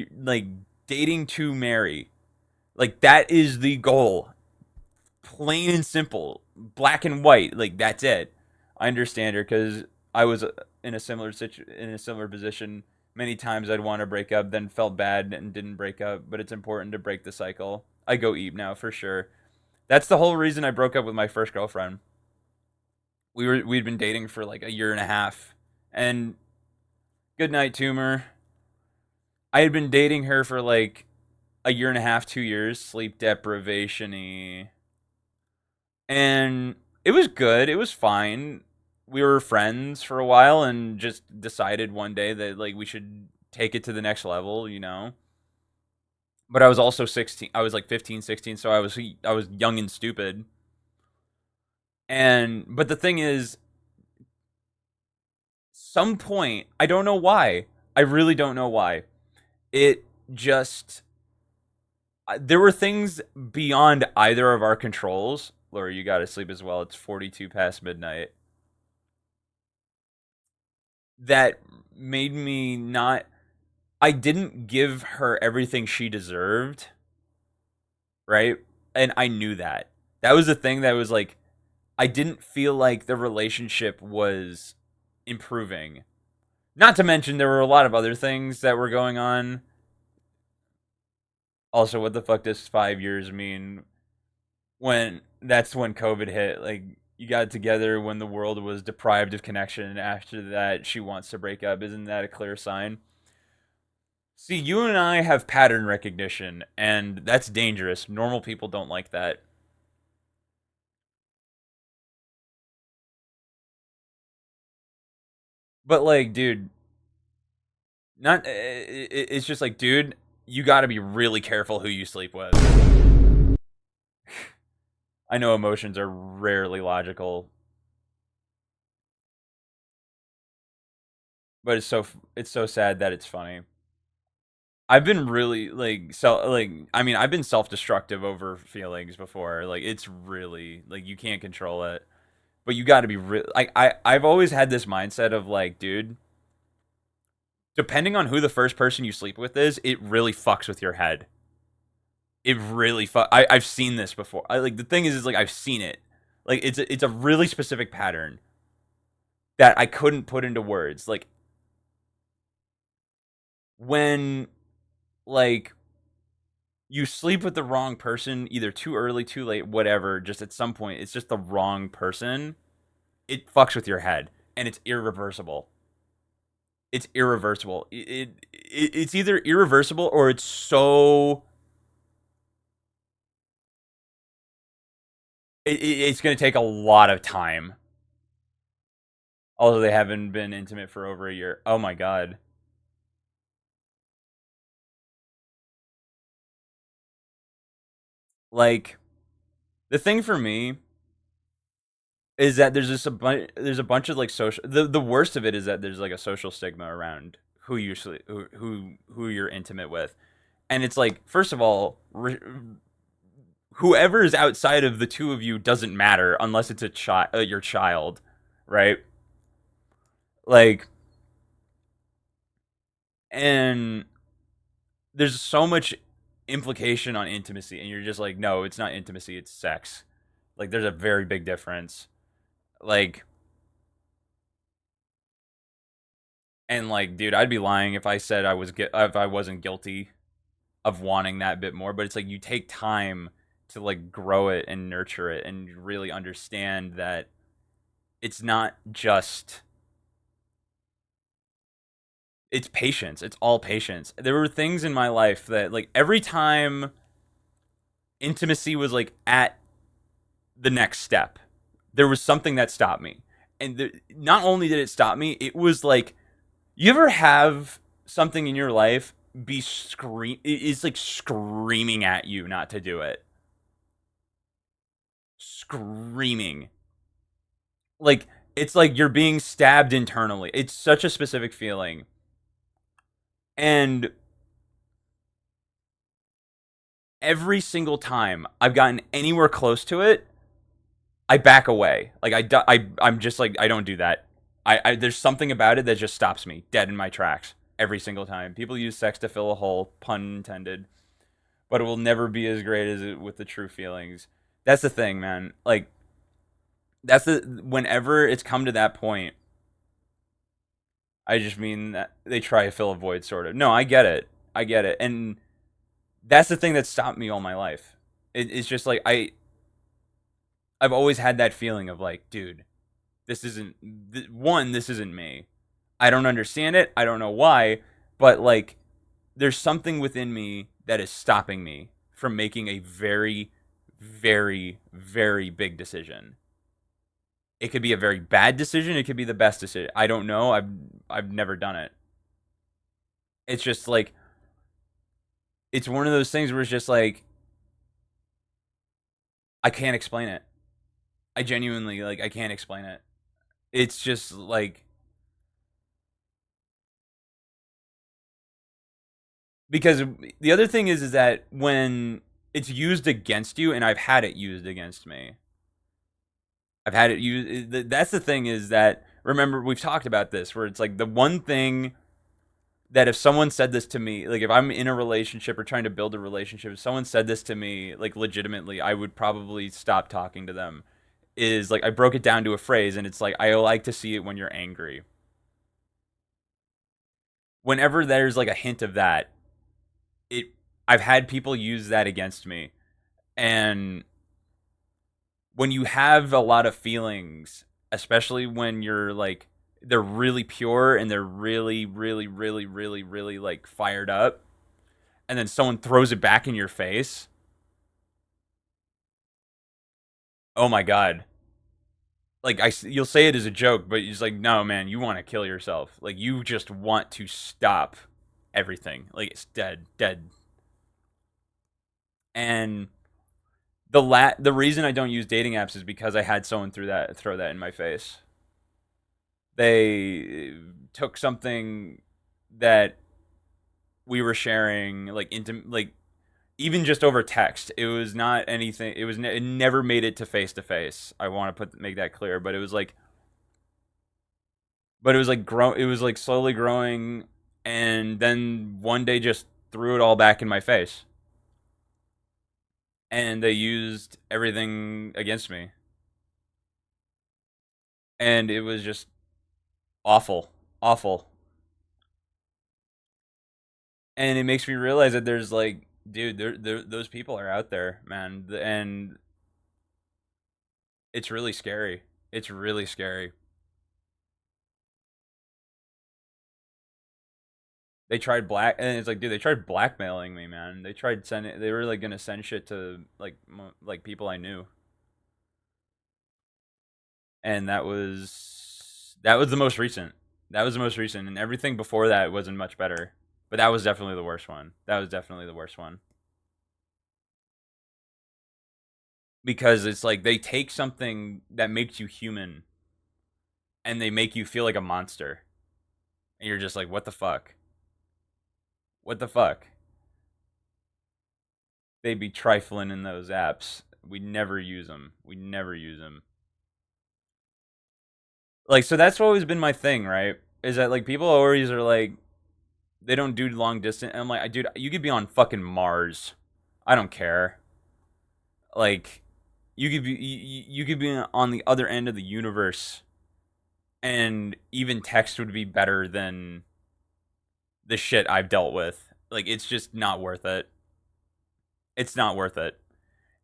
dating to marry. Like that is the goal. Plain and simple, black and white. Like that's it. I understand her cuz I was in a similar position. Many times I'd want to break up, then felt bad and didn't break up, but it's important to break the cycle. I go eat now for sure. That's the whole reason I broke up with my first girlfriend. We'd been dating for like a year and a half, and good night tumor. I had been dating her for like a year and a half, 2 years, sleep deprivation-y. And it was good. It was fine. We were friends for a while and just decided one day that like we should take it to the next level, you know. But I was also 16. I was like 15, 16, so I was young and stupid. And but the thing is, some point, I don't know why. I really don't know why. It just there were things beyond either of our controls. Laura, you got to sleep as well. It's 42 past midnight. That made me not I didn't give her everything she deserved, right? And I knew that. That was the thing that was like I didn't feel like the relationship was improving. Not to mention there were a lot of other things that were going on. Also, what the fuck does 5 years mean? When that's when COVID hit. Like you got together when the world was deprived of connection, and after that she wants to break up. Isn't that a clear sign? See, you and I have pattern recognition, and that's dangerous. Normal people don't like that. But like, dude, not. It's just like, dude, you got to be really careful who you sleep with. I know emotions are rarely logical, but it's so sad that it's funny. I've been really I mean I've been self-destructive over feelings before. Like it's really like you can't control it. But you got to be real. I've always had this mindset of like, dude, depending on who the first person you sleep with is, it really fucks with your head. It really I've seen this before. Like the thing is like I've seen it. Like it's a really specific pattern that I couldn't put into words. Like when like you sleep with the wrong person, either too early, too late, whatever, just at some point, it's just the wrong person. It fucks with your head, and it's irreversible. It's irreversible. It's either irreversible or it's so. It's going to take a lot of time. Although they haven't been intimate for over a year. Oh my god. Like the thing for me is that there's a bunch of like social. The worst of it is that there's like a social stigma around who you who you're intimate with, and it's like first of all, whoever is outside of the two of you doesn't matter unless it's a child, your child, right? Like, and there's so much implication on intimacy, and you're just like, no, it's not intimacy, it's sex. Like, there's a very big difference. Like, and like, dude, I'd be lying if I said if I wasn't guilty of wanting that bit more. But it's like you take time to like grow it and nurture it, and really understand that it's not just it's patience. It's all patience. There were things in my life that like every time intimacy was like at the next step, there was something that stopped me. And not only did it stop me, it was like you ever have something in your life be it's like screaming at you not to do it. Screaming. Like it's like you're being stabbed internally. It's such a specific feeling. And every single time I've gotten anywhere close to it, I back away. Like I'm just like I don't do that. There's something about it that just stops me dead in my tracks every single time. People use sex to fill a hole, pun intended, but it will never be as great as it with the true feelings. That's the thing, man. Like that's the whenever it's come to that point, I just mean that they try to fill a void, sort of. No, I get it. I get it, and that's the thing that stopped me all my life. It's just like I've always had that feeling of like, dude, this isn't this isn't me. I don't understand it. I don't know why, but like there's something within me that is stopping me from making a very very, very big decision. It could be a very bad decision. It could be the best decision. I don't know. I've never done it. It's just like it's one of those things where it's just like I can't explain it. I genuinely like I can't explain it. It's just like because the other thing is that when it's used against you, and I've had it used against me. I've had it used. That's the thing is that remember we've talked about this where it's like the one thing that if someone said this to me, like if I'm in a relationship or trying to build a relationship, if someone said this to me, like legitimately, I would probably stop talking to them. Is like I broke it down to a phrase, and it's like I like to see it when you're angry. Whenever there's like a hint of that, it I've had people use that against me, and when you have a lot of feelings, especially when you're like they're really pure and they're really, really, really, really, really like fired up, and then someone throws it back in your face. Oh my god! Like you'll say it as a joke, but it's like, no, man, you want to kill yourself. Like you just want to stop everything. Like it's dead, dead. And the reason I don't use dating apps is because I had someone throw that in my face. They took something that we were sharing like into like even just over text. It was not anything. It never made it to face. I want to make that clear, but it was like grow it was like slowly growing, and then one day just threw it all back in my face, and they used everything against me, and it was just awful, awful. And it makes me realize that there's like, dude, those people are out there, man, and it's really scary. It's really scary. They tried and it's like, dude, they tried blackmailing me, man. They tried sending, they were like gonna send shit to like like people I knew, and that was the most recent. That was the most recent, and everything before that wasn't much better. But that was definitely the worst one. That was definitely the worst one. Because it's like they take something that makes you human and they make you feel like a monster. And you're just like, what the fuck? What the fuck? They'd be trifling in those apps. We never use them. We never use them. Like, so that's always been my thing, right? Is that like people always are like, they don't do long distance. And I'm like, dude, you could be on fucking Mars. I don't care. Like, you could be on the other end of the universe, and even text would be better than the shit I've dealt with. Like, it's just not worth it. It's not worth it.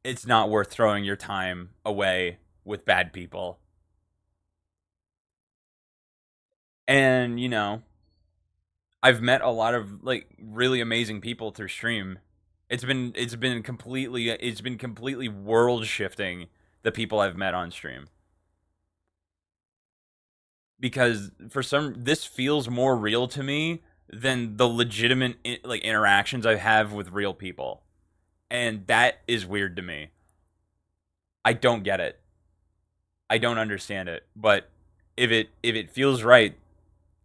It's not worth throwing your time away with bad people. And, you know, I've met a lot of like really amazing people through stream. It's been completely world shifting the people I've met on stream. Because for some this feels more real to me than the legitimate like interactions I have with real people. And that is weird to me. I don't get it. I don't understand it. But if it feels right,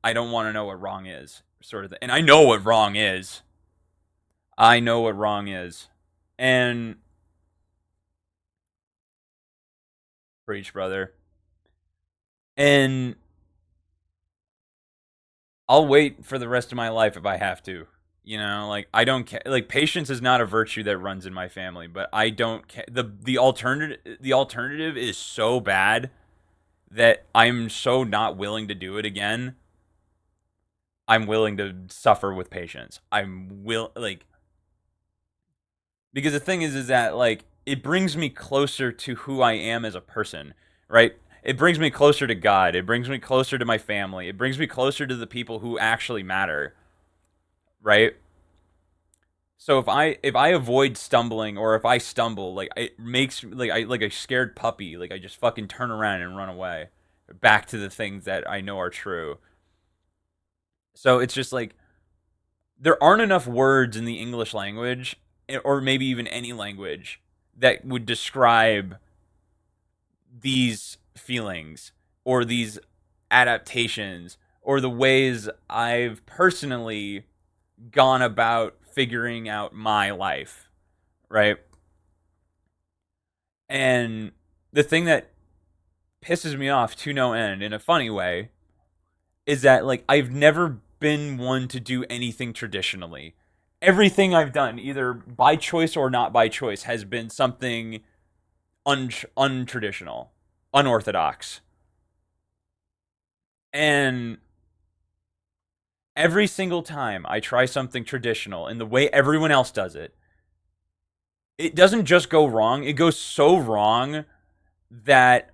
I don't want to know what wrong is, sort of thing. And I know what wrong is. I know what wrong is. And preach, brother. And I'll wait for the rest of my life if I have to. You know, like I don't care. Like patience is not a virtue that runs in my family, but I don't care. The alternative is so bad that I'm so not willing to do it again. I'm willing to suffer with patience. I'm will like because the thing is that like it brings me closer to who I am as a person, right? It brings me closer to God. It brings me closer to my family. It brings me closer to the people who actually matter, right? So if I avoid stumbling, or if I stumble, like it makes like a scared puppy, like I just fucking turn around and run away back to the things that I know are true. So it's just like there aren't enough words in the English language, or maybe even any language, that would describe these feelings, or these adaptations, or the ways I've personally gone about figuring out my life, right? And the thing that pisses me off to no end in a funny way is that, like, I've never been one to do anything traditionally. Everything I've done, either by choice or not by choice, has been something untraditional, unorthodox. And every single time I try something traditional in the way everyone else does it, it doesn't just go wrong, it goes so wrong that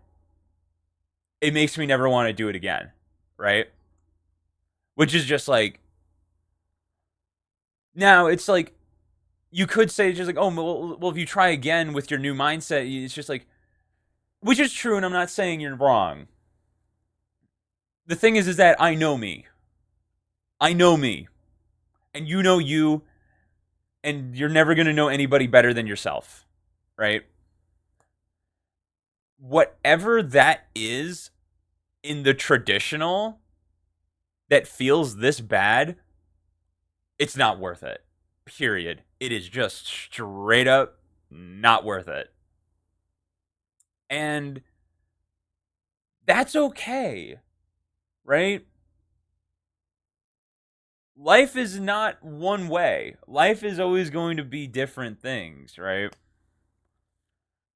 it makes me never want to do it again, right? Which is just like, now it's like, you could say, just like, oh, well, if you try again with your new mindset, it's just like, which is true, and I'm not saying you're wrong. The thing is that I know me, and you know you, and you're never gonna know anybody better than yourself, right? Whatever that is in the traditional that feels this bad, it's not worth it. Period. It is just straight up not worth it. And that's okay, right? Life is not one way. Life is always going to be different things, right?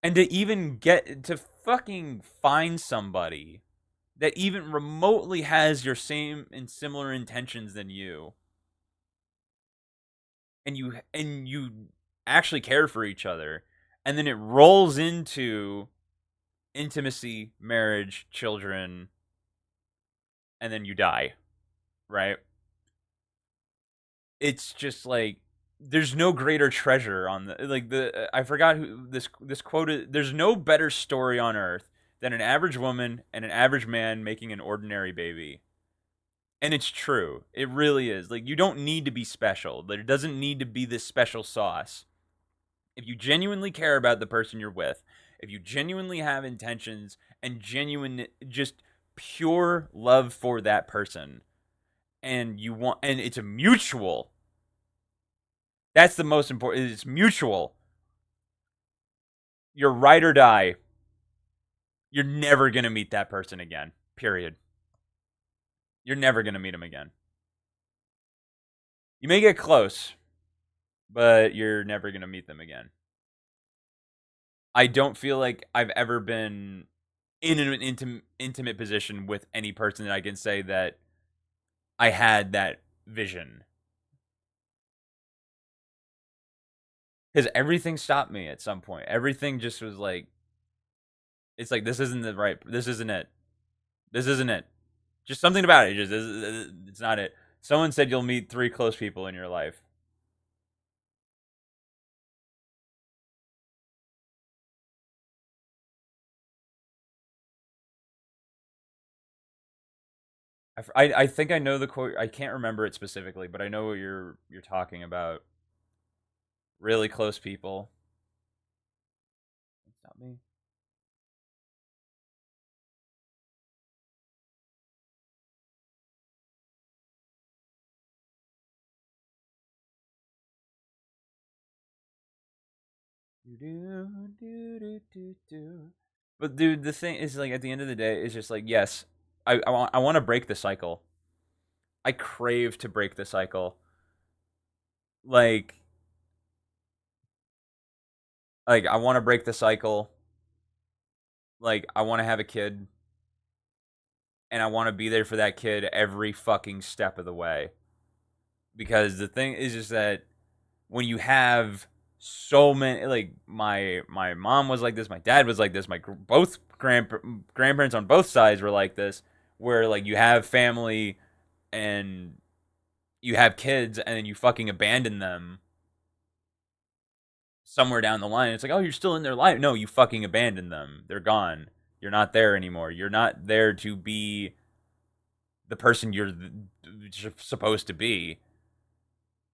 And to even get to fucking find somebody that even remotely has your same and similar intentions than you, and you actually care for each other, and then it rolls into intimacy, marriage, children, and then you die, right? It's just like, there's no greater treasure on the, like, the I forgot who this quote is. There's no better story on earth than an average woman and an average man making an ordinary baby. And it's true. It really is. Like, you don't need to be special. There doesn't need to be this special sauce. If you genuinely care about the person you're with, if you genuinely have intentions and genuine, just pure love for that person, and you want, and it's a mutual, that's the most important, it's mutual. You're ride or die. You're never going to meet that person again. Period. You're never going to meet him again. You may get close, but you're never going to meet them again. I don't feel like I've ever been in an intimate position with any person that I can say that I had that vision. Because everything stopped me at some point. Everything just was like, it's like, this isn't the right, this isn't it. This isn't it. Just something about it. Just, it's not it. Someone said you'll meet 3 close people in your life. I think I know the quote. I can't remember it specifically, but I know what you're talking about. Really close people. It's not me. Do, do, do, do, do. But dude, the thing is, like, at the end of the day, it's just like, yes, I want to break the cycle. I crave to break the cycle. Like like I want to break the cycle. Like, I want to have a kid, and I want to be there for that kid every fucking step of the way. Because the thing is just that when you have so many, like, my mom was like this, my dad was like this, my both grandparents on both sides were like this, where, like, you have family and you have kids and then you fucking abandon them, somewhere down the line, it's like, oh, you're still in their life. No, you fucking abandoned them. They're gone. You're not there anymore. You're not there to be the person you're supposed to be.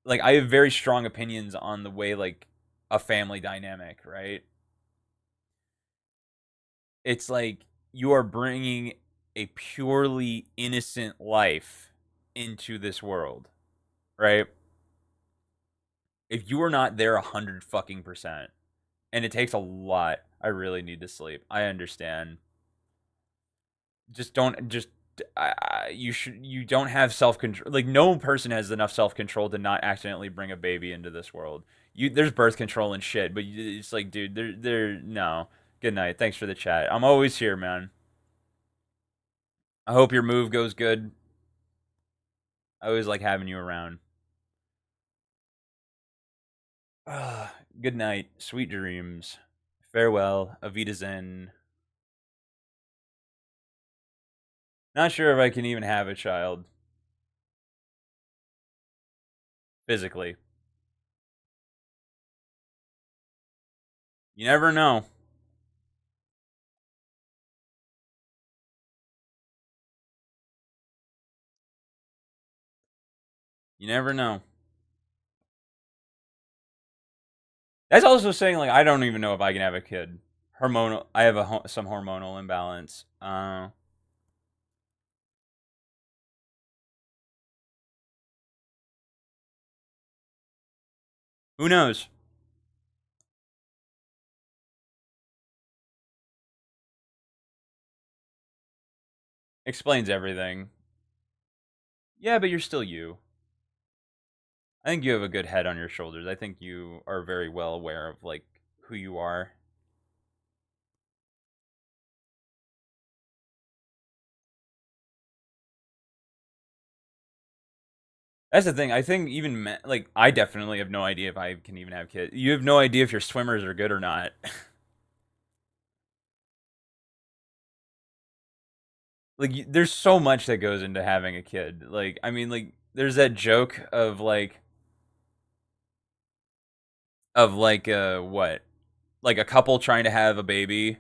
Like, I have very strong opinions on the way, like, a family dynamic, right? It's like you are bringing a purely innocent life into this world, right? If you are not there 100 fucking percent, and it takes a lot, I really need to sleep. I understand. Just don't just you don't have self control. Like, no person has enough self control to not accidentally bring a baby into this world. There's birth control and shit, but it's like, dude, there no. Good night. Thanks for the chat. I'm always here, man. I hope your move goes good. I always like having you around. Good night. Sweet dreams. Farewell. Avita Zen. Not sure if I can even have a child. Physically. You never know. You never know. That's also saying, like, I don't even know if I can have a kid. Hormonal. I have some hormonal imbalance. Who knows? Explains everything. Yeah, but you're still you. I think you have a good head on your shoulders. I think you are very well aware of, like, who you are. That's the thing. I think even like, I definitely have no idea if I can even have kids. You have no idea if your swimmers are good or not. Like, there's so much that goes into having a kid. Like, I mean, like, there's that joke of like what, like a couple trying to have a baby,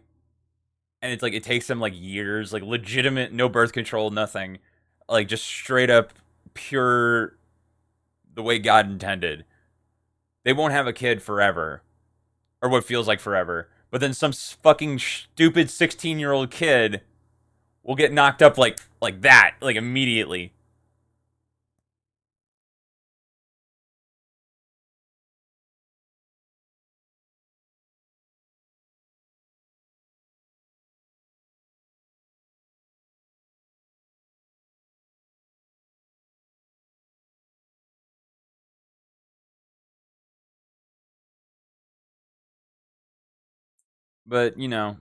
and it's like it takes them like years, like legitimate, no birth control, nothing, like just straight up pure, the way God intended. They won't have a kid forever, or what feels like forever. But then some fucking stupid 16-year-old kid will get knocked up like that, like immediately. But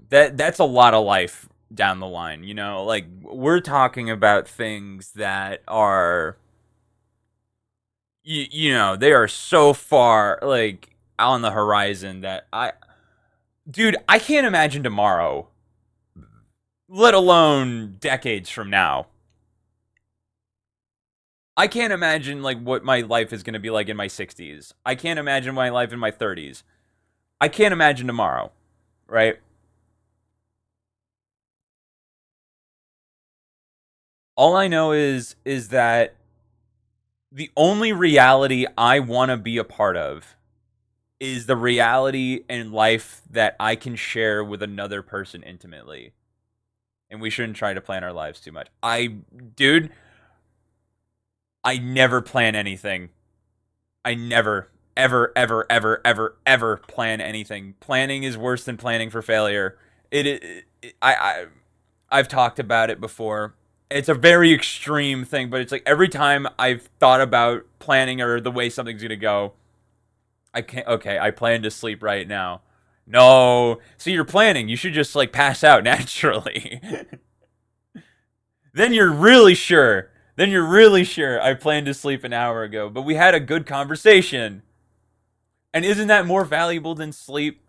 that's a lot of life down the line. Like, we're talking about things that are, they are so far, like, on the horizon that dude, I can't imagine tomorrow, let alone decades from now. I can't imagine, like, what my life is going to be like in my 60s. I can't imagine my life in my 30s. I can't imagine tomorrow, right? All I know is that the only reality I want to be a part of is the reality and life that I can share with another person intimately. And we shouldn't try to plan our lives too much. Dude, I never plan anything. I never, ever, ever, ever, ever, ever plan anything. Planning is worse than planning for failure. I've talked about it before. It's a very extreme thing, but it's like every time I've thought about planning or the way something's gonna go, I can't. Okay, I plan to sleep right now. No, see, you're planning. You should just, like, pass out naturally. Then you're really sure. Then you're really sure I planned to sleep an hour ago, but we had a good conversation. And isn't that more valuable than sleep?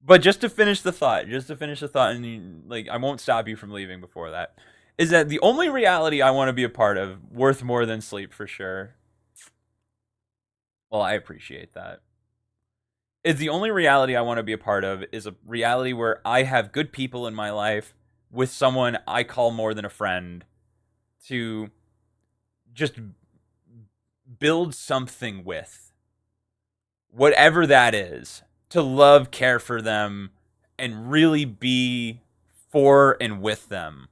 But just to finish the thought, and, like, I won't stop you from leaving before that, is that the only reality I want to be a part of, worth more than sleep for sure, Well, I appreciate that. It's the only reality I want to be a part of is a reality where I have good people in my life with someone I call more than a friend to just build something with. Whatever that is, to love, care for them, and really be for and with them,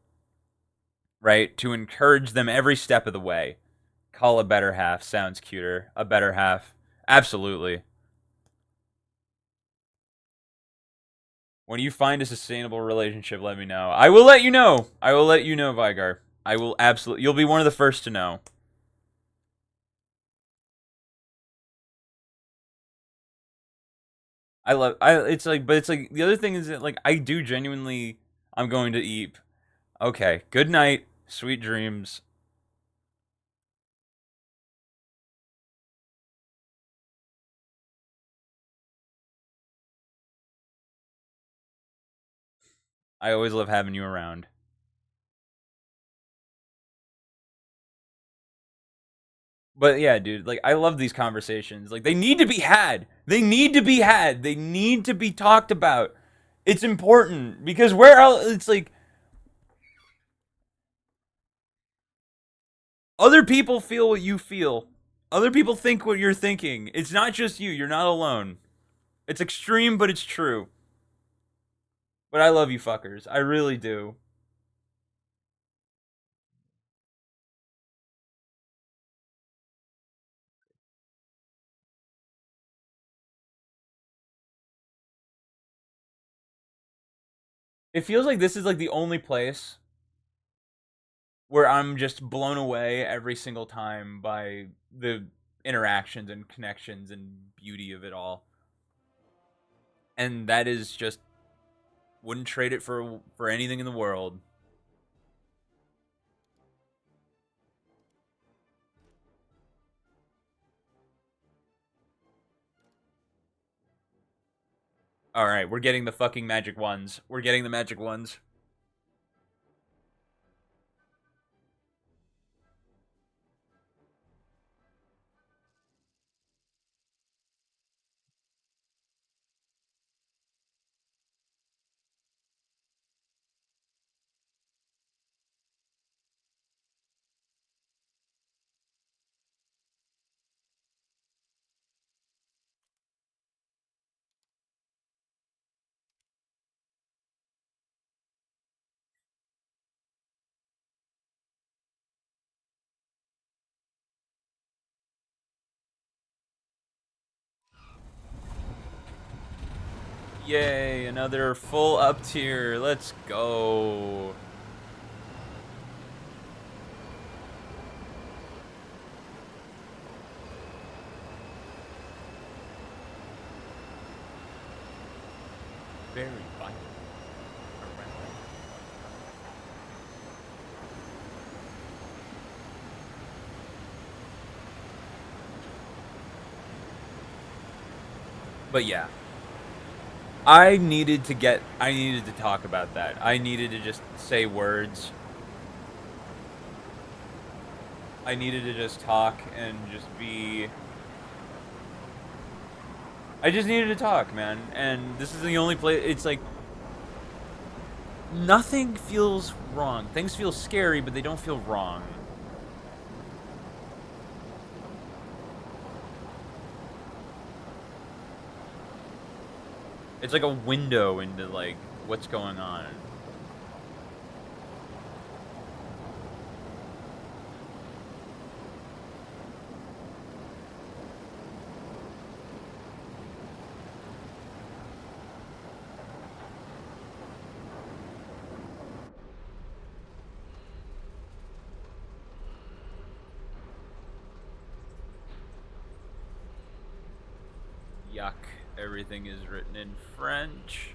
right? To encourage them every step of the way. Call a better half sounds cuter. A better half. Absolutely. When you find a sustainable relationship, let me know. I will let you know. I will let you know, Vigar. I will absolutely. You'll be one of the first to know. I love. It's like, but it's like the other thing is that like I do genuinely. I'm going to eat. Okay. Good night. Sweet dreams. I always love having you around. But yeah, dude, like I love these conversations. Like they need to be had. They need to be had. They need to be talked about. It's important because where else it's like other people feel what you feel. Other people think what you're thinking. It's not just you. You're not alone. It's extreme, but it's true. But I love you fuckers. I really do. It feels like this is like the only place where I'm just blown away every single time by the interactions and connections and beauty of it all. And that is just wouldn't trade it for anything in the world. All right, we're getting the fucking magic ones. We're getting the magic ones. Yay, another full up tier. Let's go. Very violent. But yeah, I needed to talk about that. I needed to just say words. I needed to just talk and just be I just needed to talk, man. And this is the only place it's like nothing feels wrong. Things feel scary, but they don't feel wrong. It's like a window into like what's going on. Yuck. Everything is written in French.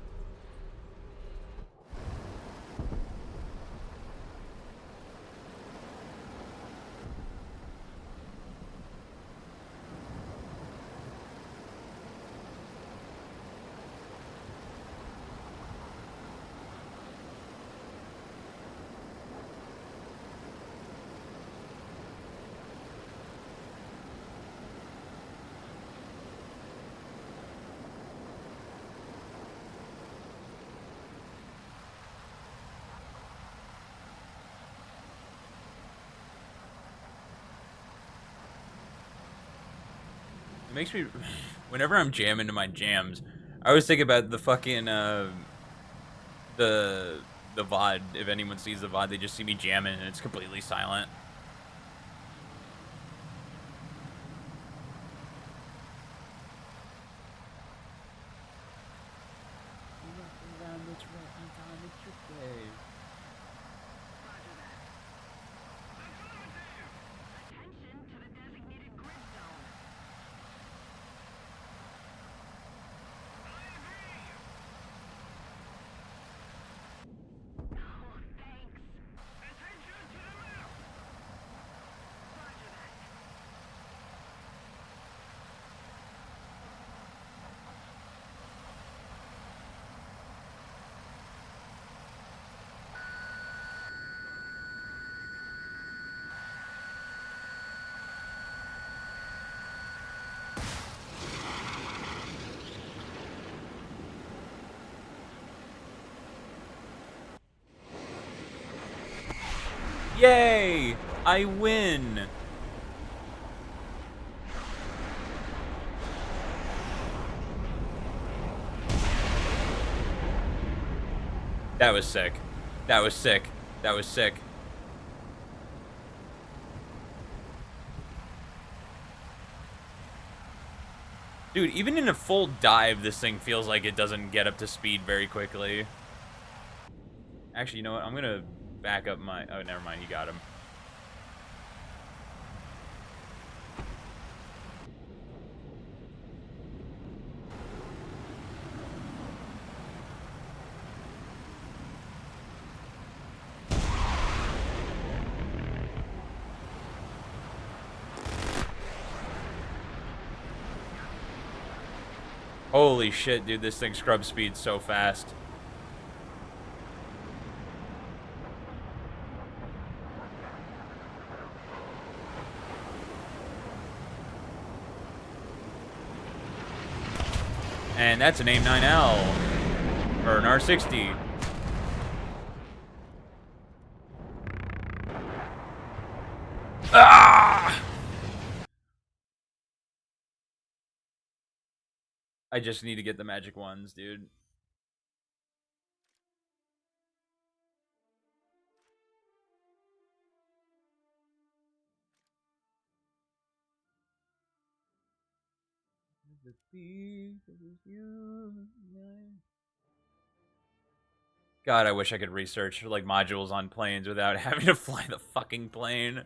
It makes me, whenever I'm jamming to my jams, I always think about the fucking the the VOD. If anyone sees the VOD, they just see me jamming and it's completely silent. Yay! I win! That was sick. That was sick. That was sick. Dude, even in a full dive, this thing feels like it doesn't get up to speed very quickly. Actually, you know what? I'm gonna back up my... Oh, never mind. You got him. Holy shit, dude. This thing scrub speeds so fast. And that's an AIM-9L. Or an R60. Ah! I just need to get the magic ones, dude. God, I wish I could research like modules on planes without having to fly the fucking plane.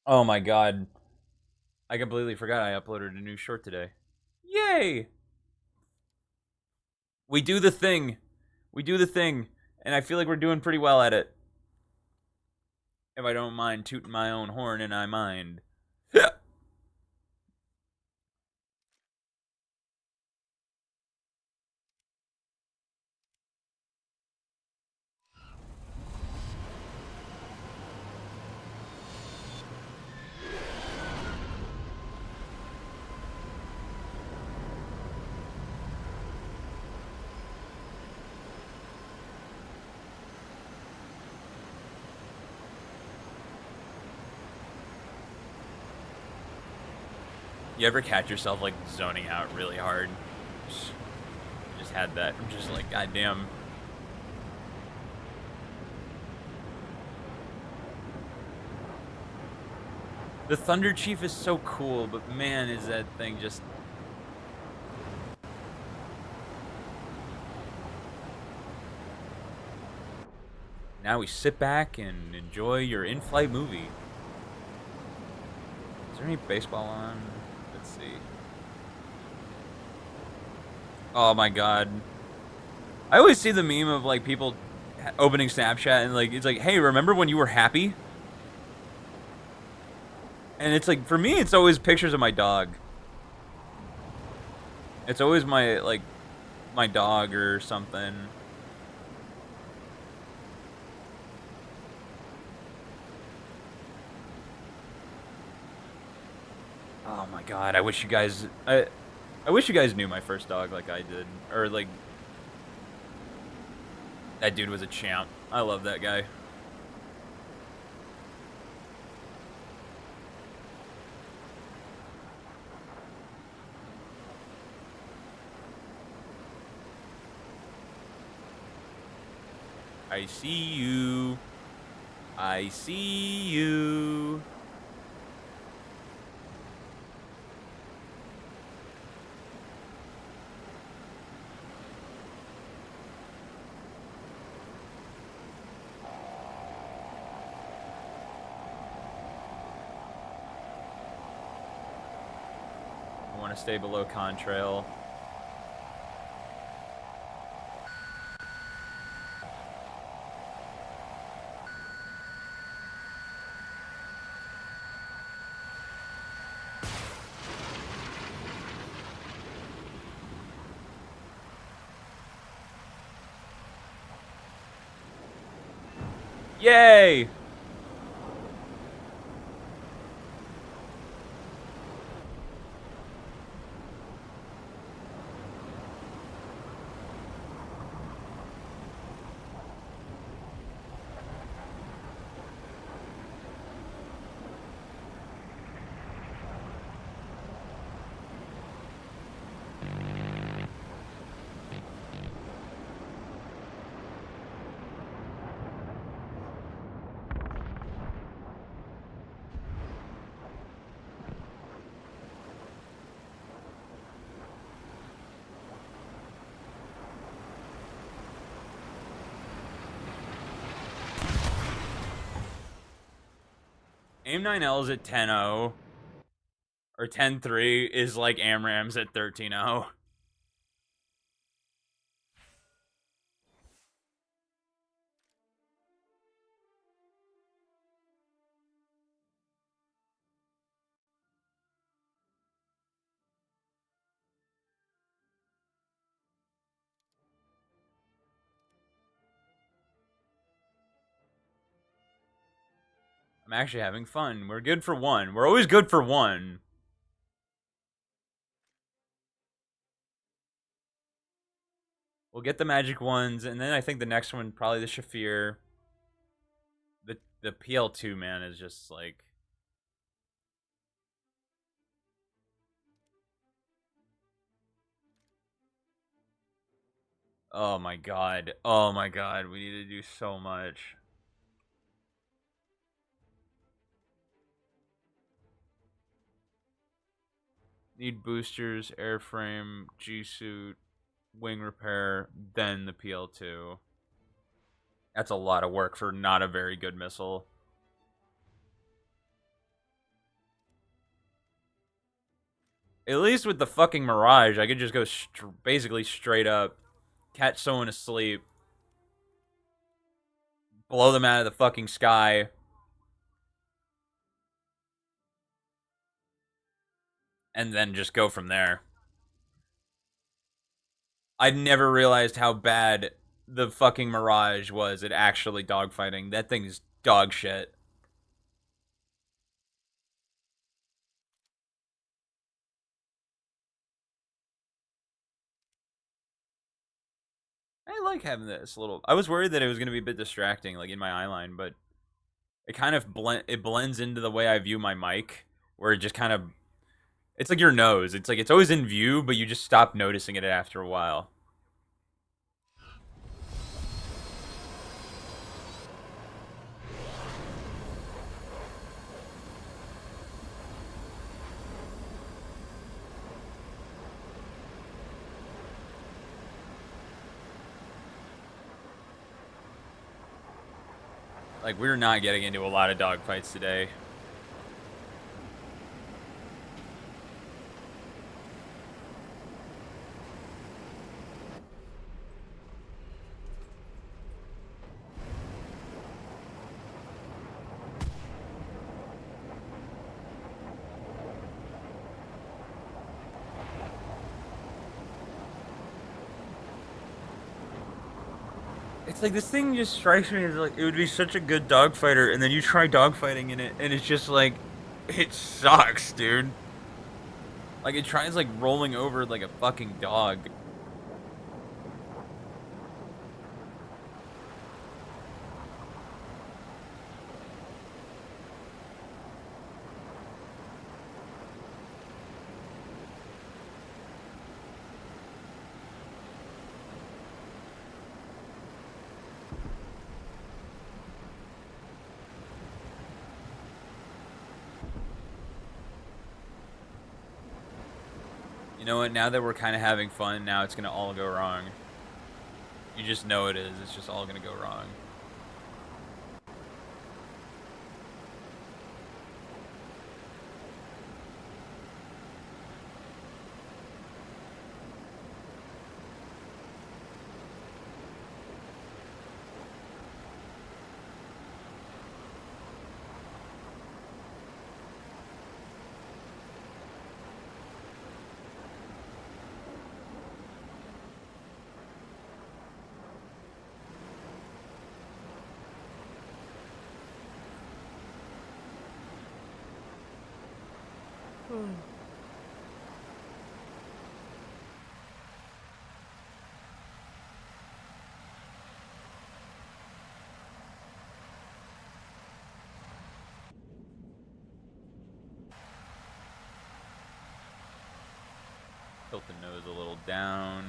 Oh my god. I completely forgot I uploaded a new short today. Yay! We do the thing. We do the thing. And I feel like we're doing pretty well at it. If I don't mind tooting my own horn, and I mind. You ever catch yourself like zoning out really hard? Just had that. I'm just like, goddamn. The Thunder Chief is so cool, but man, is that thing just... Now we sit back and enjoy your in-flight movie. Is there any baseball on? Let's see. Oh my god. I always see the meme of like people opening Snapchat and like it's like, hey, remember when you were happy? And it's like, for me, it's always pictures of my dog. It's always my, like, my dog or something. Oh my god, I wish you guys, I wish you guys knew my first dog like I did. Or, like, that dude was a champ. I love that guy. I see you. I see you. I want to stay below contrail. Yay! AIM-9Ls at 10-0 or 10-3 is like AMRAMs at 13-0. I'm actually having fun. We're good for one. We're always good for one. We'll get the magic ones, and then I think the next one, probably the Shafir. The PL2, man, is just like... Oh my god. Oh my god. We need to do so much. Need boosters, airframe, G-suit, wing repair, then the PL2. That's a lot of work for not a very good missile. At least with the fucking Mirage, I could just go basically straight up, catch someone asleep, blow them out of the fucking sky, and then just go from there. I never realized how bad the fucking Mirage was at actually dogfighting. That thing's dog shit. I like having this little... I was worried that it was going to be a bit distracting, like in my eyeline, but it kind of blends into the way I view my mic, where it just kind of... It's like your nose. It's like it's always in view, but you just stop noticing it after a while. Like, we're not getting into a lot of dogfights today. It's like this thing just strikes me as like it would be such a good dogfighter, and then you try dogfighting in it, and it's just like it sucks, dude. Like it tries like rolling over like a fucking dog. You know what? Now that we're kind of having fun, now it's gonna all go wrong. You just know it is. It's just all gonna go wrong. Tilt the nose a little down.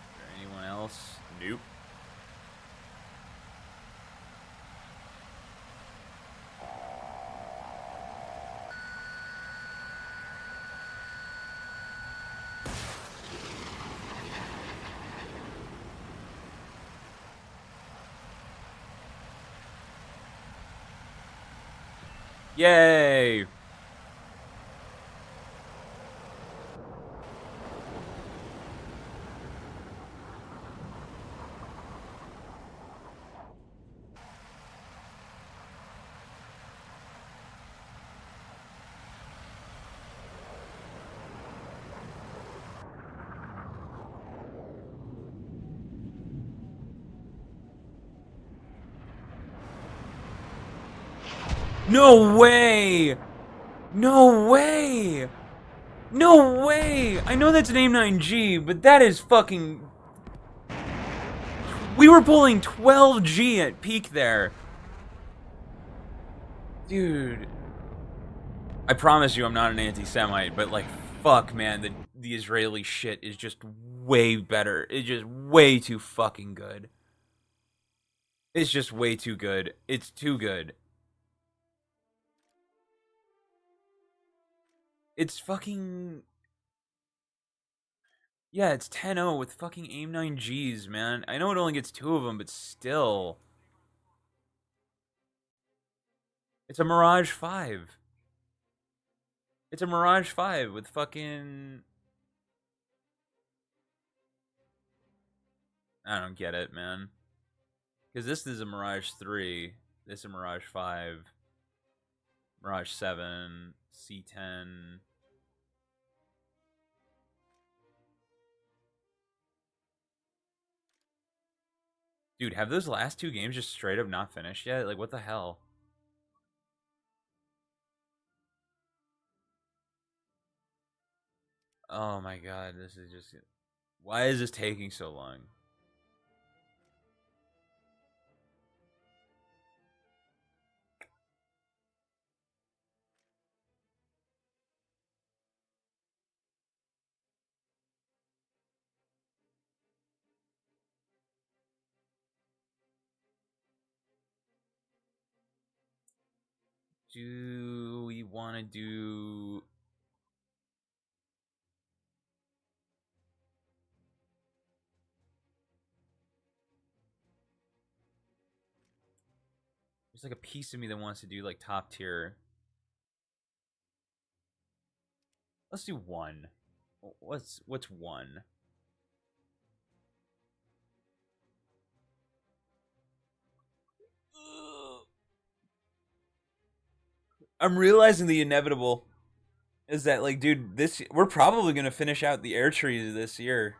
Is there anyone else? Nope. Yay! No way! No way! No way! I know that's an AIM-9G, but that is fucking... We were pulling 12G at peak there. Dude. I promise you I'm not an anti-Semite, but like, fuck, man, the Israeli shit is just way better. It's just way too fucking good. It's just way too good. It's too good. It's fucking... Yeah, it's 10-0 with fucking AIM-9Gs, man. I know it only gets 2 of them, but still. It's a Mirage 5. It's a Mirage 5 with fucking... I don't get it, man. Because this is a Mirage 3. This is a Mirage 5. Mirage 7. C10. Dude, have those last 2 games just straight up not finished yet? Like, what the hell? Oh my god, this is just... Why is this taking so long? Do we want to do... There's like a piece of me that wants to do like top tier. Let's do 1. What's 1? I'm realizing the inevitable is that, like, dude, we're probably gonna finish out the air tree this year.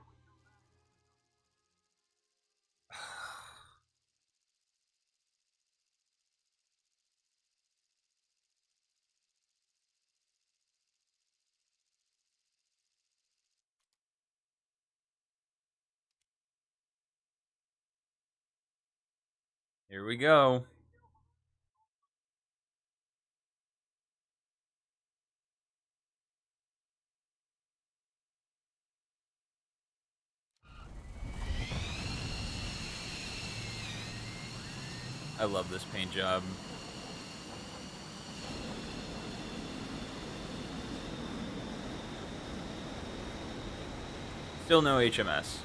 Here we go. I love this paint job. Still no HMS.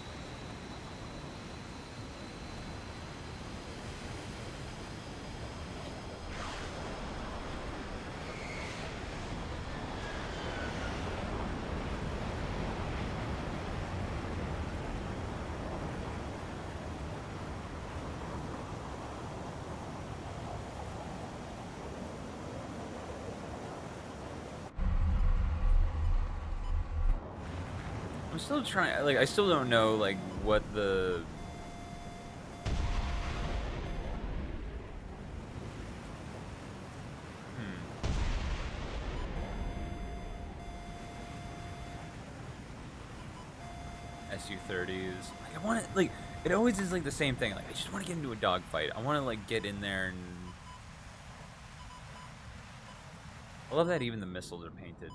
I'm still trying, like, I still don't know, like, what the... SU-30s. Like, I want to, like, it always is, like, the same thing. Like, I just want to get into a dogfight. I want to, like, get in there and... I love that even the missiles are painted.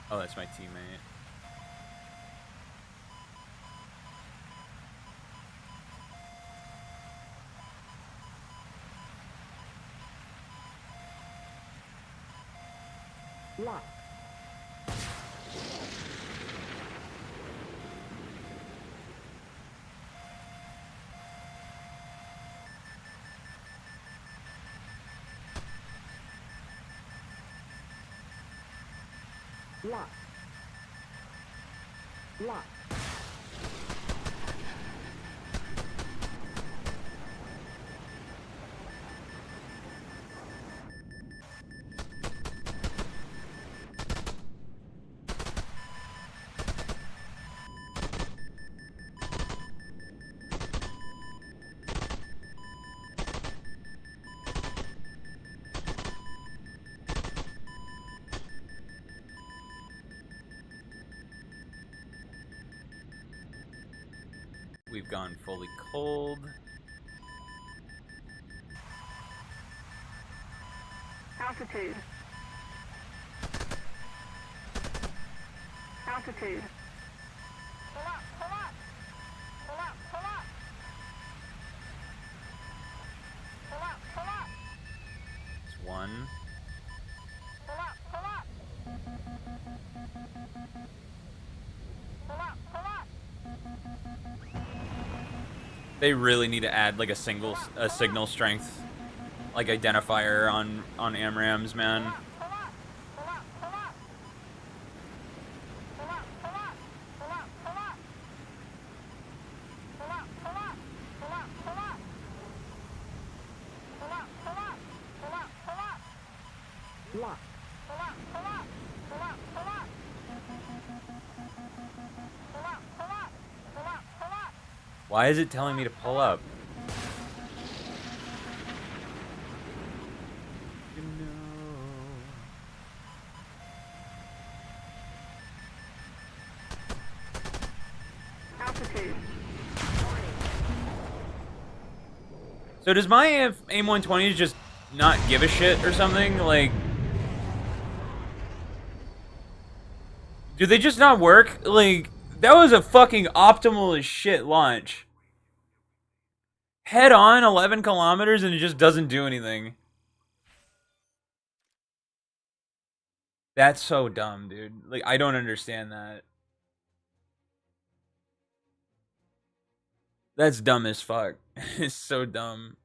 Oh, that's my teammate. Lock. Lock. Lock. We've gone fully cold. Altitude. Altitude. Pull up, pull up. Pull up, pull up. Pull up, pull up. It's 1. Pull up, pull up. Pull up, pull up. They really need to add, like, a signal strength, like, identifier on AMRAMs, man. Pull up, pull up, pull up. Pull up, pull up. Pull up, pull up. Pull up, pull up. Pull up, pull up. Pull up, pull up. Pull up, pull up. Lock. Pull up, pull up. Pull up, pull up. Pull up, pull up. Pull up, pull up. Why is it telling me to pull up? So does my AIM-120s just not give a shit or something? Like, do they just not work? Like, that was a fucking optimal as shit launch. Head on 11 kilometers and it just doesn't do anything. That's so dumb, dude. Like, I don't understand that. That's dumb as fuck. It's so dumb.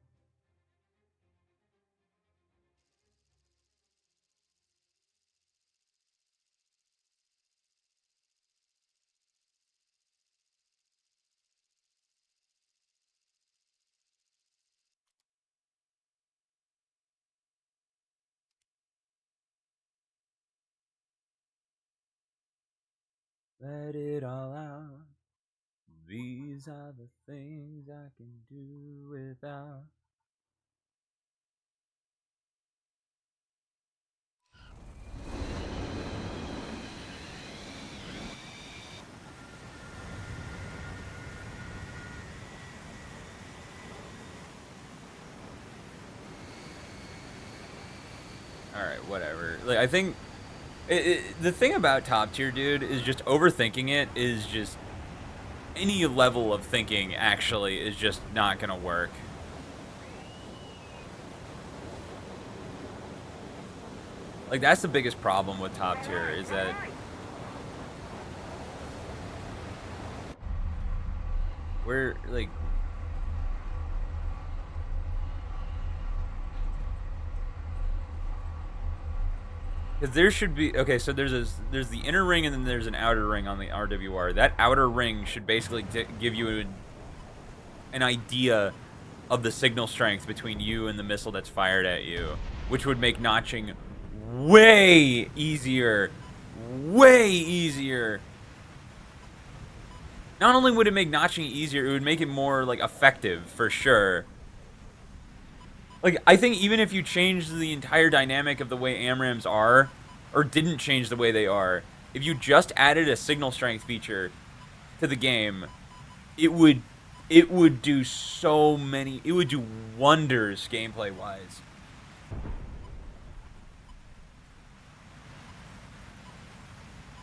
Let it all out. These are the things I can do without. Alright, whatever. Like, I think the thing about top tier, dude, is just overthinking it is just any level of thinking actually is just not gonna work. Like, that's the biggest problem with top tier is that we're like, because there should be, okay, so there's the inner ring and then there's an outer ring on the RWR. That outer ring should basically give you an idea of the signal strength between you and the missile that's fired at you, which would make notching way easier. Way easier. Not only would it make notching easier, it would make it more, like, effective, for sure. Like, I think even if you changed the entire dynamic of the way AMRAMs are, or didn't change the way they are, if you just added a signal strength feature to the game, it would do so many, it would do wonders gameplay-wise.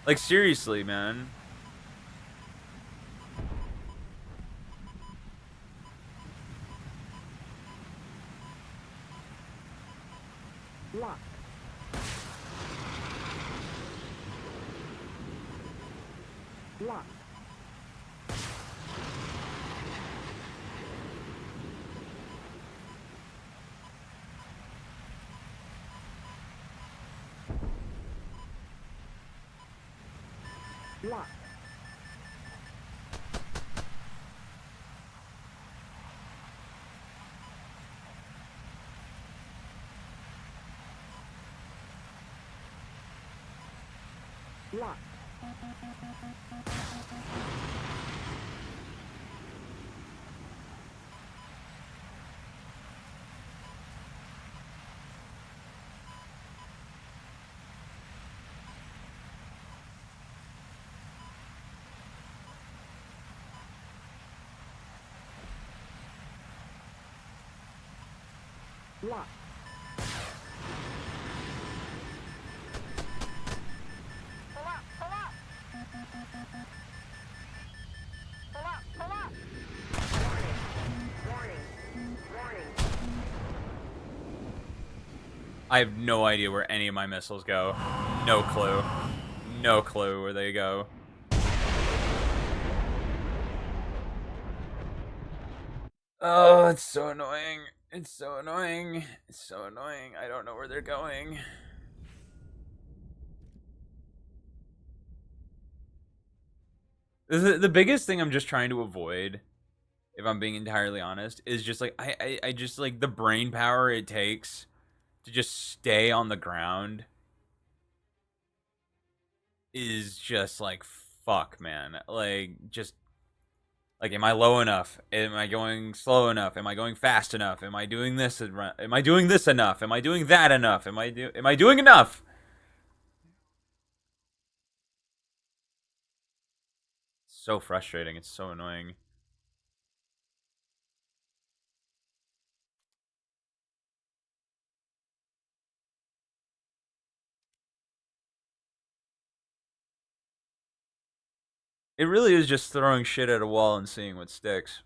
Like, seriously, man. Lock. Lock. Lock. Lock. Lock. Pull up, pull up. Pull up, pull up. Warning, warning. I have no idea where any of my missiles go. No clue. No clue where they go. Oh, it's so annoying. It's so annoying. It's so annoying. I don't know where they're going. The biggest thing I'm just trying to avoid, if I'm being entirely honest, is just like I just like the brain power it takes to just stay on the ground is just like fuck, man. Like just like, am I low enough? Am I going slow enough? Am I going fast enough? Am I doing this? Am I doing this enough? Am I doing that enough? Am I doing enough? so frustrating. It's so annoying. It really is just throwing shit at a wall and seeing what sticks.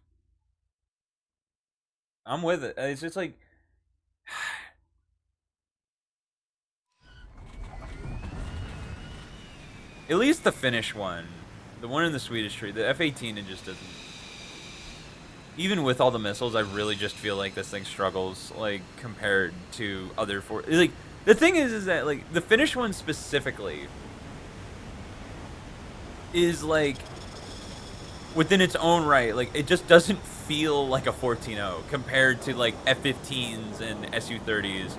I'm with it. It's just like at least the Finnish one, the one in the Swedish tree, the F-18, it just doesn't. Even with all the missiles, I really just feel like this thing struggles, like compared to other like the thing is that like the Finnish one specifically is like within its own right, like it just doesn't feel like a 14-0 compared to like F-15s and Su-30s.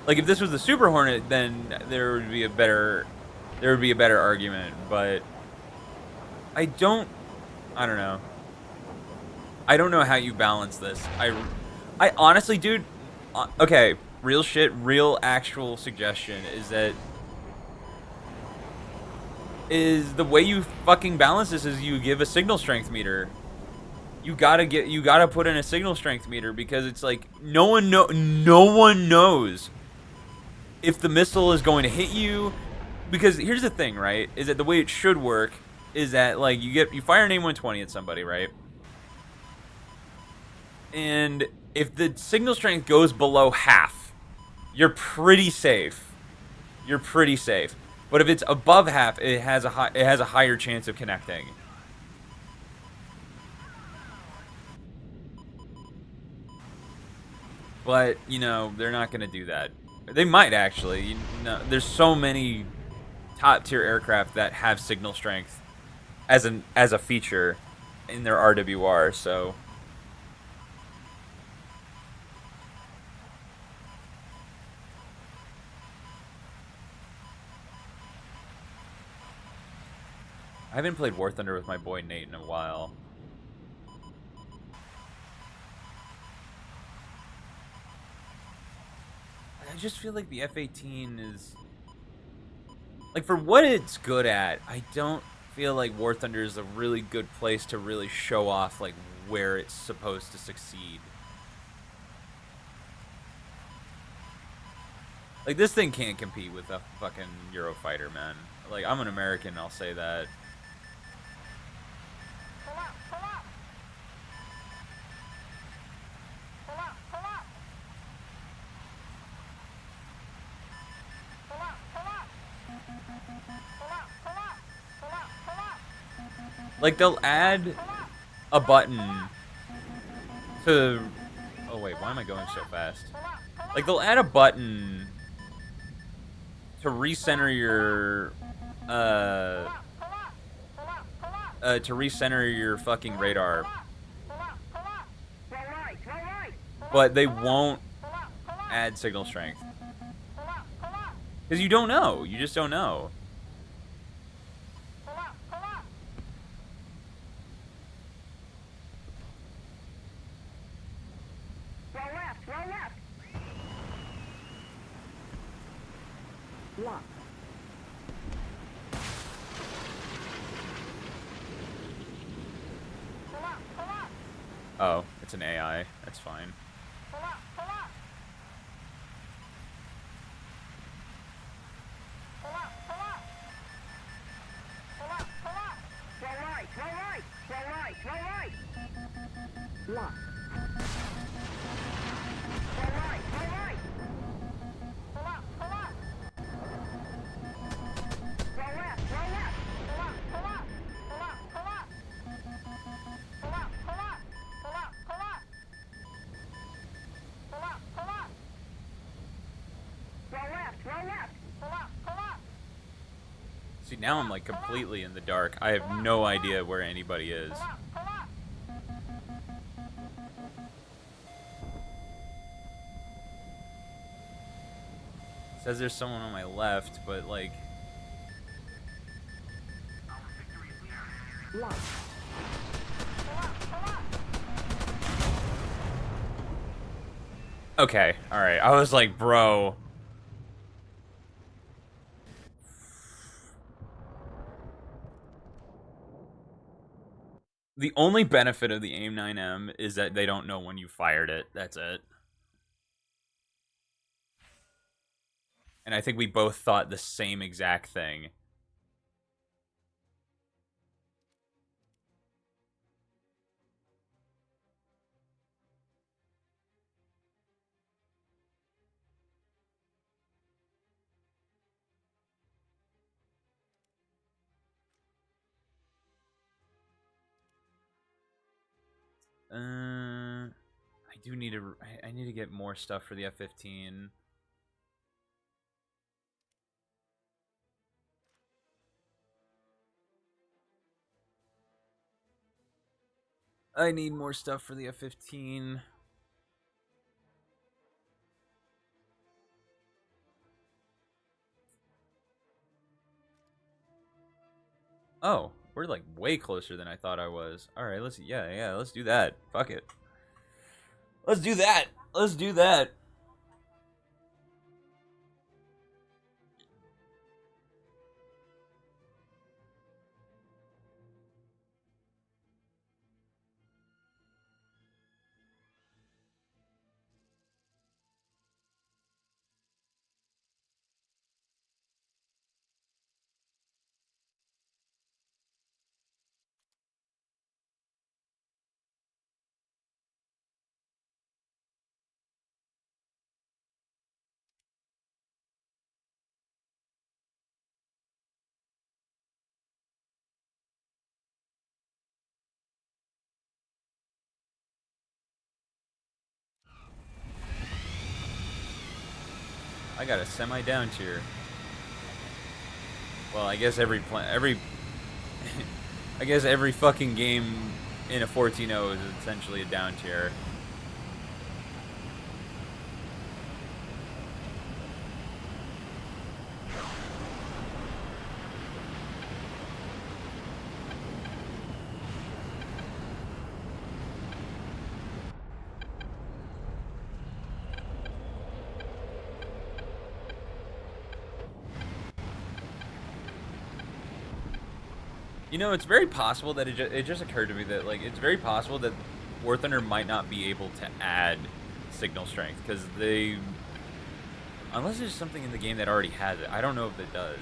Like if this was the Super Hornet, then there would be a better argument, but I don't know. I don't know how you balance this. I honestly, dude, okay, real shit, real actual suggestion is the way you fucking balance this is you give a signal strength meter. You gotta put in a signal strength meter because it's like no one knows if the missile is going to hit you. Because here's the thing, right? Is that the way it should work is that like you fire an A120 at somebody, right? And if the signal strength goes below half, you're pretty safe. You're pretty safe. But if it's above half, it has a higher chance of connecting. But, you know, they're not going to do that. They might actually. You know, there's so many top tier aircraft that have signal strength as a feature in their RWR, so I haven't played War Thunder with my boy Nate in a while. I just feel like the F-18 is like for what it's good at. I don't feel like War Thunder is a really good place to really show off like where it's supposed to succeed. Like this thing can't compete with a fucking Eurofighter, man. Like I'm an American, I'll say that. Pull up, pull up. Pull up, pull up. Pull up, pull up. Pull up, pull up. Pull up, pull up. Like they'll add a button to. Oh wait, why am I going so fast? Like they'll add a button to recenter your to recenter your fucking radar, but they won't add signal strength because you don't know. You just don't know. Oh, it's an AI. That's fine. See, now I'm like completely in the dark. I have no idea where anybody is. It says there's someone on my left, but like... Okay, alright. I was like, bro... The only benefit of the AIM 9M is that they don't know when you fired it. That's it. And I think we both thought the same exact thing. I do need to. I need to get more stuff for the F-15. I need more stuff for the F-15. Oh, we're like way closer than I thought I was. All right, let's let's do that. Fuck it. Let's do that. Let's do that. I got a semi down tier. Well, I guess I guess every fucking game in a 14-0 is essentially a down tier. You know, it's very possible that it just occurred to me that, like, it's very possible that War Thunder might not be able to add signal strength, because they... Unless there's something in the game that already has it. I don't know if it does.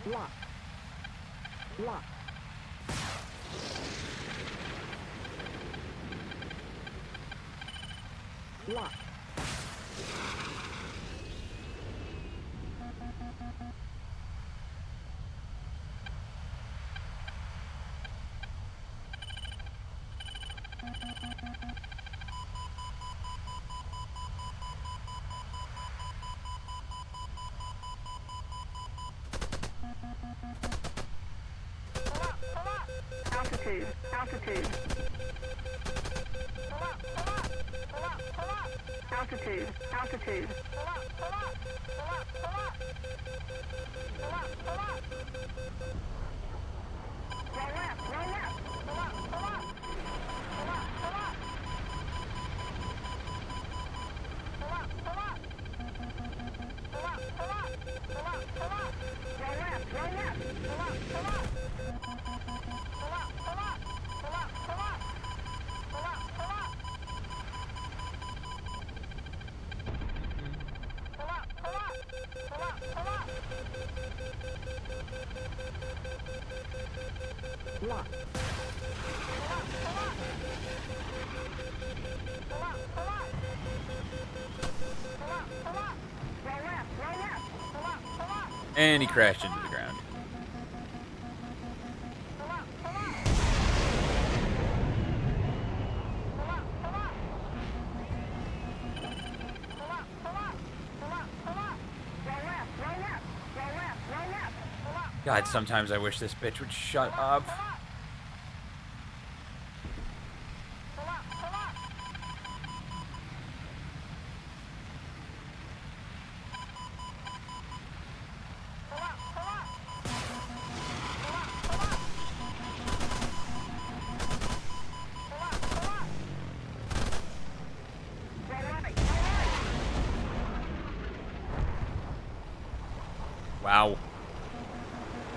Lock. Lock. Lock. Altitude. Altitude. Altitude. Altitude. Roll left. Roll left. Roll left. Roll left. Lock. And he crashed into the ground. God, sometimes I wish this bitch would shut up. Wow.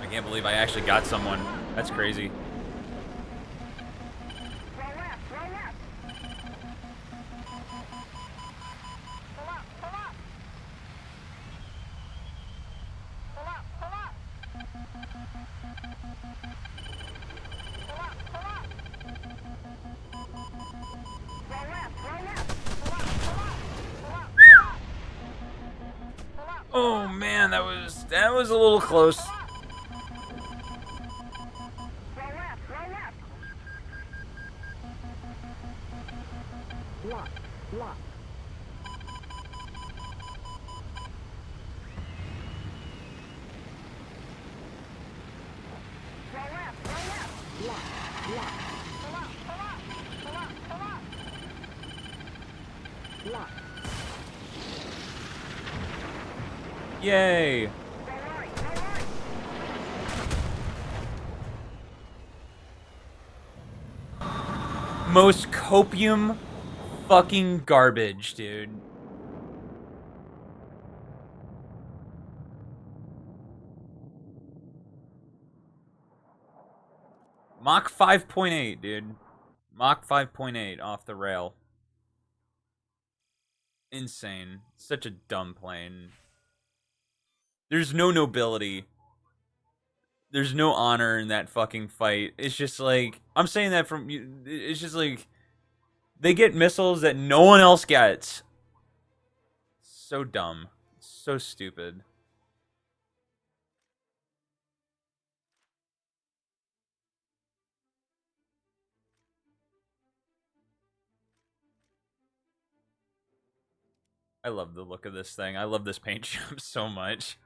I can't believe I actually got someone. That's crazy. Oh man, that was a little close. Yay! Most copium fucking garbage, dude. Mach 5.8, dude. Mach 5.8 off the rail. Insane. Such a dumb plane. There's no nobility. There's no honor in that fucking fight. It's just like, I'm saying that from, it's just like, they get missiles that no one else gets. So dumb. So stupid. I love the look of this thing. I love this paint job so much.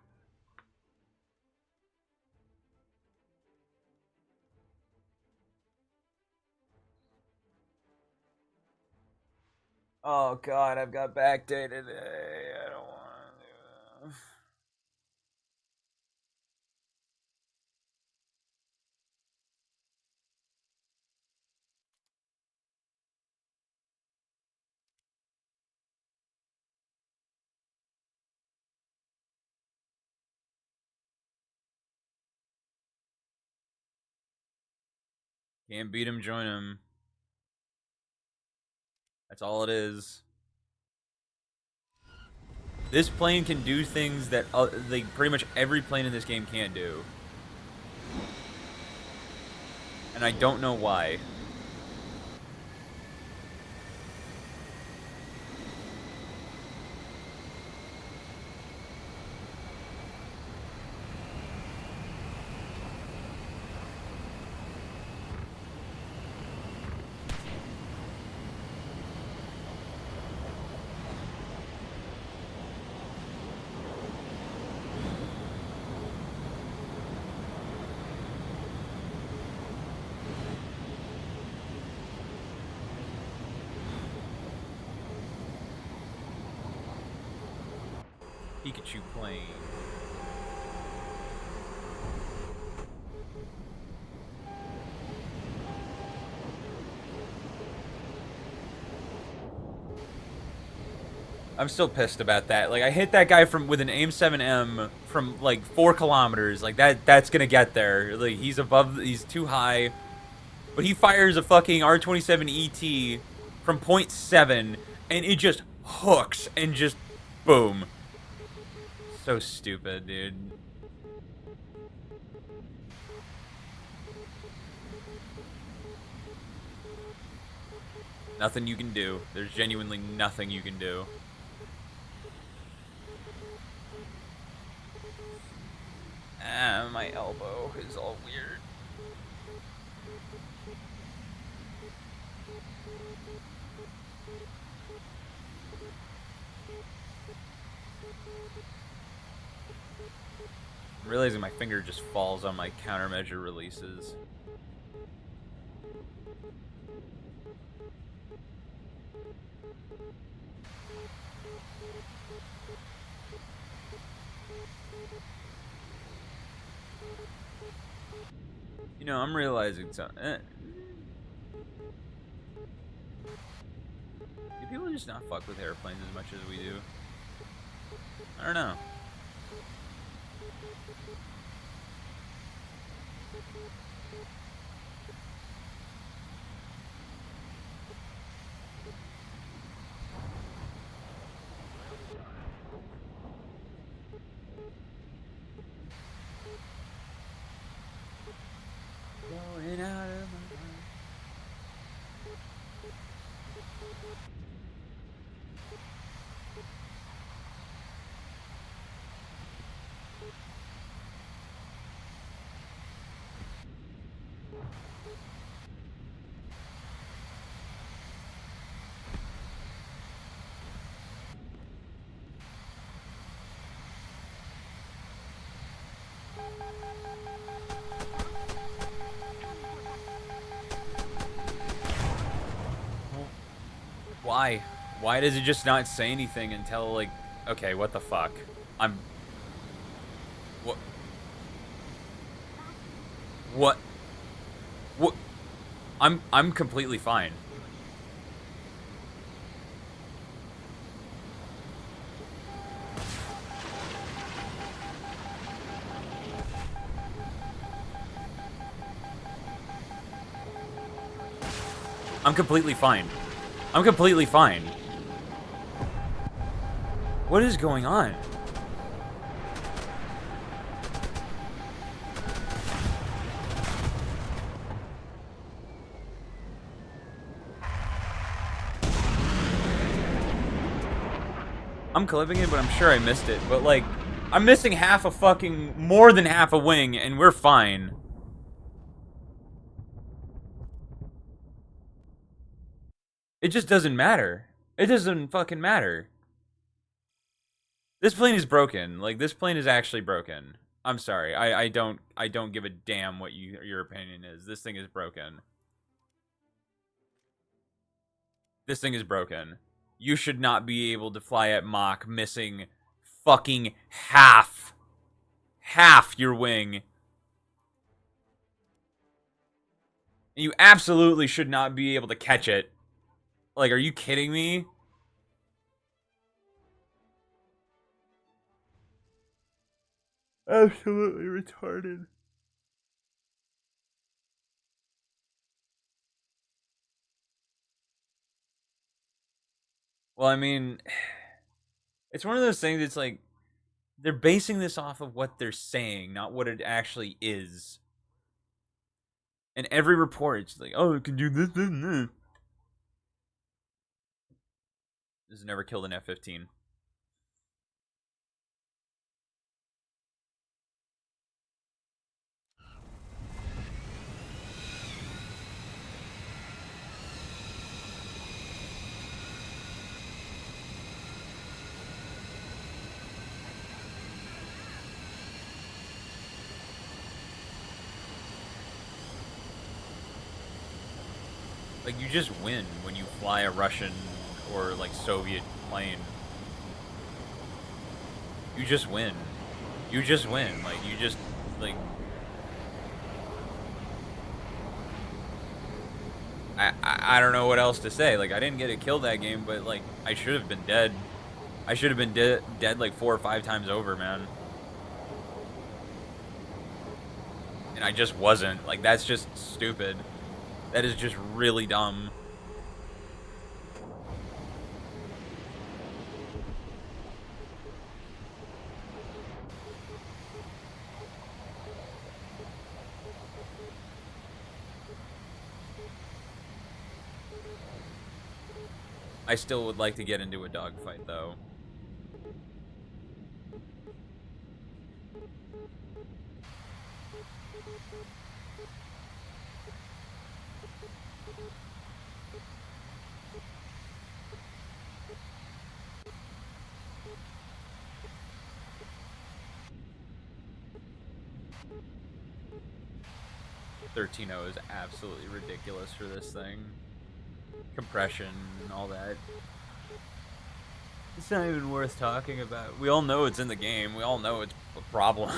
Oh god, I've got back day today. I don't want to do that. Can't beat him, join him. That's all it is. This plane can do things that like pretty much every plane in this game can't do. And I don't know why. Pikachu plane. I'm still pissed about that. Like I hit that guy from with an AIM 7M from like 4 kilometers. Like that's gonna get there. Like he's too high. But he fires a fucking R27 ET from .7 and it just hooks and just boom. So stupid, dude. Nothing you can do. There's genuinely nothing you can do. Ah, my elbow is all weird. I'm realizing my finger just falls on my countermeasure releases. You know, I'm realizing something. Do people just not fuck with airplanes as much as we do? I don't know. Going out of my mind. Why? Why does it just not say anything until, like, okay, what the fuck? I'm... What? What? What? I'm completely fine. I'm completely fine. I'm completely fine. What is going on? I'm clipping it, but I'm sure I missed it. But, like, I'm missing half a fucking... more than half a wing, and we're fine. It just doesn't matter. It doesn't fucking matter. This plane is broken. Like, this plane is actually broken. I'm sorry. I don't give a damn what your opinion is. This thing is broken. This thing is broken. You should not be able to fly at Mach missing fucking half your wing. And you absolutely should not be able to catch it. Like, are you kidding me? Absolutely retarded. Well, I mean, it's one of those things. It's like they're basing this off of what they're saying, not what it actually is. And every report, it's like, oh, it can do this, this, and this. This has never killed an F-15. Like, you just win when you fly a Russian or, like, Soviet plane. You just win. You just win. Like, you just, like... I don't know what else to say. Like, I didn't get a kill that game, but, like, I should have been dead. I should have been dead, like, 4 or 5 times over, man. And I just wasn't. Like, that's just stupid. That is just really dumb. I still would like to get into a dogfight, though. 13.0 is absolutely ridiculous for this thing. Compression and all that. It's not even worth talking about. We all know it's in the game. We all know it's a problem.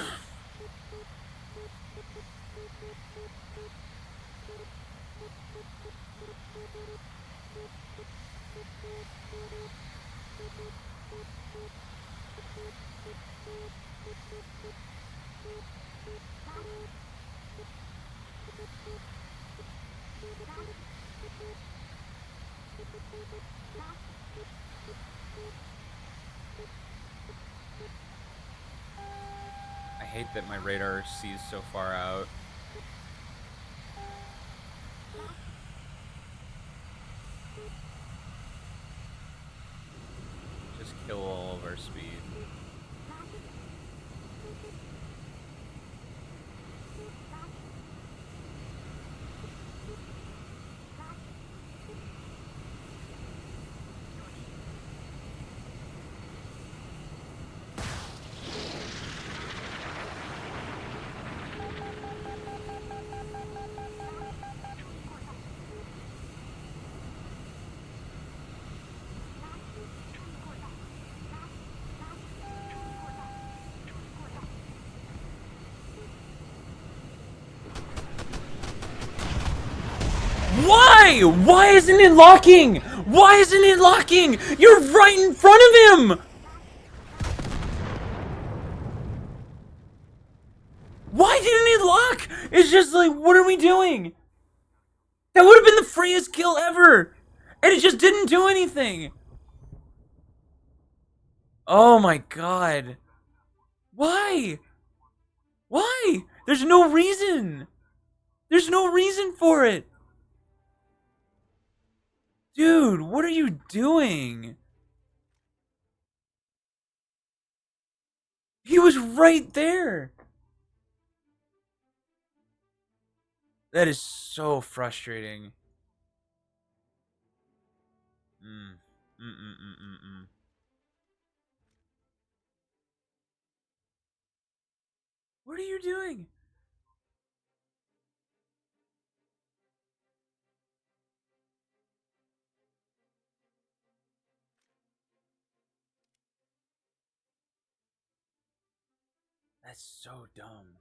I hate that my radar sees so far out. Just kill all of our speed. Why? Why isn't it locking? Why isn't it locking? You're right in front of him! Why didn't it lock? It's just like, what are we doing? That would have been the freest kill ever! And it just didn't do anything! Oh my god. Why? Why? There's no reason! There's no reason for it! Dude, what are you doing? He was right there! That is so frustrating. Mm. What are you doing? That's so dumb.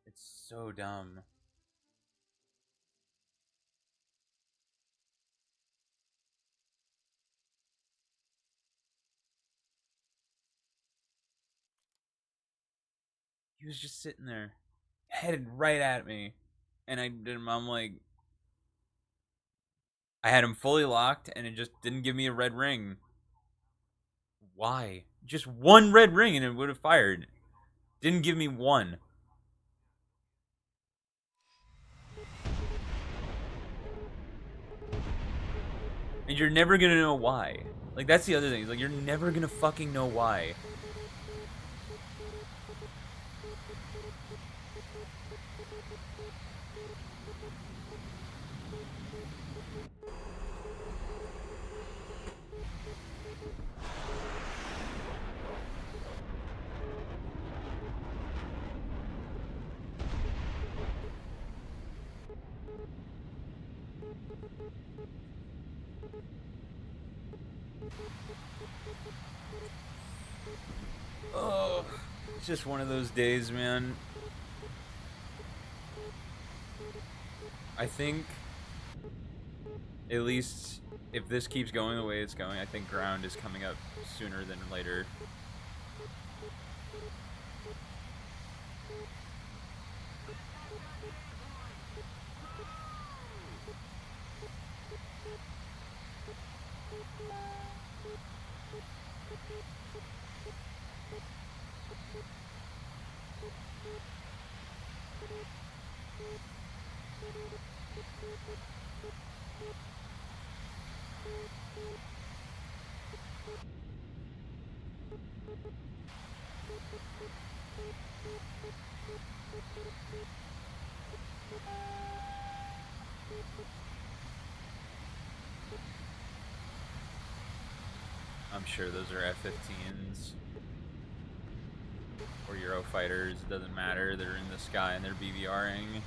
It's so dumb. He was just sitting there, headed right at me, and I'm like, I had him fully locked, and it just didn't give me a red ring. Why? Just one red ring, and it would have fired. Didn't give me one. And you're never gonna know why. Like, that's the other thing. Like, you're never gonna fucking know why. Oh, it's just one of those days, man. I think, at least, if this keeps going the way it's going, I think ground is coming up sooner than later. I'm sure those are F-15s or Eurofighters. Doesn't matter. They're in the sky and they're BVRing.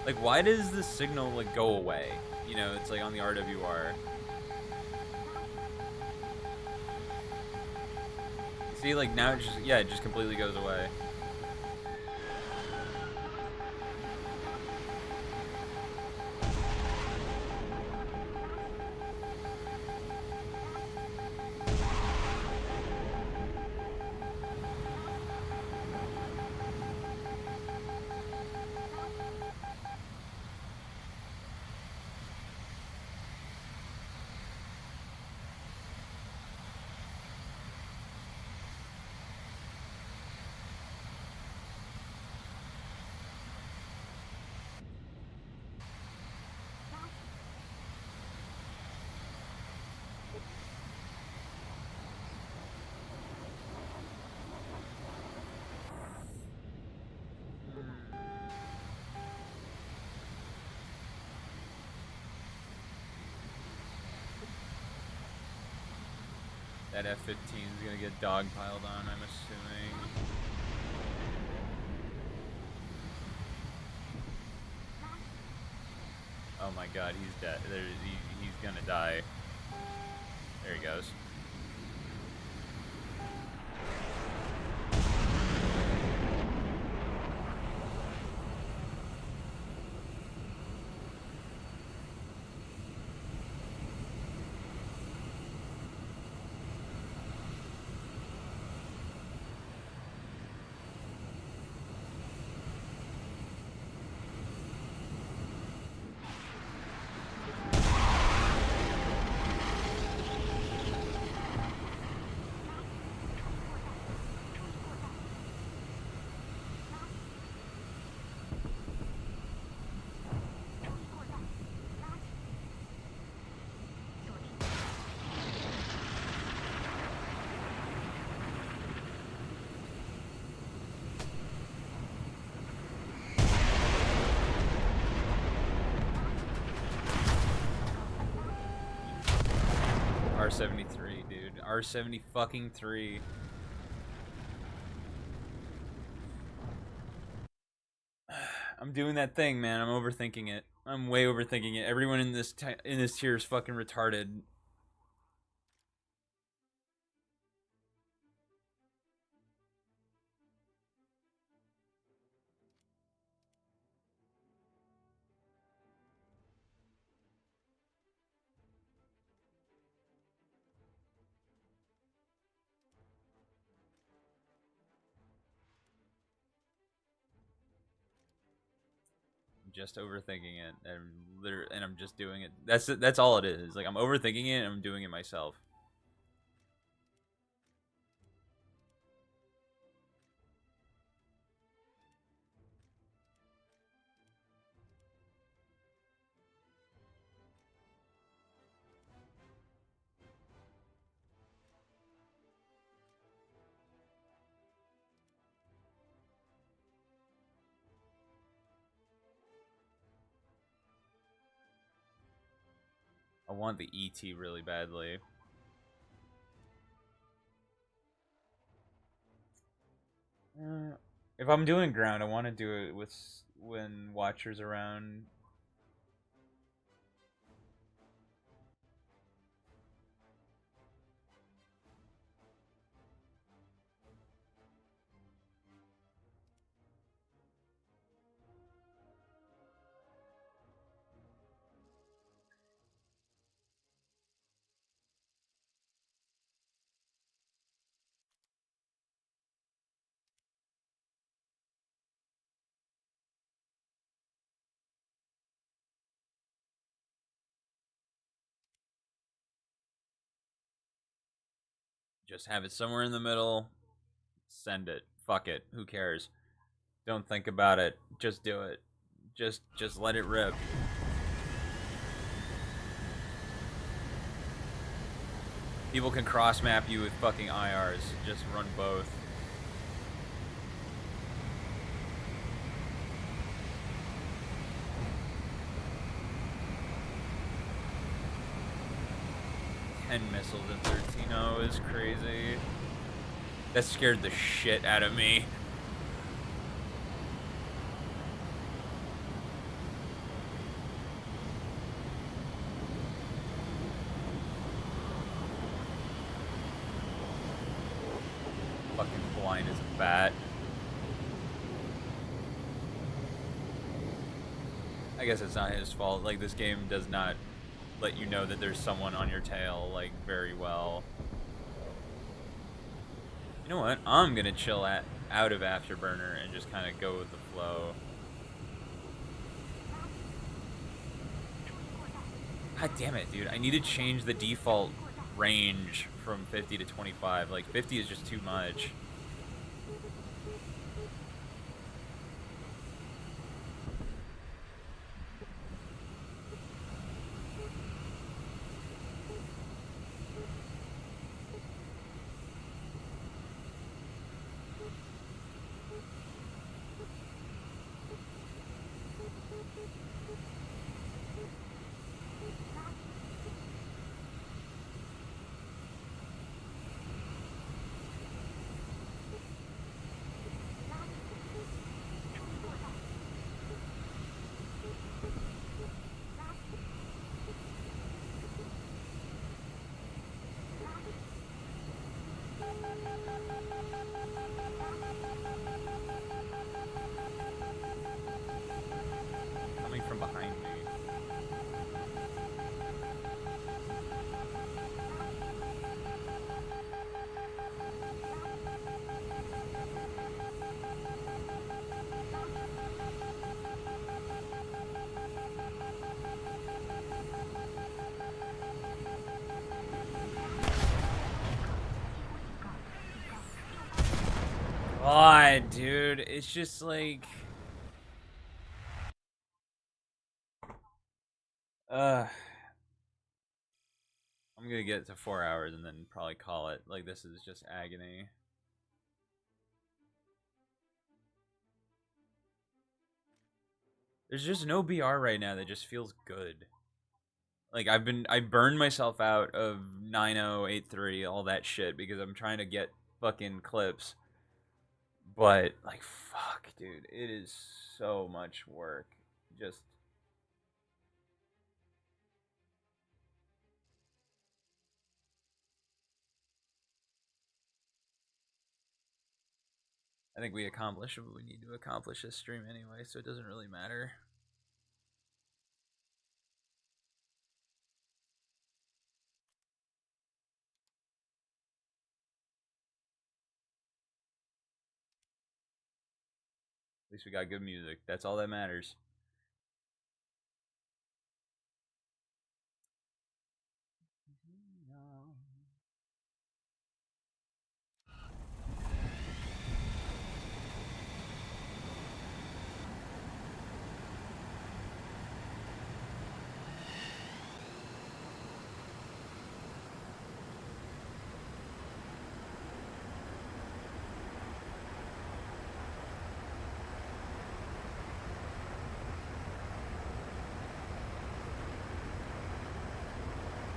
Like, why does the signal like go away? You know, it's like on the RWR. See, like now it just, yeah, it just completely goes away. That F-15 is gonna get dogpiled on, I'm assuming. Oh my god, he's dead. He's gonna die. There he goes. R-73, dude. R-70 fucking 3. I'm doing that thing, man. I'm overthinking it. I'm way overthinking it. Everyone in this tier is fucking retarded. I'm just overthinking it, and I'm just doing it. That's all it is. Like I'm overthinking it, and I'm doing it myself. I want the ET really badly. If I'm doing ground, I want to do it with when Watcher's around. Just have it somewhere in the middle. Send it. Fuck it. Who cares? Don't think about it. Just do it. Just let it rip. I People can cross map you with fucking IRs. Just run both. Ten missiles in 13-0 is crazy. That scared the shit out of me. Fucking blind as a bat. I guess it's not his fault. Like, this game does not let you know that there's someone on your tail, like, very well. You know what? I'm gonna chill out of Afterburner and just kind of go with the flow. God damn it, dude. I need to change the default range from 50 to 25. Like, 50 is just too much. Coming from behind me. God, dude, it's just like, I'm gonna get to 4 hours and then probably call it. Like, this is just agony. There's just no BR right now that just feels good. Like, I burned myself out of 9083, all that shit, because I'm trying to get fucking clips. But, like, fuck, dude, it is so much work. Just, I think we accomplished what we need to accomplish this stream anyway, so it doesn't really matter. At least we got good music. That's all that matters.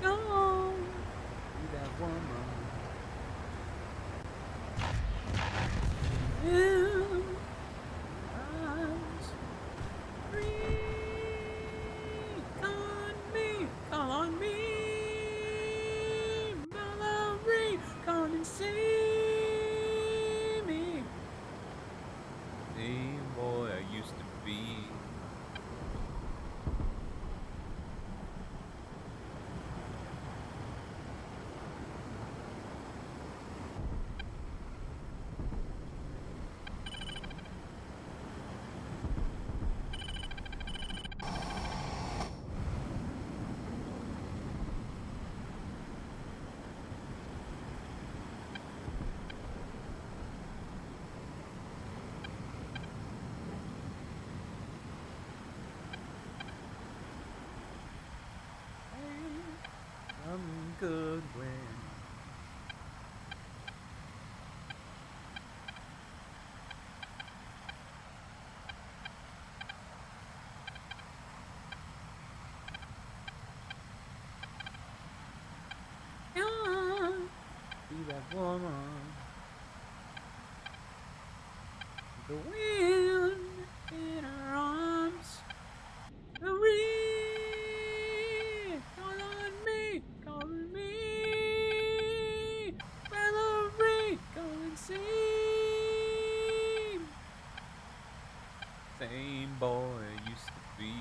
No, be that woman. You, eyes, breathe on me, call on me, Mallory, come and see me. Same boy I used to be. I'm good when woman. The wind in her arms. Valerie, call on me, call on me. Valerie, go and see. Same boy used to be.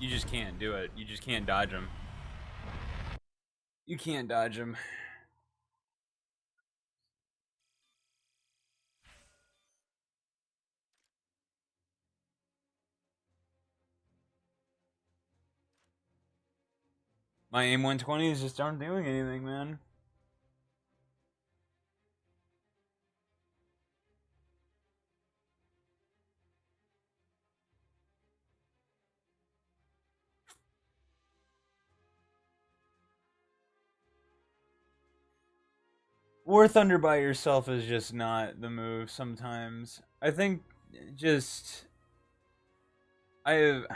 You just can't do it. You just can't dodge him. You can't dodge him. My aim 120s just aren't doing anything, man. War Thunder by yourself is just not the move sometimes. I think just I have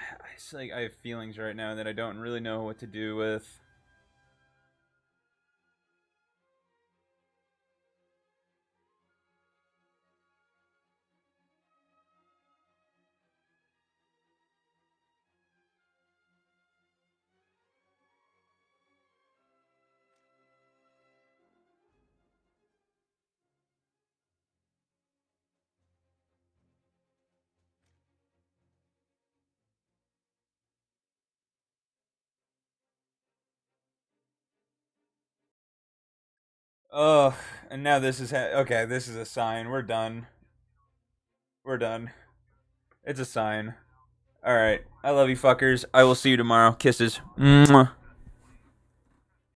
feelings right now that I don't really know what to do with. Ugh, and now this is okay. This is a sign. We're done. We're done. It's a sign. All right. I love you, fuckers. I will see you tomorrow. Kisses. Mwah.